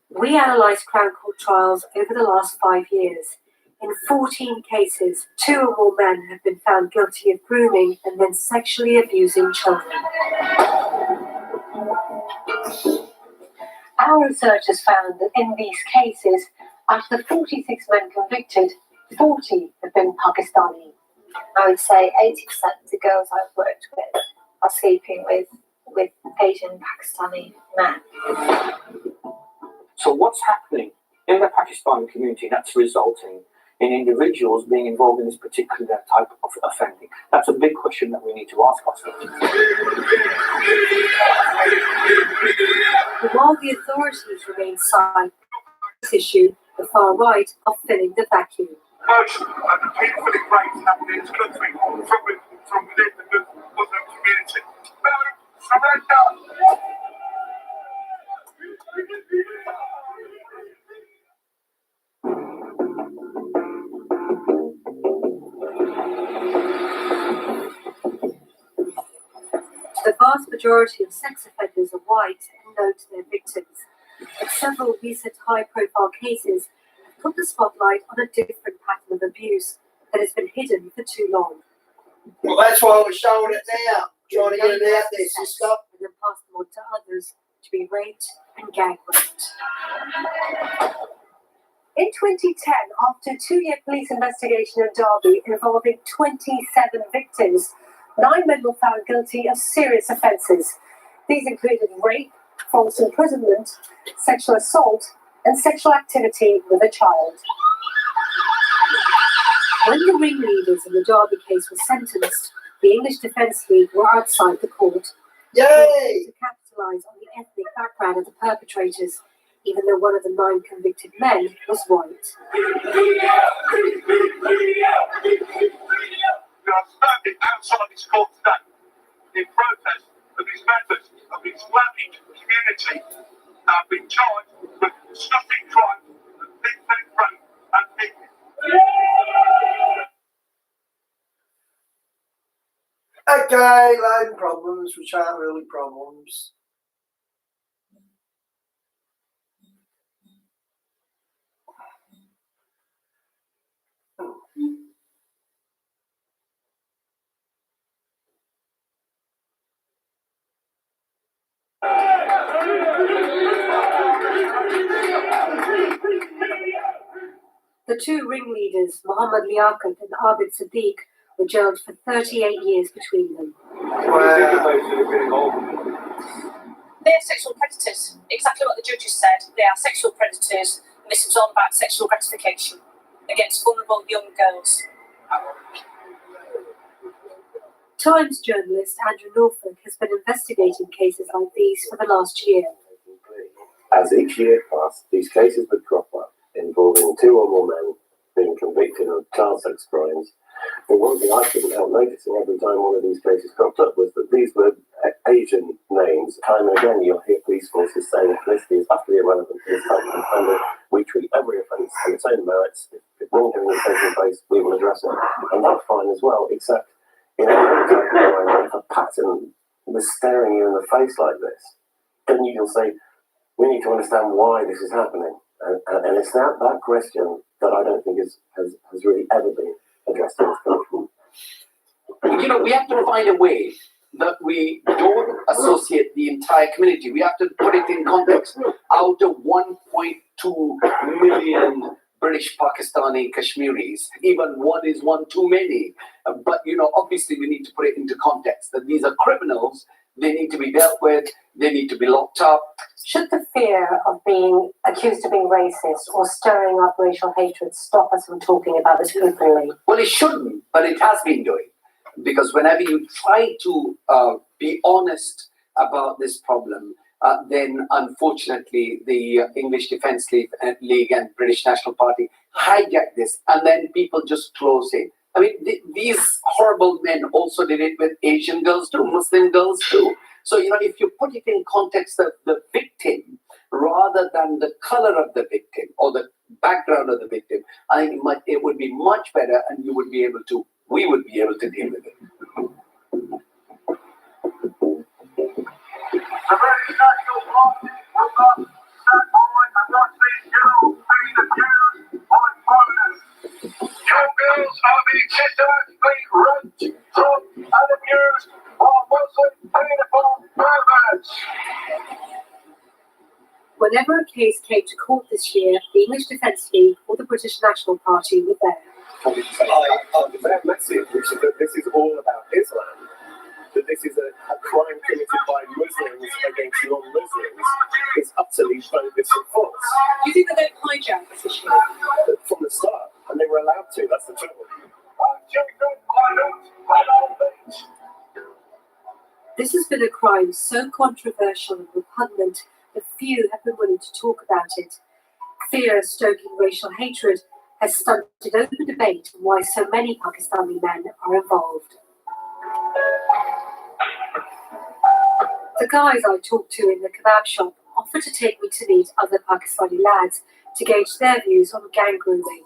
We analysed Crown Court trials over the last 5 years. In 14 cases, 2 or more men have been found guilty of grooming and then sexually abusing children. Our research has found that in these cases, out of the 46 men convicted, 40 have been Pakistani. I would say 80% of the girls I've worked with are sleeping with Asian Pakistani men. So what's happening in the Pakistani community that's resulting in individuals being involved in this particular type of offending? That's a big question that we need to ask ourselves. While the authorities remain silent on this issue, the far right are filling the vacuum. Most of the painful rape happening in this country from within the Muslim community. Surrender! The vast majority of sex offenders are white and known to their victims, but several recent high-profile cases have put the spotlight on a different pattern of abuse that has been hidden for too long. Well, that's why we're showing it now, trying to get it out there, sister. And then pass them on to others to be raped and gang raped. In 2010, after a 2-year police investigation in Derby involving 27 victims, 9 men were found guilty of serious offences. These included rape, false imprisonment, sexual assault, and sexual activity with a child. When the ringleaders in the Derby case were sentenced, the English Defence League were outside the court. Yay! To capitalise on the ethnic background of the perpetrators, even though one of the 9 convicted men was white. We are standing outside this court today in protest of these members of this Islamic community that have been charged with disgusting crimes of big rape and kidnapping. Okay, loading problems, which aren't really problems. The 2 ringleaders, Mohammed Liaquat and Abid Siddiq, were jailed for 38 years between them. They're sexual predators. Exactly what the judges said. They are sexual predators, and this was all about sexual gratification against vulnerable young girls. Times journalist Andrew Norfolk has been investigating cases like these for the last year. As each year passed, these cases would crop up, involving 2 or more men being convicted of child sex crimes. But one thing I couldn't help noticing every time one of these cases cropped up was that these were Asian names. Time and again, you'll hear police forces saying ethnicity is utterly irrelevant to this type of offender. We treat every offence on its own merits. If wrongdoing is taking place, we will address it. And that's fine as well, except in every type of crime, if a pattern was staring you in the face like this, then you'll say, we need to understand why this is happening. And it's that question that I don't think has really ever been addressed in this country. You know, we have to find a way that we don't associate the entire community. We have to put it in context. Out of 1.2 million British Pakistani Kashmiris, even one is one too many. But, you know, obviously we need to put it into context that these are criminals. They need to be dealt with. They need to be locked up. Should the fear of being accused of being racist or stirring up racial hatred stop us from talking about this openly? Well, it shouldn't, but it has been doing. Because whenever you try to be honest about this problem, then unfortunately the English Defence League and British National Party hijack this, and then people just close in. I mean, these horrible men also did it with Asian girls too, Muslim girls too. So, you know, if you put it in context of the victim rather than the color of the victim or the background of the victim, I think it would be much better, and we would be able to deal with it. The British National Party will not stand by and watch these girls being abused by foreigners. Young girls are being systematically raped, drugged and abused by Muslim paedophile perverts. Whenever a case came to court this year, the English Defence League or the British National Party were there. Their message, which is that this is all about Islam, that this is a crime committed by Muslims against non-Muslims, is utterly bogus and false. Do you think that they've hijacked this issue? From the start, and they were allowed to, that's the trouble. This has been a crime so controversial and repugnant that few have been willing to talk about it. Fear of stoking racial hatred has stunted open debate on why so many Pakistani men are involved. The guys I talked to in the kebab shop offered to take me to meet other Pakistani lads to gauge their views on gang grooming.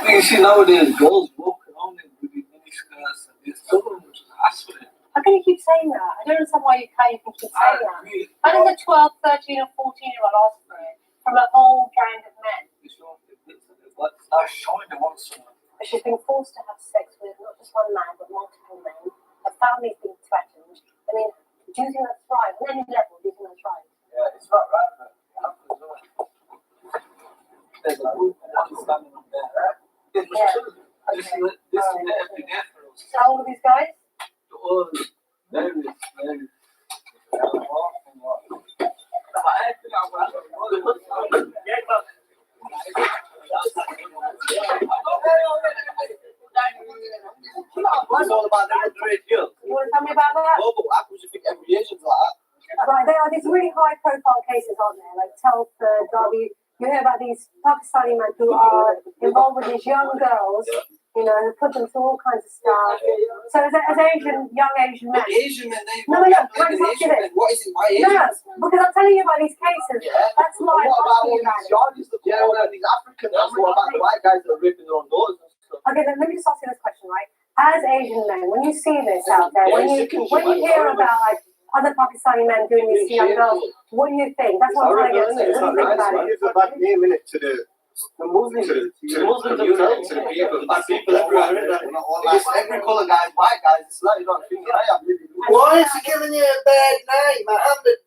You see nowadays girls walk around in miniskirts and these children just ask for it. How can you keep saying that? I don't understand why you can keep saying that. I think a 12, 13 or 14-year-old asked for it from a whole gang of men. That's showing they want someone. But she's been forced to have sex with not just one man, but multiple men. Her family's been threatened. I mean, do you think that's right? On any level, do you think that's right? Yeah, it's not right, but it happens, isn't it? There's a group of understanding up there. This is every day for us. So how old are these guys? Oh, various. It's all about the underage girls. You want to tell me about that? No, but how could you think every Asian's like that? Right, there are these really high-profile cases, aren't there? Like Telford, Derby. You hear about these Pakistani men who are involved with these young girls, you know, and put them through all kinds of stuff. So as young Asian men. Asian men, No, Asian men. What is it? Why Asian? No, because I'm telling you about these cases. Yeah. That's why I'm talking about it. These Africans. What about the white guys that are ripping their own doors and stuff? Okay, then let me just ask you this question, right? As Asian men, when you see this out there, when you hear about like other Pakistani men doing this to young girls, what do you think? That's what I'm trying to get to. What do you think about it? It's a bad name, innit, to the Muslims themselves, to the people everywhere. Every colour guy, white guys, it's like, you know, Why is he giving you a bad name? Muhammad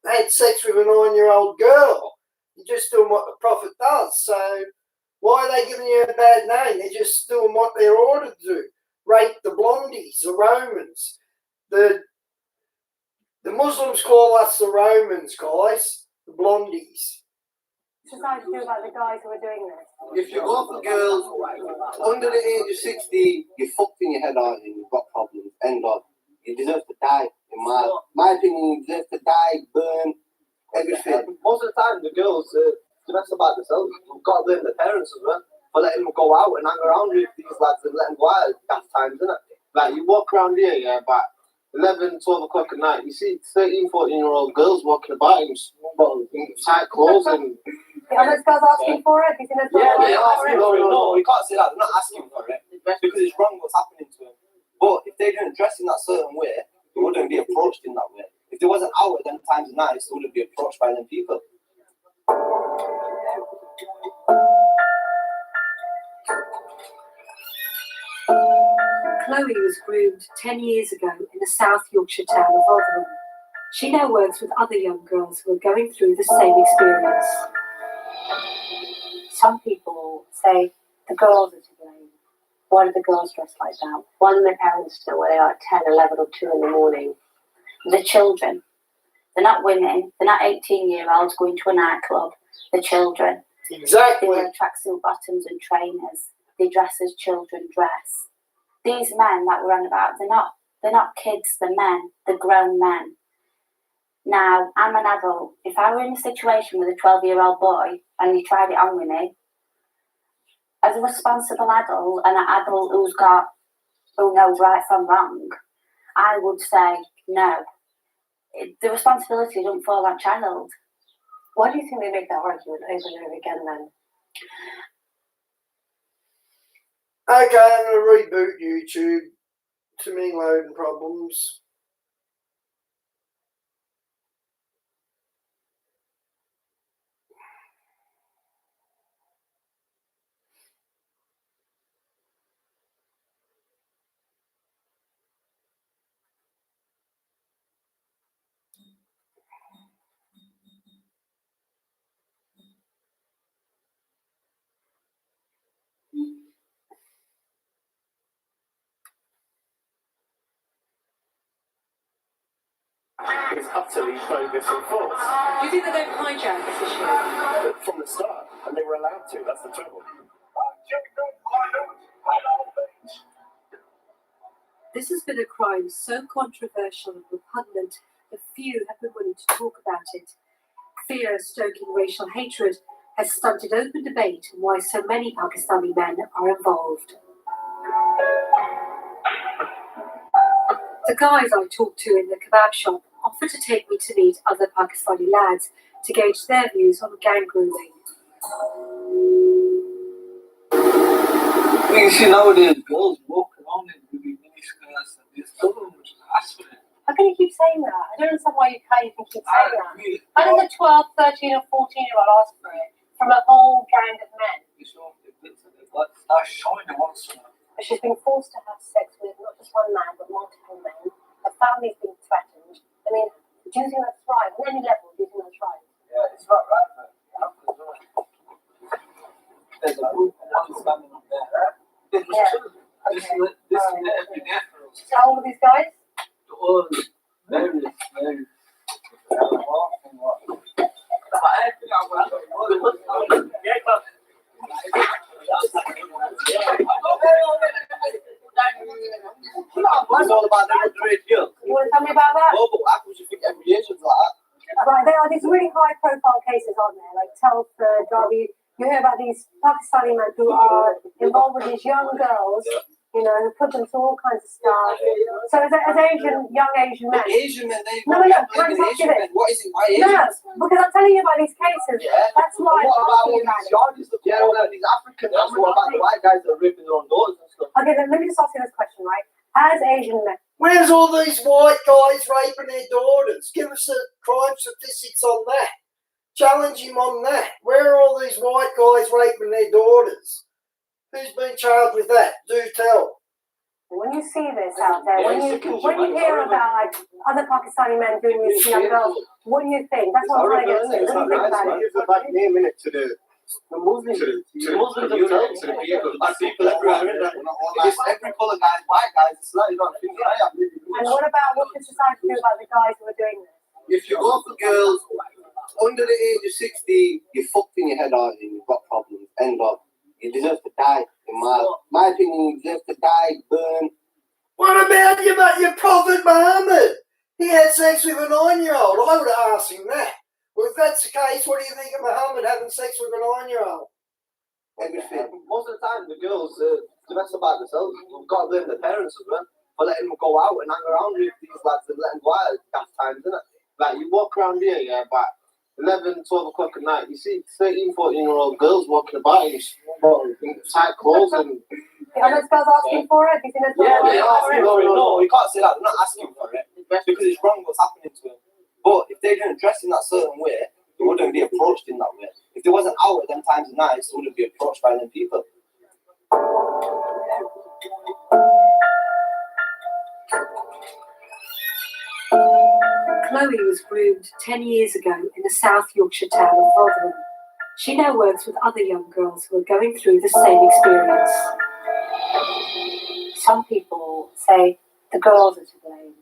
had sex with a 9-year-old girl. You're just doing what the Prophet does. So why are they giving you a bad name? They're just doing what they're ordered to do. Rape the blondies, the Romans. The Muslims call us the Romans, guys. The blondies. What's to do about the guys who are doing this? If you go for girls under the age of 16, you're fucked in your head, aren't you? You've got problems. End of. You deserve to die. My opinion, they have to die, burn, everything. Most of the time, the girls, they mess about themselves. You've got to blame the parents as well for letting them go out and hang around with these lads and let them go out at gas times, isn't it? Like, you walk around here, yeah, about 11, 12 o'clock at night, you see 13, 14-year-old girls walking about in tight clothes and... Are those girls asking for it? Do you think those girls Yeah, asking for it? no, you can't say that. They're not asking for it because it's wrong what's happening to them. But if they didn't dress in that certain way, they wouldn't be approached in that way. If they wasn't out at them times of night, they wouldn't be approached by them people. Chloe was groomed 10 years ago in the South Yorkshire town of Rotherham. She now works with other young girls who are going through the same experience. Some people say the girls are to blame. Why do the girls dress like that? Why do their parents know where they are at 10, 11 or 2 in the morning? The children. They're not women. They're not 18-year-olds going to a nightclub. The children. Exactly. They wear tracksuit bottoms and trainers. They dress as children dress. These men that we're on about, they're not kids, they're men. They're grown men. Now, I'm an adult. If I were in a situation with a 12-year-old boy and he tried it on with me, as a responsible adult and an adult who knows right from wrong, I would say no. The responsibility doesn't fall on child. Why do you think they make that argument over and over again then? Okay, I'm going to reboot YouTube. Too many loading problems. It's utterly bogus and false. Do you think that they've hijacked this issue? From the start, and they were allowed to, that's the trouble. This has been a crime so controversial and repugnant that few have been willing to talk about it. Fear of stoking racial hatred has stunted open debate on why so many Pakistani men are involved. The guys I talked to in the kebab shop offered to take me to meet other Pakistani lads to gauge their views on gang grooming. You see nowadays girls walk around in miniskirts and this government just asks for it. How can you keep saying that? I don't understand why you can keep saying that. Why does a 12, 13 or 14-year-old ask for it from a whole gang of men? That's showing them what's But she's been forced to have sex with not just one man, but multiple men. Her family's been threatened. I mean, do you think that's right? On any level, do you think that's right? Yeah, it's not right, man. There's a group of one standing up there. This is every day for us. So how old are these guys? All various. It's all about the underage girls. You want to tell me about that? Oh, but how could you think every Asian's like that? Right, there are these really high-profile cases, aren't there? Like Telford, Derby. You hear about these Pakistani men who are involved with these young girls, you know, who put them through all kinds of stuff. So as young Asian men. Asian men, they No, look, can I just ask you this? What is it? Why Asian? No, because I'm telling you about these cases. Yeah. That's why What I'm about asking all you about these it. Yardies? Yeah, well, these Africans. What about the white guys that are ripping their own doors and stuff? Okay, then let me just ask you this question, right? As Asian men, Where's all these white guys raping their daughters? Give us the crime statistics on that. Challenge him on that. Where are all these white guys raping their daughters? Who's been charged with that? Do tell. when you see this out there, when you hear about like other Pakistani men doing this to young girls, what do you think? That's what I'm trying to get to. What do you think about it? It gives a bad name in it to the Muslims. To the people. Black people everywhere. It's every colour guys, white guys, it's like, you don't think that. And what should society do about the guys who are doing this? If you go for girls under the age of 16, you're fucked in your head, aren't you? You've got problems. End of. You deserve to die. In my opinion, you deserve to die, burn. What about your Prophet Muhammad? He he had sex with a 9-year-old. I would have asked him that. Well, if that's the case, what do you think of Muhammad having sex with a 9-year-old? Most of the time, the girls, the best about themselves. We've got to blame the parents as well for letting them go out and hang around with these lads and letting them go out at half times, isn't it? Like, you walk around here, yeah, about 11, 12 o'clock at night, you see 13, 14-year-old girls walking about in tight clothes and... Are those girls asking for it? Yeah, they are. No, you can't say that. They're not asking for it because it's wrong what's happening to them. But if they didn't dress in that certain way, they wouldn't be approached in that way. If they wasn't out at them times of night, they wouldn't be approached by them people. Chloe was groomed 10 years ago in the South Yorkshire town of Rotherham. She now works with other young girls who are going through the same experience. Some people say the girls are to blame.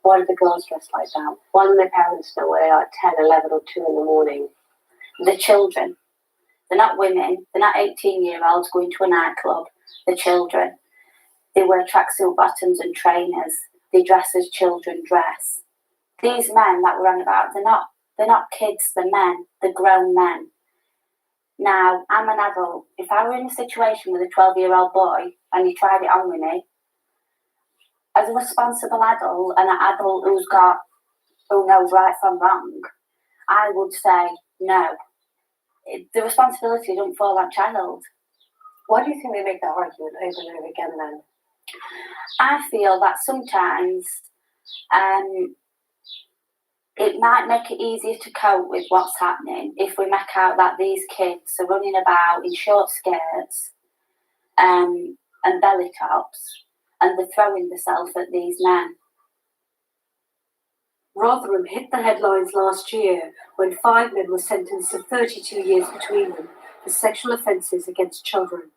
Why do the girls dress like that? Why do their parents know where they are at 10, 11 or 2 in the morning? The children. They're not women. They're not 18-year-olds going to a nightclub. The children. They wear tracksuit bottoms and trainers. They dress as children dress. These men that we're on about, they're not kids, they're men. They're grown men. Now, I'm an adult. If I were in a situation with a 12-year-old boy and he tried it on with me, as a responsible adult and an adult who knows right from wrong, I would say no. The responsibility don't fall on child. Why do you think they make that argument over and over again then? I feel that sometimes it might make it easier to cope with what's happening if we make out that these kids are running about in short skirts and belly tops and they're throwing themselves at these men. Rotherham hit the headlines last year when 5 men were sentenced to 32 years between them for sexual offences against children.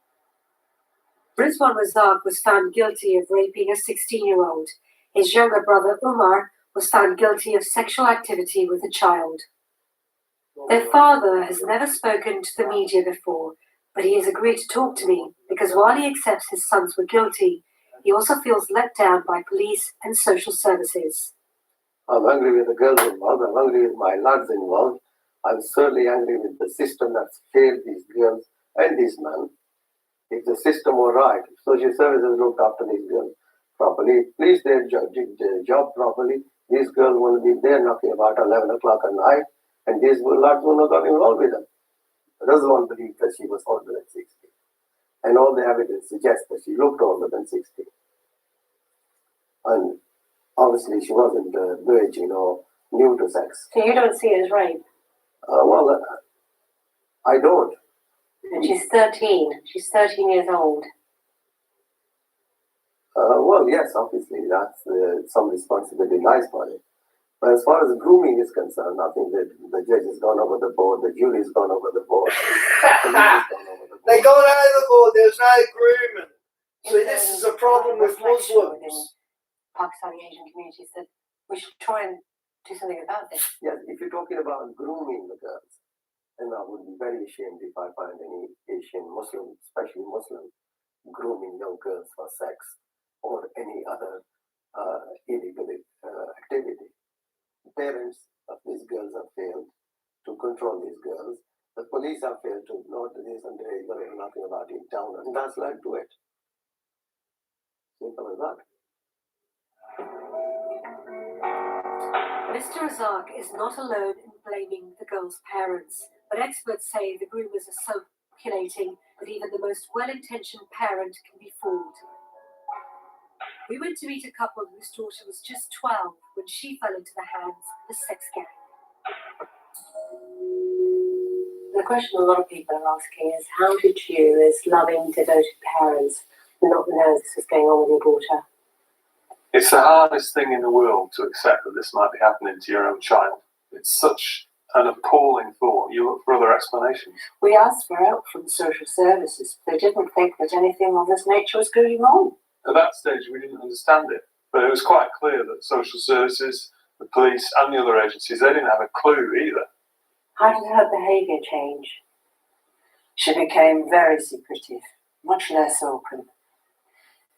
Rizwan Razak was found guilty of raping a 16-year-old. His younger brother Umar was found guilty of sexual activity with a child. Their father has never spoken to the media before, but he has agreed to talk to me because while he accepts his sons were guilty, he also feels let down by police and social services. I'm angry with the girls involved, I'm angry with my lads involved, I'm certainly angry with the system that's failed these girls and these men. If the system were right, if social services looked after these girls properly, please did their job properly, these girls will be there knocking about 11 o'clock at night, and these lads will not get involved with them. Rizwan believed that she was older than 60, and all the evidence suggests that she looked older than 60. And obviously, she wasn't virgin or new to sex. So you don't see it as rape? I don't. And she's 13. She's 13 years old. Yes, obviously, that's some responsibility lies on it. But as far as grooming is concerned, I think that the judge has gone over the board, the jury's gone over the board. They gone overboard, there's no grooming. See, this is a problem with Muslims. Pakistani Asian communities that we should try and do something about this. Yes, if you're talking about grooming the girls, then I would be very ashamed if I find any Asian Muslim, especially Muslim, grooming young girls for sex or any other illegal activity. Parents of these girls have failed to control these girls. The police have failed to note this underage girl nothing about in town, and that's led to it. Simple as that. Mr. Razak is not alone in blaming the girl's parents, but experts say the groomers are so calculating that even the most well-intentioned parent can be fooled. We went to meet a couple whose daughter was just 12 when she fell into the hands of a sex gang. The question a lot of people are asking is, how did you, as loving, devoted parents, not know this was going on with your daughter? It's the hardest thing in the world to accept that this might be happening to your own child. It's such an appalling thought. You look for other explanations. We asked for help from social services. They didn't think that anything of this nature was going on. At that stage, we didn't understand it. But it was quite clear that social services, the police and the other agencies, they didn't have a clue either. How did her behaviour change? She became very secretive, much less open.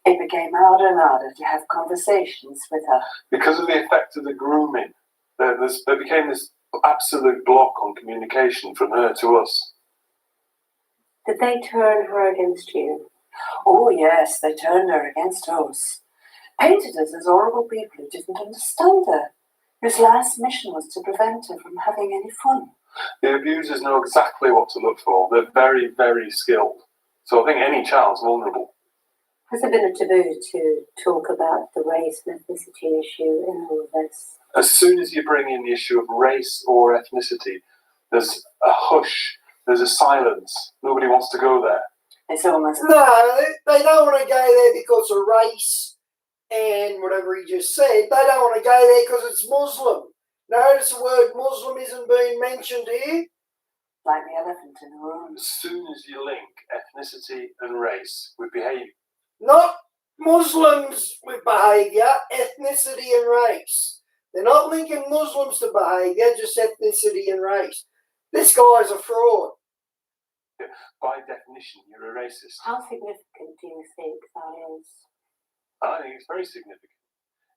It became harder and harder to have conversations with her. Because of the effect of the grooming, there became this absolute block on communication from her to us. Did they turn her against you? Oh yes, they turned her against us. Painted us as horrible people who didn't understand her, whose last mission was to prevent her from having any fun. The abusers know exactly what to look for. They're very, very skilled. So I think any child's vulnerable. Has there been a taboo to talk about the race and ethnicity issue in all of this? As soon as you bring in the issue of race or ethnicity, there's a hush, there's a silence. Nobody wants to go there. It's almost... No, they don't want to go there because of race and whatever he just said. They don't want to go there because it's Muslim. Notice the word Muslim isn't being mentioned here. Like the elephant in the room. As soon as you link ethnicity and race with behaviour. Not Muslims with behaviour, ethnicity and race. They're not linking Muslims to behaviour, just ethnicity and race. This guy's a fraud. By definition, you're a racist. How significant do you think that is? I think it's very significant.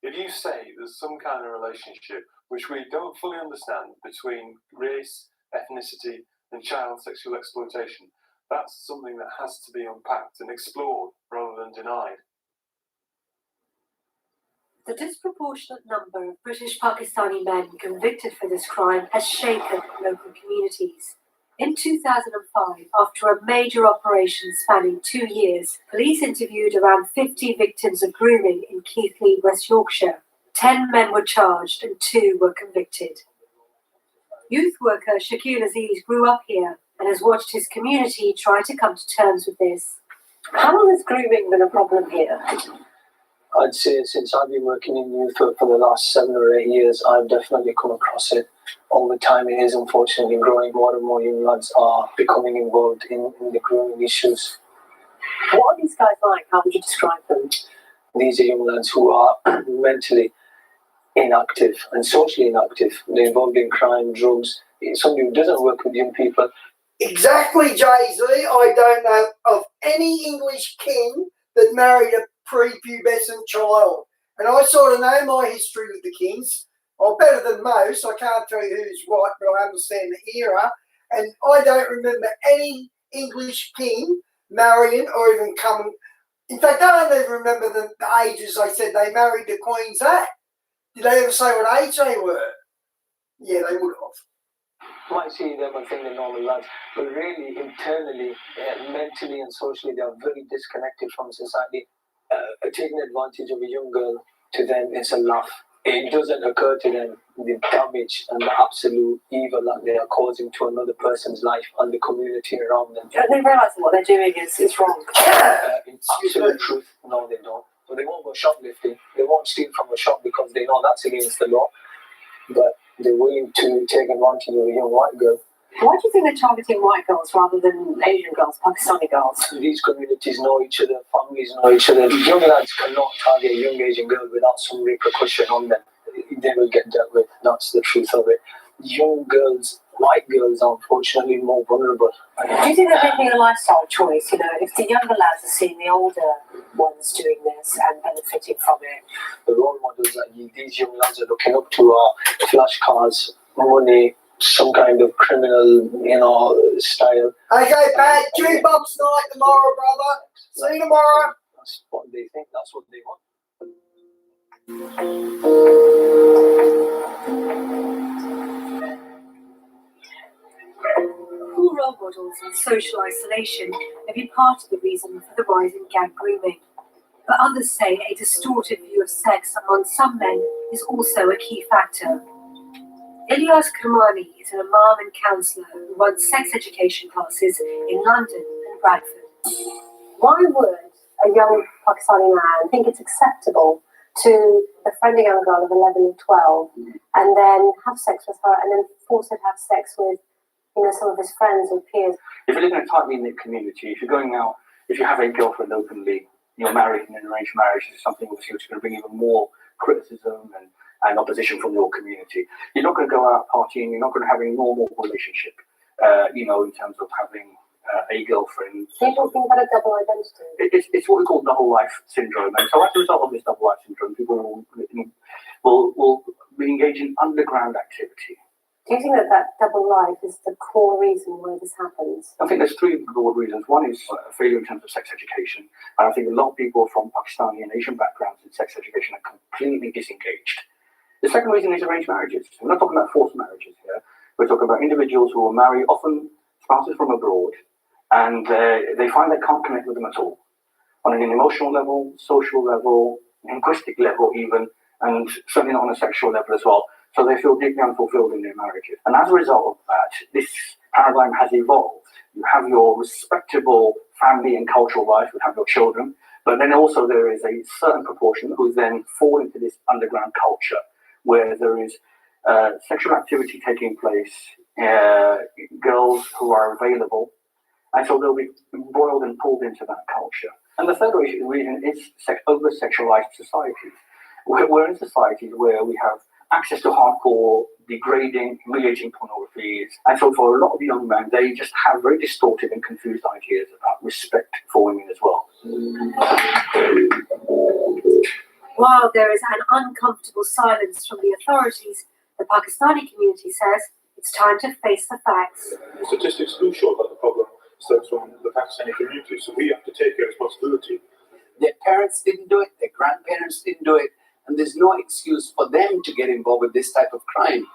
If you say there's some kind of relationship which we don't fully understand between race, ethnicity, and child sexual exploitation, that's something that has to be unpacked and explored rather than denied. The disproportionate number of British Pakistani men convicted for this crime has shaken local communities. In 2005, after a major operation spanning 2 years, police interviewed around 50 victims of grooming in Keighley, West Yorkshire. 10 men were charged and 2 were convicted. Youth worker Shakil Aziz grew up here and has watched his community try to come to terms with this. How long has grooming been a problem here? I'd say since I've been working in youth for the last 7 or 8 years, I've definitely come across it. All the time it is unfortunately growing. More and more young lads are becoming involved in the grooming issues. What are these guys like? How would you describe them? These are young lads who are mentally inactive and socially inactive. They're involved in crime, drugs. It's somebody who doesn't work with young people. Exactly, Jay-Z. I don't know of any English king that married a prepubescent child. And I sort of know my history with the kings. Or better than most. I can't tell you who's right, but I understand the era. And I don't remember any English king marrying or even coming. In fact, I don't even remember the ages they said they married the Queen's at. Did they ever say what age they were? Yeah, they would have. You might see them and think they're normal lads, but really internally, mentally and socially, they are very disconnected from society. Taking advantage of a young girl, to them it's a laugh. It doesn't occur to them the damage and the absolute evil that they are causing to another person's life and the community around them. Don't they realise what they're doing is wrong? In absolute truth, no they don't. So they won't go shoplifting, they won't steal from a shop because they know that's against the law, but they're willing to take advantage of a young white girl. Why do you think they're targeting white girls rather than Asian girls, Pakistani girls? These communities know each other, families know each other. Young lads cannot target a young Asian girl without some repercussion on them. They will get dealt with. That's the truth of it. Young girls, white girls, are unfortunately more vulnerable. Do you think they're making a lifestyle choice? You know, if the younger lads are seeing the older ones doing this and benefiting from it. The role models that these young lads are looking up to are flash cars, money, some kind of criminal, style. Okay, Pat, $2 night tomorrow, brother. See you tomorrow. That's what they think, that's what they want. Poor role models and social isolation may be part of the reason for the rise in gang grooming. But others say a distorted view of sex among some men is also a key factor. Ilyas Kermani is an imam and counsellor who runs sex education classes in London and Bradford. Why would a young Pakistani man think it's acceptable to befriend a young girl of 11 or 12 and then have sex with her and then force her to have sex with some of his friends or peers? If you live in a tightly knit community, if you're going out, if you have a girlfriend openly, you're married in an arranged marriage, is something which is going to bring even more criticism and opposition from your community. You're not going to go out partying, you're not going to have a normal relationship, in terms of having a girlfriend. So you're talking about a double identity? It's what we call double life syndrome. And so as a result of this double life syndrome, people will be engaged in underground activity. Do you think that double life is the core reason why this happens? I think there's three broad reasons. One is failure in terms of sex education. And I think a lot of people from Pakistani and Asian backgrounds in sex education are completely disengaged. The second reason is arranged marriages. We're not talking about forced marriages here. We're talking about individuals who will marry, often spouses from abroad, and they find they can't connect with them at all. On an emotional level, social level, linguistic level even, and certainly not on a sexual level as well. So they feel deeply unfulfilled in their marriages. And as a result of that, this paradigm has evolved. You have your respectable family and cultural life, you have your children, but then also there is a certain proportion who then fall into this underground culture where there is sexual activity taking place, girls who are available, and so they'll be boiled and pulled into that culture. And the third reason is over-sexualized societies. We're in societies where we have access to hardcore, degrading, humiliating pornographies. And so for a lot of young men, they just have very distorted and confused ideas about respect for women as well. While there is an uncomfortable silence from the authorities, the Pakistani community says it's time to face the facts. The statistics do show that the problem stems from the Pakistani community, so we have to take a responsibility. Their parents didn't do it, their grandparents didn't do it, and there's no excuse for them to get involved with this type of crime.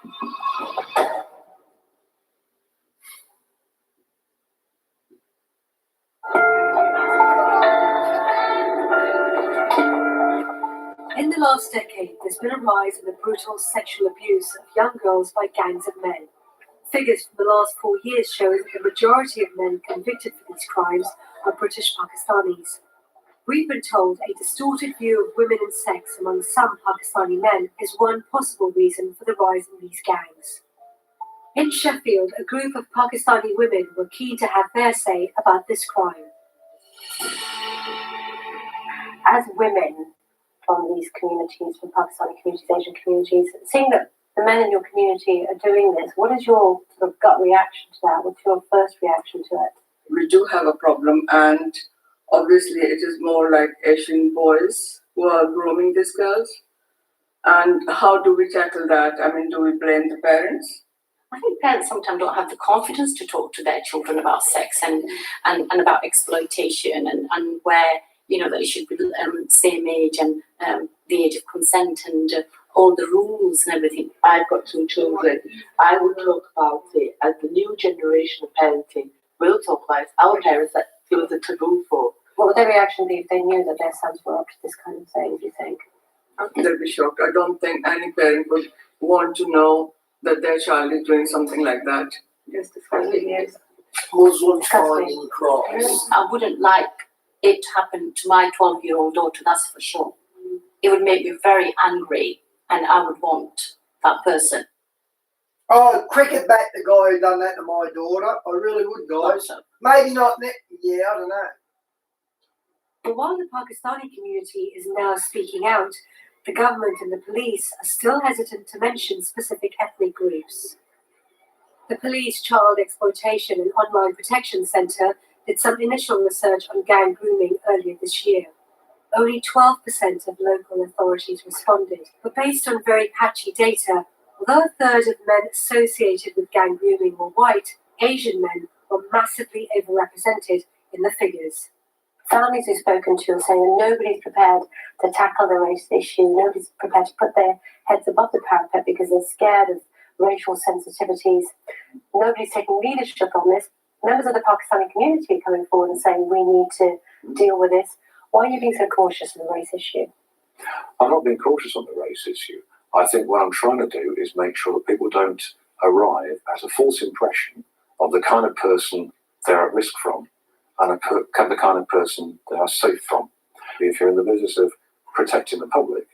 In the last decade, there's been a rise in the brutal sexual abuse of young girls by gangs of men. Figures from the last 4 years show that the majority of men convicted for these crimes are British Pakistanis. We've been told a distorted view of women and sex among some Pakistani men is one possible reason for the rise in these gangs. In Sheffield, a group of Pakistani women were keen to have their say about this crime. As women from these communities, from Pakistani communities, Asian communities, seeing that the men in your community are doing this, what is your sort of gut reaction to that? What's your first reaction to it? We do have a problem, and obviously it is more like Asian boys who are grooming these girls. And how do we tackle that? I mean, do we blame the parents? I think parents sometimes don't have the confidence to talk to their children about sex and about exploitation and where, you know, that it should be same age and the age of consent and all the rules and everything. I've got 2 children. I would talk about it as the new generation of parenting will talk about it. Our parents, that it was a taboo for. What would their reaction be if they knew that their sons were up to this kind of thing, do you think? They'll be shocked. I don't think any parent would want to know that their child is doing something like that. Yes, disgusting, yes. Muslim finding crimes. I wouldn't like it to happen to my 12-year-old daughter, that's for sure. It would make me very angry and I would want that person. Oh, cricket bat the guy who done that to my daughter. I really would, guys. Maybe not yeah, I don't know. But while the Pakistani community is now speaking out, the government and the police are still hesitant to mention specific ethnic groups. The Police Child Exploitation and Online Protection Centre did some initial research on gang grooming earlier this year. Only 12% of local authorities responded, but based on very patchy data, although a third of men associated with gang grooming were white, Asian men were massively overrepresented in the figures. Families we've spoken to are saying that nobody's prepared to tackle the race issue, nobody's prepared to put their heads above the parapet because they're scared of racial sensitivities. Nobody's taking leadership on this. Members of the Pakistani community are coming forward and saying we need to deal with this. Why are you being so cautious on the race issue? I'm not being cautious on the race issue. I think what I'm trying to do is make sure that people don't arrive at a false impression of the kind of person they're at risk from and the kind of person they are safe from. If you're in the business of protecting the public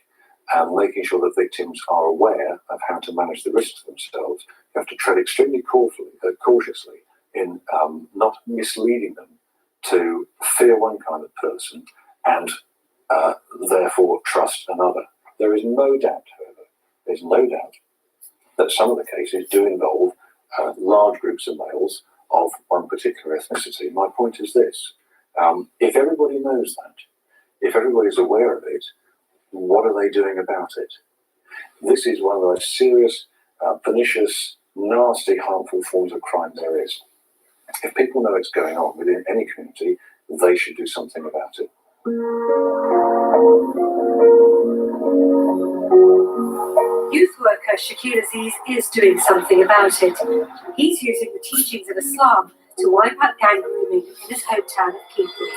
and making sure that victims are aware of how to manage the risks themselves, you have to tread extremely cautiously in not misleading them to fear one kind of person and therefore trust another. There is no doubt, however, that some of the cases do involve large groups of males of one particular ethnicity. My point is this. If everybody knows that, if everybody's aware of it, what are they doing about it? This is one of the most serious, pernicious, nasty, harmful forms of crime there is. If people know it's going on within any community, they should do something about it. Youth worker Shakil Aziz is doing something about it. He's using the teachings of Islam to wipe out gang grooming in his hometown of Keighley.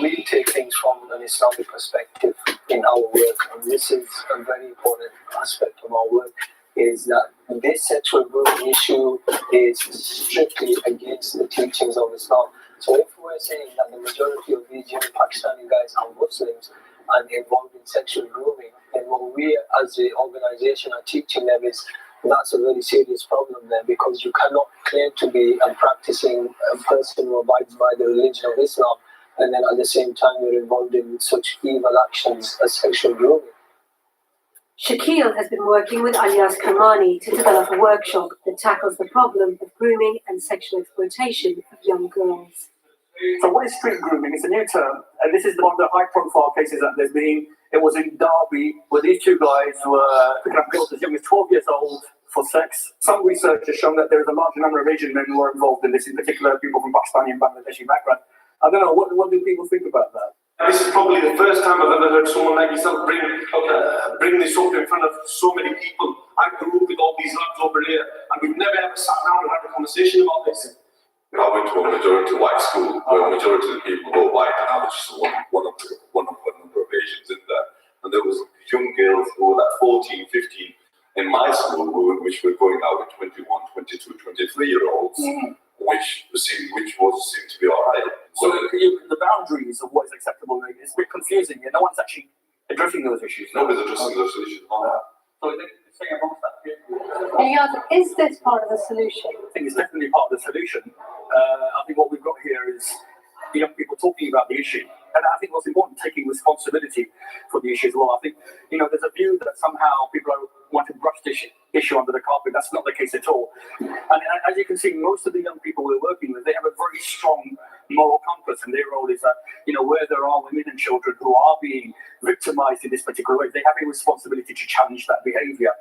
We take things from an Islamic perspective in our work, and this is a very important aspect of our work, is that this sexual grooming issue is strictly against the teachings of Islam. So if we're saying that the majority of these young Pakistani guys are Muslims and involved in sexual grooming, then what we as an organization are teaching them is that's a very serious problem there, because you cannot claim to be a practicing person who abides by the religion of Islam and then at the same time you're involved in such evil actions as sexual grooming. Shakil has been working with Alias Kamani to develop a workshop that tackles the problem of grooming and sexual exploitation of young girls. So what is street grooming? It's a new term, and this is one of the high-profile cases that there's been. It was in Derby, where these two guys were picking up girls as young as 12 years old for sex. Some research has shown that there is a large number of Asian men who are involved in this, in particular people from Pakistani and Bangladeshi background. I don't know, what do people think about that? This is probably the first time I've ever heard someone like yourself bring this up in front of so many people. I grew up with all these lads over here, and we've never ever sat down and had a conversation about this. I went to a majority white school where a majority of the people were white, and I was just one of a number of Asians in there. And there was young girls who were like 14, 15 in my school, which were going out with 21, 22, 23-year-olds, which seemed to be all right. So the boundaries of what is acceptable is a bit confusing, and no one's actually addressing those issues. Nobody's addressing those issues. So they're saying amongst that. And is this part of the solution? I think it's definitely part of the solution. I think what we've got here is young people talking about the issue. And I think what's important, taking responsibility for the issue as well. I think, there's a view that somehow people want to brush this issue under the carpet. That's not the case at all. And as you can see, most of the young people we're working with, they have a very strong moral compass, and their role is that, where there are women and children who are being victimized in this particular way, they have a responsibility to challenge that behavior.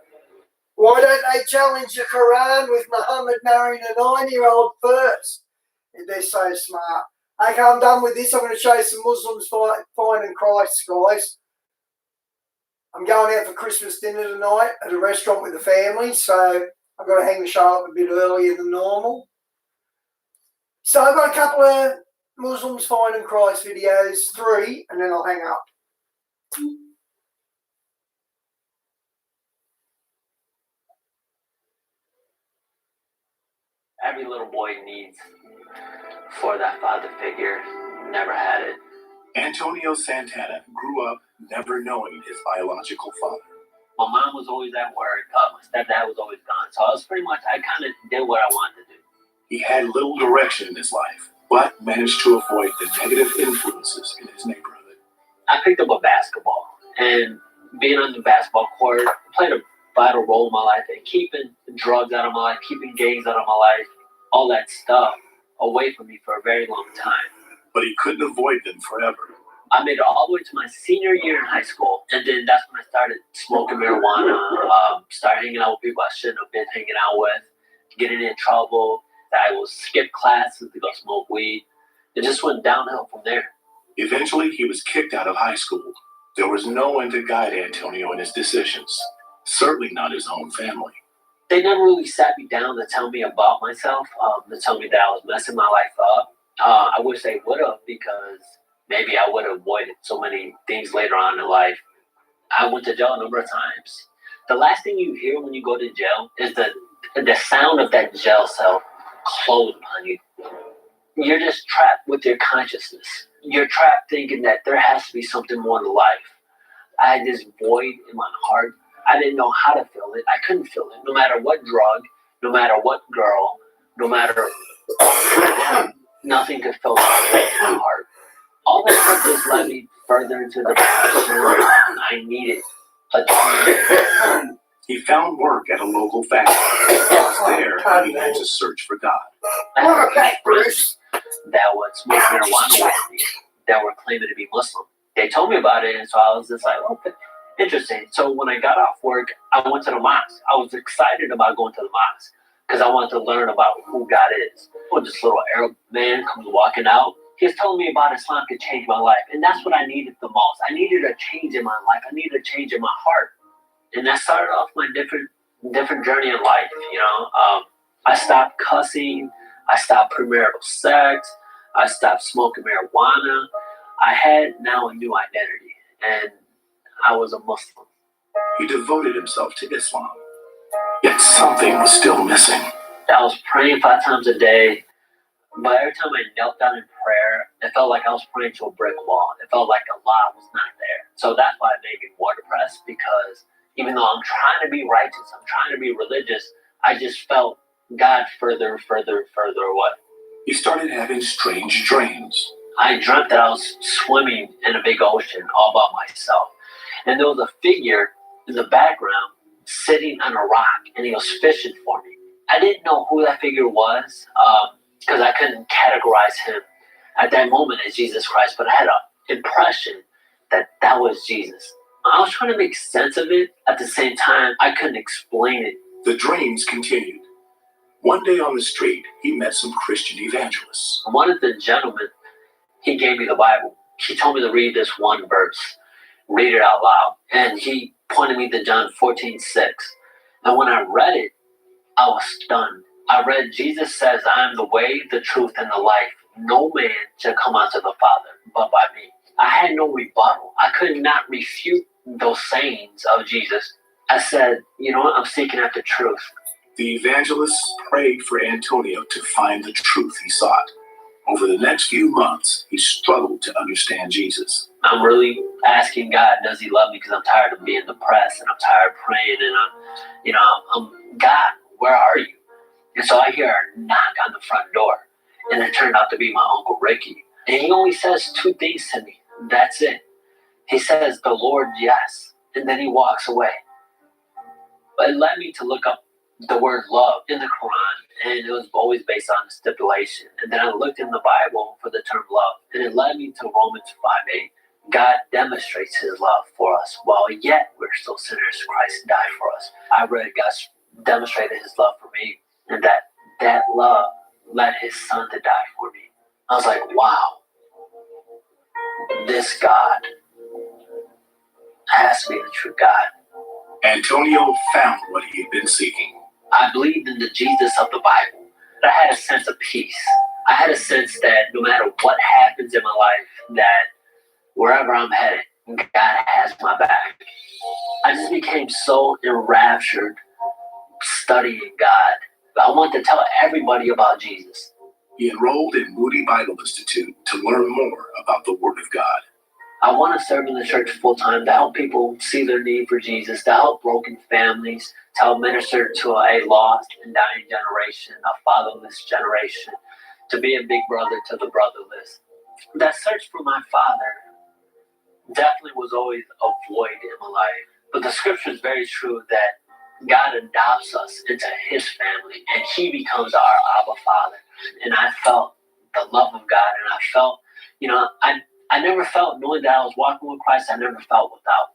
Why don't they challenge the Quran with Muhammad marrying a 9-year-old first? If they're so smart. Okay, I'm done with this. I'm going to show you some Muslims finding Christ, guys. I'm going out for Christmas dinner tonight at a restaurant with the family, so I've got to hang the show up a bit earlier than normal. So I've got a couple of Muslims finding Christ videos, 3, and then I'll hang up. Every little boy needs for that father figure. Never had it. Antonio Santana grew up never knowing his biological father. My mom was always at work. My stepdad was always gone. So I kind of did what I wanted to do. He had little direction in his life, but managed to avoid the negative influences in his neighborhood. I picked up a basketball, and being on the basketball court played a vital role in my life, and keeping drugs out of my life, keeping gangs out of my life, all that stuff away from me for a very long time. But he couldn't avoid them forever. I made it all the way to my senior year in high school, and then that's when I started smoking marijuana, started hanging out with people I shouldn't have been hanging out with, getting in trouble. I would skip classes to go smoke weed. It just went downhill from there. Eventually, he was kicked out of high school. There was no one to guide Antonio in his decisions, certainly not his own family. They never really sat me down to tell me about myself, to tell me that I was messing my life up. I wish they would have, because maybe I would have avoided so many things later on in life. I went to jail a number of times. The last thing you hear when you go to jail is the sound of that jail cell close on you. You're just trapped with your consciousness. You're trapped thinking that there has to be something more to life. I had this void in my heart. I didn't know how to feel it. I couldn't feel it. No matter what drug, no matter what girl, no matter nothing could fill my heart. All that stuff just led me further into the depression. I needed a He found work at a local factory. There, he began to search for God. I had a few friends that would smoke marijuana with me that were claiming to be Muslim. They told me about it, and so I was just like, okay, interesting. So when I got off work, I went to the mosque. I was excited about going to the mosque because I wanted to learn about who God is. Well, this little Arab man comes walking out. He was telling me about Islam could change my life, and that's what I needed the most. I needed a change in my life. I needed a change in my heart, and that started off my different journey in life. I stopped cussing. I stopped premarital sex. I stopped smoking marijuana. I had now a new identity, and I was a Muslim. He devoted himself to Islam, yet something was still missing. I was praying 5 times a day, but every time I knelt down in prayer, it felt like I was praying to a brick wall. It felt like Allah was not there. So that's why it made me more depressed, because even though I'm trying to be righteous, I'm trying to be religious, I just felt God further away. He started having strange dreams. I dreamt that I was swimming in a big ocean all by myself. And there was a figure in the background sitting on a rock, and he was fishing for me. I didn't know who that figure was because I couldn't categorize him at that moment as Jesus Christ, but I had an impression that that was Jesus. I was trying to make sense of it. At the same time, I couldn't explain it. The dreams continued. One day on the street, he met some Christian evangelists. One of the gentlemen, he gave me the Bible. He told me to read this one verse, read it out loud. And he pointed me to John 14:6. And when I read it, I was stunned. I read, Jesus says, I am the way, the truth, and the life. No man shall come unto the Father but by me. I had no rebuttal. I could not refute those sayings of Jesus. I said, you know what? I'm seeking after truth. The evangelists prayed for Antonio to find the truth he sought. Over the next few months, he struggled to understand Jesus. I'm really asking God, does he love me? Because I'm tired of being depressed, and I'm tired of praying, and I'm God, where are you? And so I hear a knock on the front door, and it turned out to be my Uncle Ricky. And he only says 2 things to me. That's it. He says, the Lord, yes. And then he walks away. But it led me to look up the word love in the Quran, and it was always based on stipulation. And then I looked in the Bible for the term love, and it led me to Romans 5:8. God demonstrates his love for us. While yet we're still sinners, Christ died for us. I read God demonstrated his love for me, and that love led his son to die for me. I was like, wow, this God has to be the true God. Antonio found what he had been seeking. I believed in the Jesus of the Bible. I had a sense of peace. I had a sense that no matter what happens in my life, that wherever I'm headed, God has my back. I just became so enraptured studying God. I want to tell everybody about Jesus. He enrolled in Moody Bible Institute to learn more about the Word of God. I want to serve in the church full time to help people see their need for Jesus, to help broken families, to help minister to a lost and dying generation, a fatherless generation, to be a big brother to the brotherless. That search for my father definitely was always a void in my life. But the scripture is very true that God adopts us into his family, and he becomes our Abba Father. And I felt the love of God, and I felt, I never felt, knowing that I was walking with Christ, I never felt without.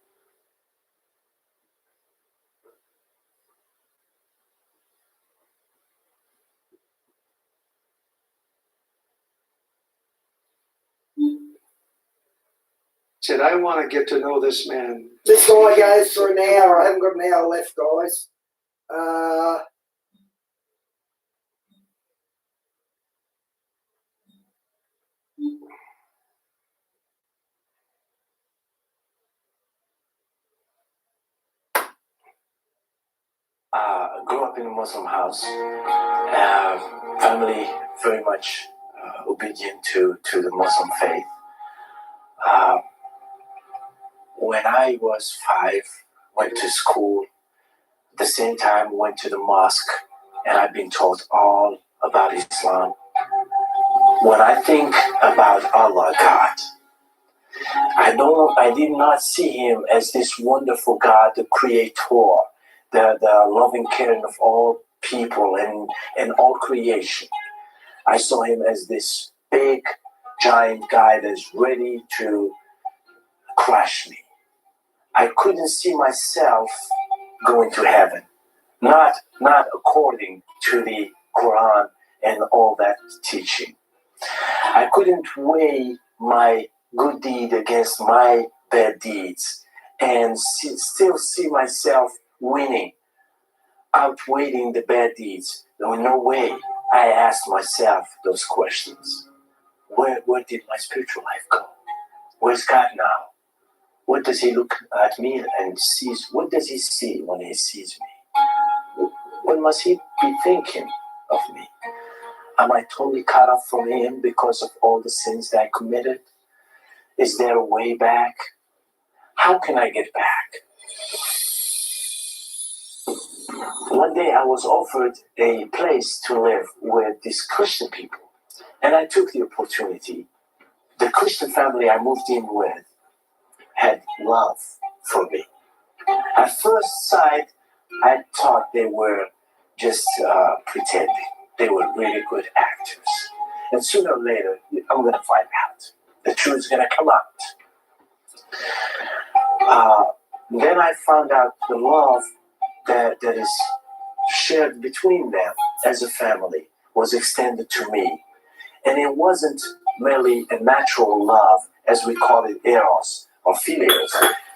Said, I want to get to know this man. This guy goes for an hour. I haven't got an hour left, guys. Grew up in a Muslim house. Family very much obedient to the Muslim faith. When I was 5, went to school. At the same time, went to the mosque, and I've been taught all about Islam. When I think about Allah, God, I did not see him as this wonderful God, the creator, the loving caring of all people and all creation. I saw him as this big, giant guy that's ready to crush me. I couldn't see myself going to heaven, not according to the Quran and all that teaching. I couldn't weigh my good deed against my bad deeds and still see myself winning, outweighing the bad deeds. There was no way. I asked myself those questions. Where did my spiritual life go? Where's God now? What does he look at me and sees? What does he see when he sees me? What must he be thinking of me? Am I totally cut off from him because of all the sins that I committed? Is there a way back? How can I get back? One day I was offered a place to live with these Christian people, and I took the opportunity. The Christian family I moved in with had love for me. At first sight, I thought they were just pretending. They were really good actors. And sooner or later, I'm going to find out. The truth is going to come out. Then I found out the love that is shared between them as a family was extended to me. And it wasn't merely a natural love, as we call it eros or philios,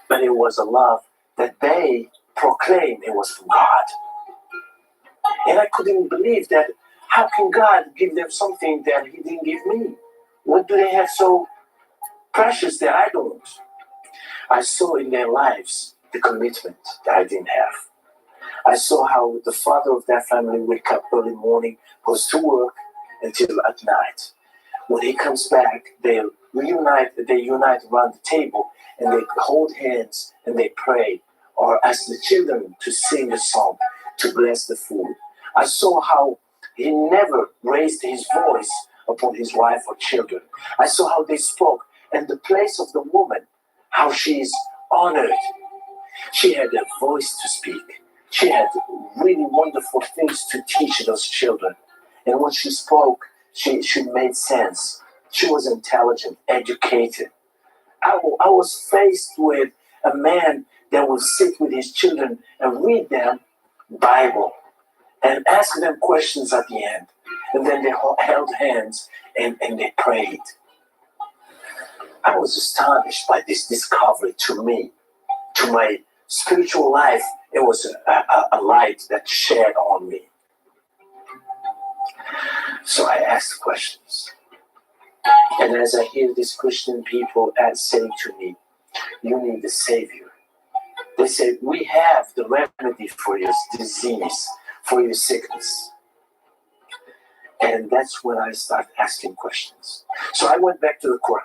but it was a love that they proclaimed it was from God. And I couldn't believe that. How can God give them something that he didn't give me? What do they have so precious that I don't? I saw in their lives the commitment that I didn't have. I saw how the father of that family wake up early morning, goes to work until at night. When he comes back, they unite around the table and they hold hands and they pray or ask the children to sing a song to bless the food. I saw how he never raised his voice upon his wife or children. I saw how they spoke and the place of the woman, how she is honored. She had a voice to speak. She had really wonderful things to teach those children. And when she spoke, she made sense. She was intelligent, educated. I was faced with a man that would sit with his children and read them Bible and ask them questions at the end. And then they held hands and they prayed. I was astonished by this discovery to me, to my spiritual life. It was a light that shed on me. So I asked questions. And as I hear these Christian people saying to me, you need a savior. They say, we have the remedy for your disease, for your sickness. And that's when I started asking questions. So I went back to the Quran.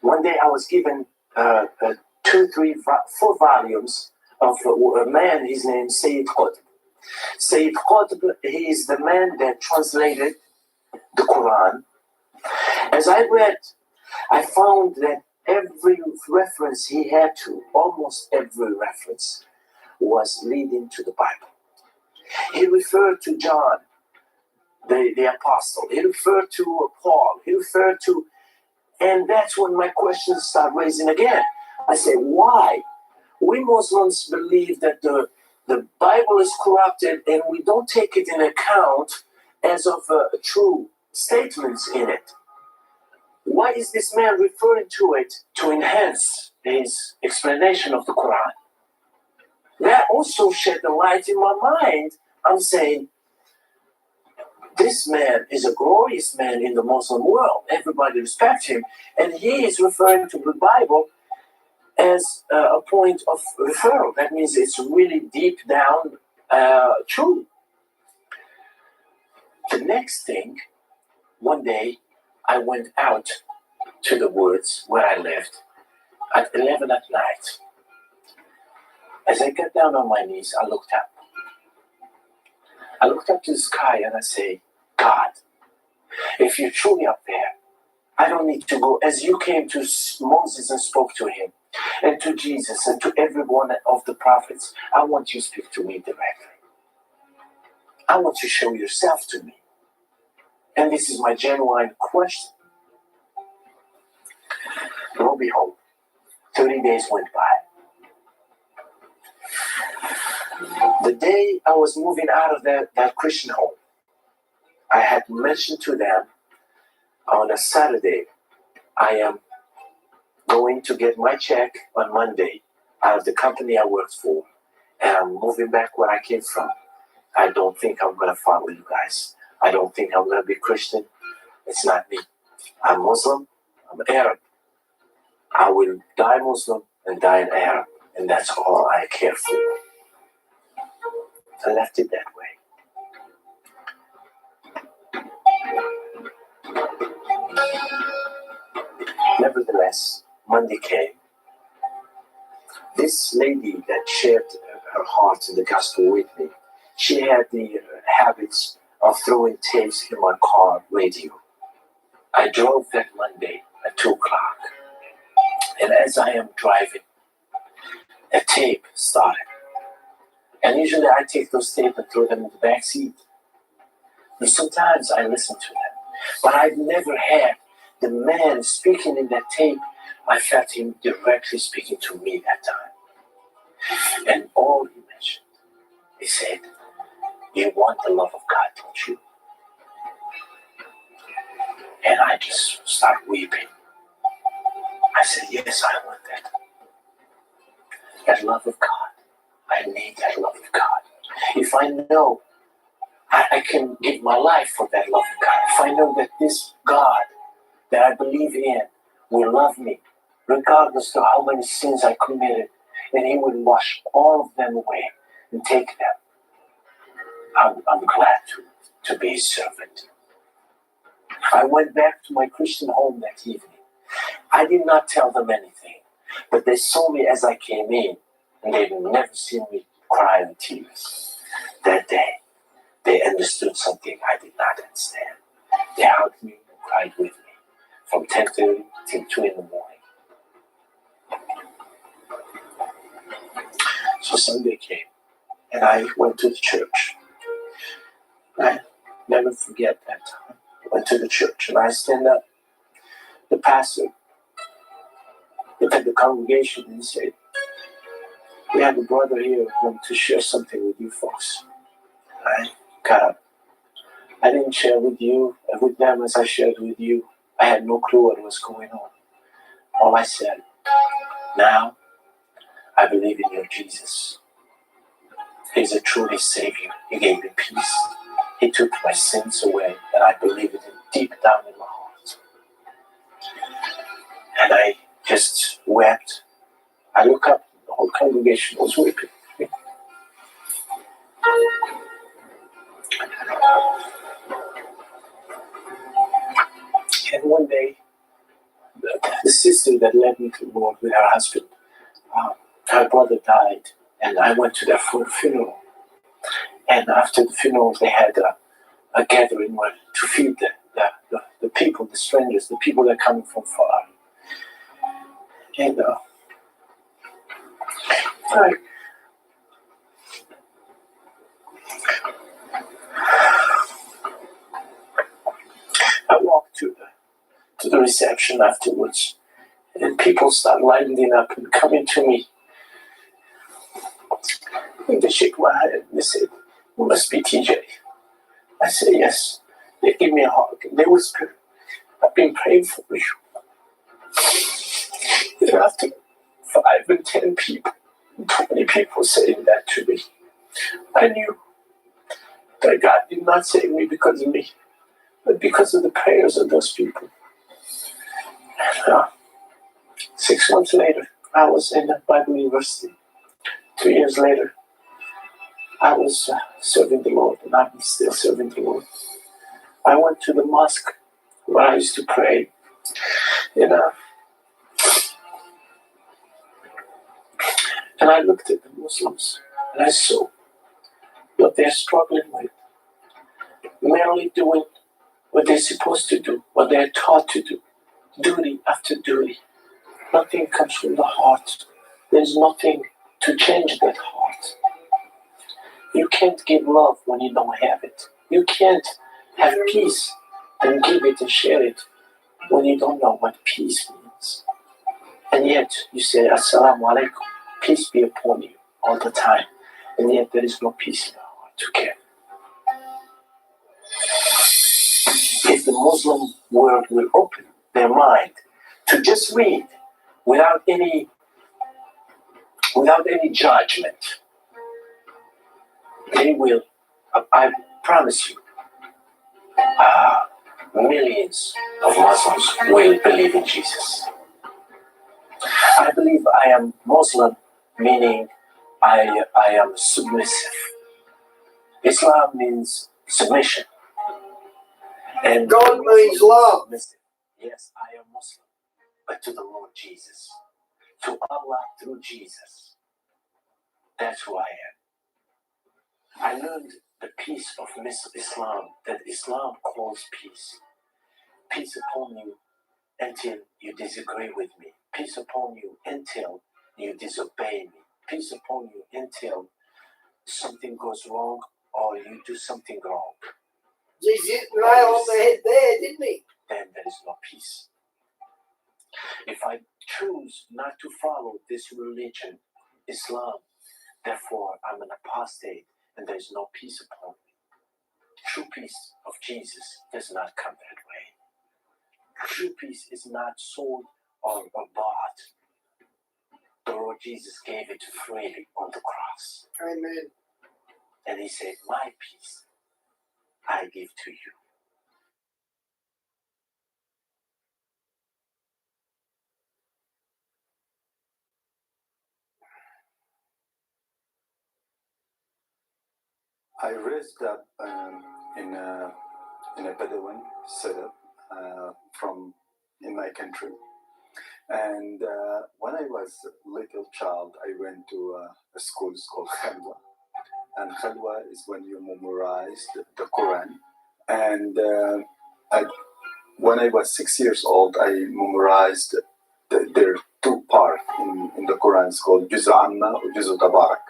One day I was given 2, 3, 4 volumes of a man, his name is Sayyid Qutb. Sayyid Qutb, he is the man that translated the Quran. As I read, I found that every reference he had to, almost every reference, was leading to the Bible. He referred to John, the apostle. He referred to Paul. He referred to, and that's when my questions start raising again. I say, why? We Muslims believe that the Bible is corrupted and we don't take it in account as of true statements in it. Why is this man referring to it to enhance his explanation of the Quran? That also shed the light in my mind. I'm saying, this man is a glorious man in the Muslim world. Everybody respects him. And he is referring to the Bible as a point of referral. That means it's really deep down true. The next thing, one day, I went out to the woods where I lived at 11 at night. As I got down on my knees, I looked up. I looked up to the sky and I say, God, if you're truly up there, I don't need to go. As you came to Moses and spoke to him, And to Jesus and to every one of the prophets, I want you to speak to me directly. I want you to show yourself to me. And this is my genuine question. Lo and behold, 30 days went by. The day I was moving out of that Christian home, I had mentioned to them on a Saturday, I am going to get my check on Monday out of the company I worked for, and I'm moving back where I came from. I don't think I'm going to follow you guys. I don't think I'm going to be Christian. It's not me. I'm Muslim. I'm Arab. I will die Muslim and die an Arab, and that's all I care for. I left it that way. Nevertheless, Monday came. This lady that shared her heart in the gospel with me, she had the habits of throwing tapes in my car radio. I drove that Monday at 2 o'clock, and as I am driving, a tape started. And usually I take those tapes and throw them in the back seat. And sometimes I listen to them. But I've never had the man speaking in that tape. I felt him directly speaking to me that time. And all he mentioned, he said, you want the love of God, don't you? And I just started weeping. I said, yes, I want that. That love of God. I need that love of God. If I know I can give my life for that love of God, if I know that this God that I believe in will love me, regardless of how many sins I committed, and He will wash all of them away and take them, I'm glad to be His servant. I went back to my Christian home that evening. I did not tell them anything, but they saw me as I came in, and they've never seen me cry in tears. That day, they understood something I did not understand. They hugged me and cried with me from 10:30 till 2 in the morning. So Sunday came, and I went to the church. I never forget that time. I went to the church, and I stand up. The pastor looked at the congregation and said, we have a brother here who wants to share something with you folks. I got up. I didn't share with them as I shared with you. I had no clue what was going on. All I said, now I believe in your Jesus. He's a truly Savior. He gave me peace. He took my sins away, and I believe it deep down in my heart. And I just wept. I looked up, the whole congregation was weeping. And one day, the sister that led me to the Lord with her husband, her brother died, and I went to their funeral. And after the funeral, they had a gathering to feed the people, the strangers, the people that are coming from far. And I walked to the reception afterwards, and people start lining up and coming to me. And they shake my hand and they said, you must be TJ. I said, yes. They give me a hug and they whisper, I've been praying for you. And after 5 and 10 people, 20 people saying that to me, I knew that God did not save me because of me, but because of the prayers of those people. And 6 months later, I was in a Bible university. 2 years later, I was serving the Lord, and I'm still serving the Lord. I went to the mosque where I used to pray. And I looked at the Muslims, and I saw what they're struggling with. Merely doing what they're supposed to do, what they're taught to do, duty after duty. Nothing comes from the heart. There's nothing to change that heart. You can't give love when you don't have it. You can't have peace and give it and share it when you don't know what peace means. And yet you say, Assalamu alaikum, peace be upon you all the time. And yet there is no peace in our heart to care. If the Muslim world will open their mind to just read without any judgment, they will, I promise you, millions of Muslims will believe in Jesus. I believe I am Muslim, meaning I am submissive. Islam means submission. And God means love. Submissive. Yes, I am Muslim, but to the Lord Jesus, to Allah through Jesus. That's who I am. I learned the peace of Islam, that Islam calls peace. Peace upon you until you disagree with me. Peace upon you until you disobey me. Peace upon you until something goes wrong or you do something wrong. Jesus hit the nail on the head there, didn't he? Then there is no peace. If I choose not to follow this religion, Islam, therefore I'm an apostate and there is no peace upon me. True peace of Jesus does not come that way. True peace is not sold or bought. The Lord Jesus gave it freely on the cross. Amen. And he said, my peace I give to you. I raised up in a Bedouin setup from in my country, and when I was a little child, I went to a school called Khalwa, and Khalwa is when you memorize the Quran, and when I was 6 years old, I memorized there are two parts in the Quran. It's called Juz' Amma or Juz' Tabarak.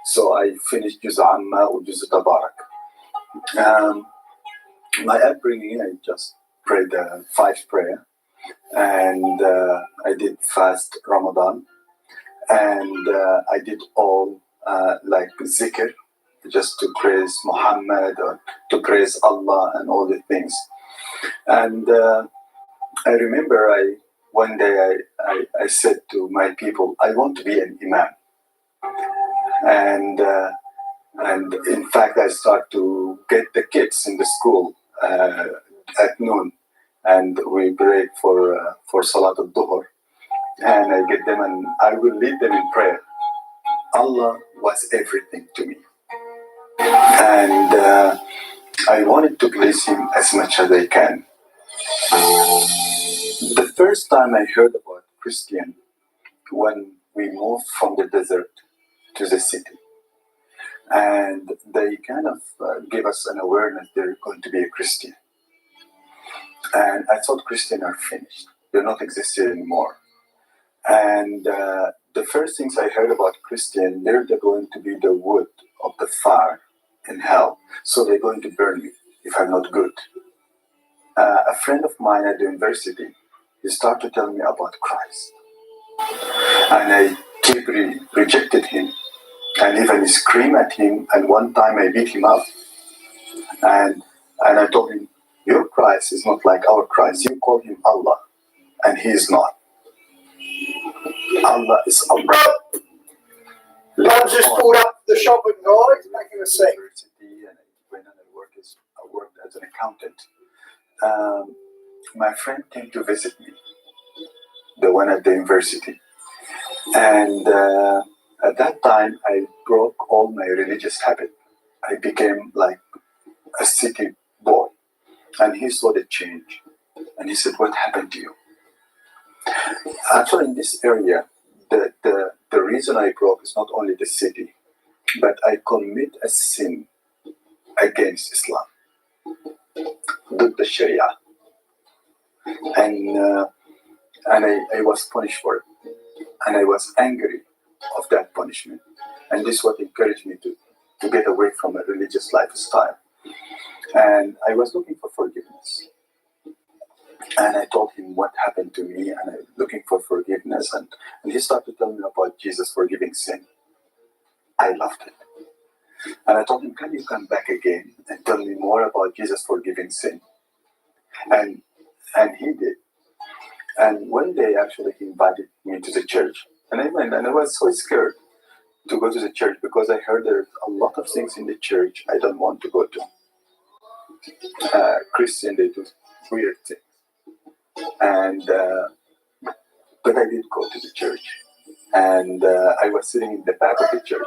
So I finished Juz' Amma or Juz' Tabarak. My upbringing, I just prayed the 5 prayer, and I did fast Ramadan, and I did all like zikr, just to praise Muhammad or to praise Allah and all the things. And I remember one day I said to my people, I want to be an imam. And in fact, I start to get the kids in the school at noon, and we break for Salat al-Dhuhr, and I get them and I will lead them in prayer. Allah was everything to me, and I wanted to please Him as much as I can. The first time I heard about Christian, when we moved from the desert to the city, and they kind of gave us an awareness they're going to be a Christian. And I thought Christians are finished. They're not existing anymore. And the first things I heard about Christian, they're going to be the wood of the fire in hell. So they're going to burn me if I'm not good. A friend of mine at the university, he started to tell me about Christ. And I keep rejected him, and even scream at him, and one time I beat him up. And I told him, your Christ is not like our Christ. You call him Allah, and he is not. Allah is Allah. I just pulled up the shopping guide, making a sec. And I went and I worked as an accountant. My friend came to visit me, the one at the university. And at that time, I broke all my religious habit. I became like a city boy. And he saw the change. And he said, what happened to you? Actually, in this area, the reason I broke is not only the city, but I commit a sin against Islam, the Sharia. And and I was punished for it. And I was angry of that punishment. And this is what encouraged me to get away from a religious lifestyle. And I was looking for forgiveness. And I told him what happened to me, and I'm looking for forgiveness. And he started to tell me about Jesus forgiving sin. I loved it. And I told him, can you come back again and tell me more about Jesus forgiving sin? And he did. And one day, actually, he invited me to the church. And I went, and I was so scared to go to the church because I heard there's a lot of things in the church I don't want to go to. Christian, they do weird things. And but I did go to the church. And I was sitting in the back of the church.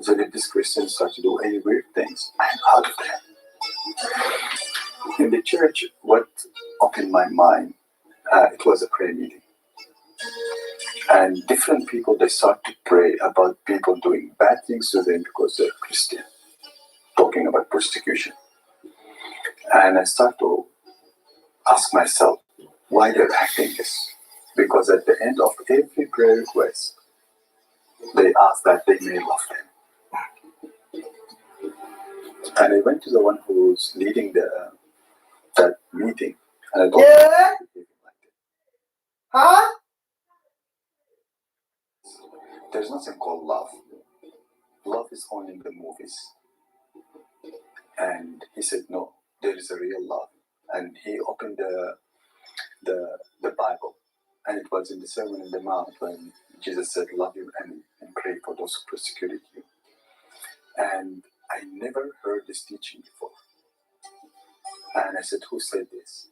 So if this Christian started to do any weird things, I'm out of there. In the church, what opened my mind, it was a prayer meeting. And different people, they start to pray about people doing bad things to them because they're Christian, talking about persecution. And I start to ask myself why they're acting this. Because at the end of every prayer request, they ask that they may love them. And I went to the one who was leading that meeting, and I told him, huh? There's nothing called love. Love is only in the movies. And he said, no, there is a real love. And he opened the Bible, and it was in the Sermon on the Mount when Jesus said, love your enemy and pray for those who persecuted you. And I never heard this teaching before. And I said, who said this?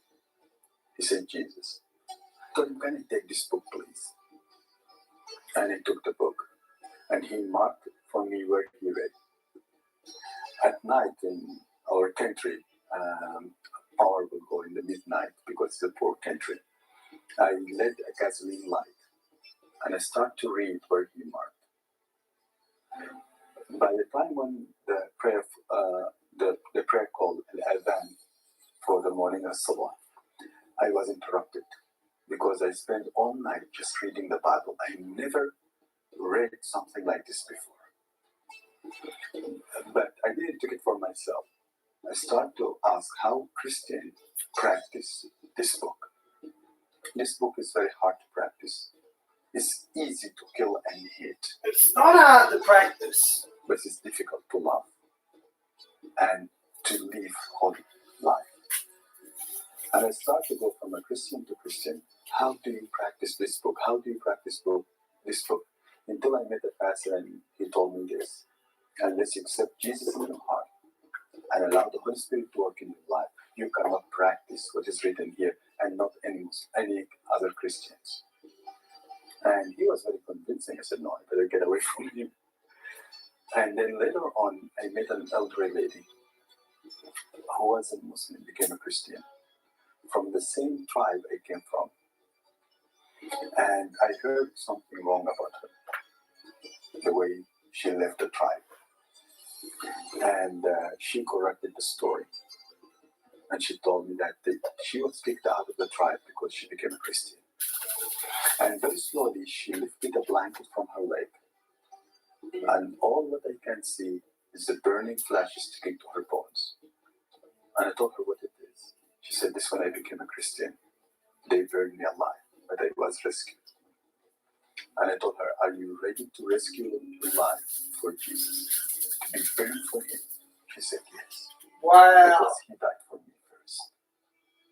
He said, Jesus. I told him, can I take this book, please? And he took the book, and he marked for me where he read. At night in our country, power will go in the midnight because it's a poor country. I lit a gasoline light, and I start to read where he marked. By the time when the prayer called al-adhan for the morning as-salah, I was interrupted because I spent all night just reading the Bible. I never read something like this before. But I didn't take it for myself. I started to ask how Christians practice this book. This book is very hard to practice. It's easy to kill and hate. It's not hard to practice. But it's difficult to love and to live holy life. And I started to go from a Christian to Christian. How do you practice this book? How do you practice this book? Until I met a pastor and he told me this. Unless you accept Jesus in your heart and allow the Holy Spirit to work in your life, you cannot practice what is written here and not any other Christians. And he was very convincing. I said, no, I better get away from him. And then later on, I met an elderly lady who was a Muslim, became a Christian, from the same tribe I came from. And I heard something wrong about her, the way she left the tribe. And she corrected the story. And she told me that she was kicked out of the tribe because she became a Christian. And very slowly, she lifted a blanket from her leg. And all that I can see is the burning flesh sticking to her bones. And I told her what it is. She said, this when I became a Christian, they burned me alive, but I was rescued. And I told her, are you ready to rescue your life for Jesus? To be burned for him? She said, yes. Wow. Because he died for me first.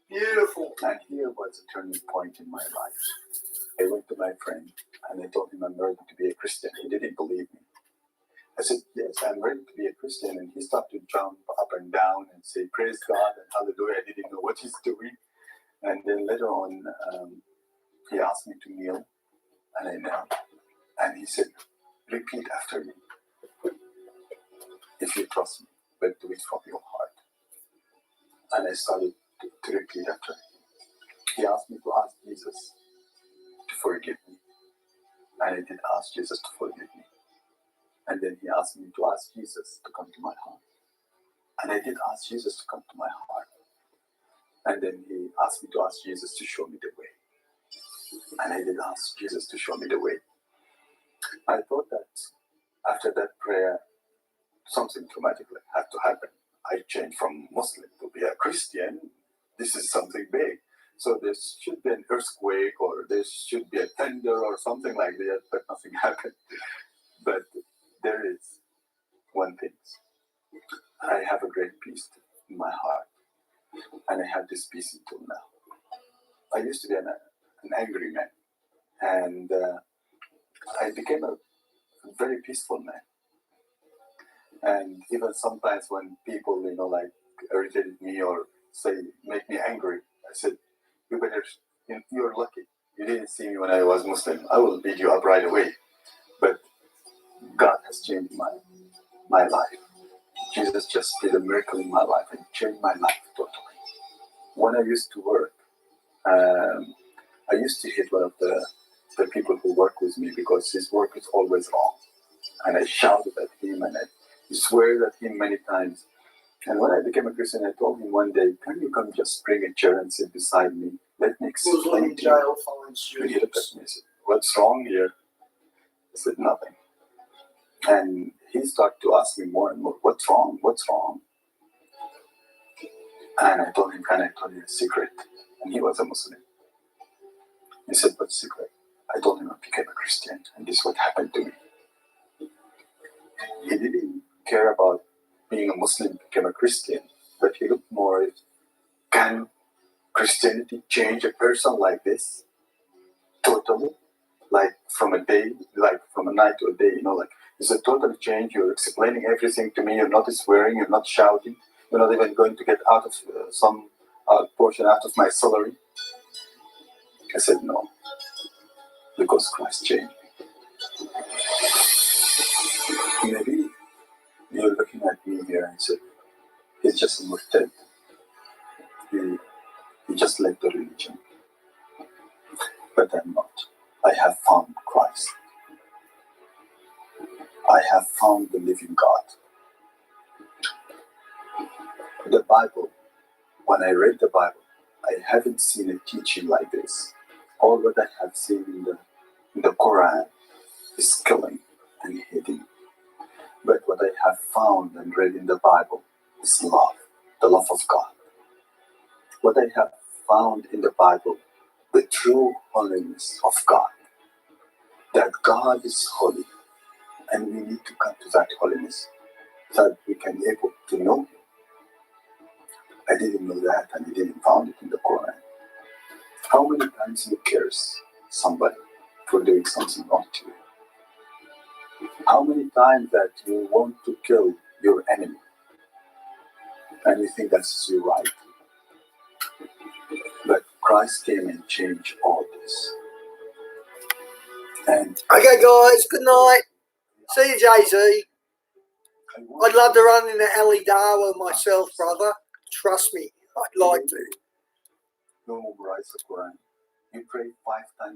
Beautiful. And here was a turning point in my life. I went to my friend and I told him I'm ready to be a Christian. He didn't believe me. I said, yes, I'm ready to be a Christian. And he started to jump up and down and say, praise God and hallelujah. I didn't know what he's doing. And then later on, he asked me to kneel. And I knelt. And he said, repeat after me. If you trust me, but do it from your heart. And I started to repeat after him. He asked me to ask Jesus to forgive me. And I did ask Jesus to forgive me. And then he asked me to ask Jesus to come to my heart. And I did ask Jesus to come to my heart. And then he asked me to ask Jesus to show me the way. And I did ask Jesus to show me the way. I thought that after that prayer, something dramatically had to happen. I changed from Muslim to be a Christian. This is something big. So there should be an earthquake or there should be a thunder or something like that, but nothing happened. But there is one thing. I have a great peace in my heart, and I have this peace until now. I used to be an angry man, and I became a very peaceful man. And even sometimes when people, like irritated me or make me angry, I said, you're lucky. You didn't see me when I was Muslim. I will beat you up right away. But God has changed my life. Jesus just did a miracle in my life and changed my life totally. When I used to work, I used to hate one of the people who work with me because his work is always wrong. And I shouted at him and I swear at him many times. And when I became a Christian, I told him one day, can you come just bring a chair and sit beside me? Let me explain to you. And he looked at me and said, what's wrong here? I said, nothing. And he started to ask me more and more, what's wrong? What's wrong? And I told him, can I tell you a secret? And he was a Muslim. He said, what's secret? I told him I became a Christian, and this is what happened to me. He didn't care about being a Muslim, became a Christian, but he looked more at, can Christianity change a person like this? Totally? Like from a night to a day, is it totally change? You're explaining everything to me, you're not swearing, you're not shouting, you're not even going to get out of some portion out of my salary. I said, no, because Christ changed me. Maybe you're looking at me here and said, he's just a murtad. He just left the religion. But I'm not. I have found Christ. I have found the living God. The Bible, when I read the Bible, I haven't seen a teaching like this. All that I have seen in the Quran is killing and hating. But what I have found and read in the Bible is love, the love of God. What I have found in the Bible, the true holiness of God. That God is holy, and we need to come to that holiness so that we can be able to know Him. I didn't know that, and I didn't find it in the Quran. How many times you curse somebody for doing something wrong to you? How many times that you want to kill your enemy, and you think that's your right? But Christ came and changed all this. And okay, guys, good night. See you, Jay-Z. I'd love to run in the alley Darwin myself, brother. Trust me, I'd like to. No memorize the Quran. You pray 5 times.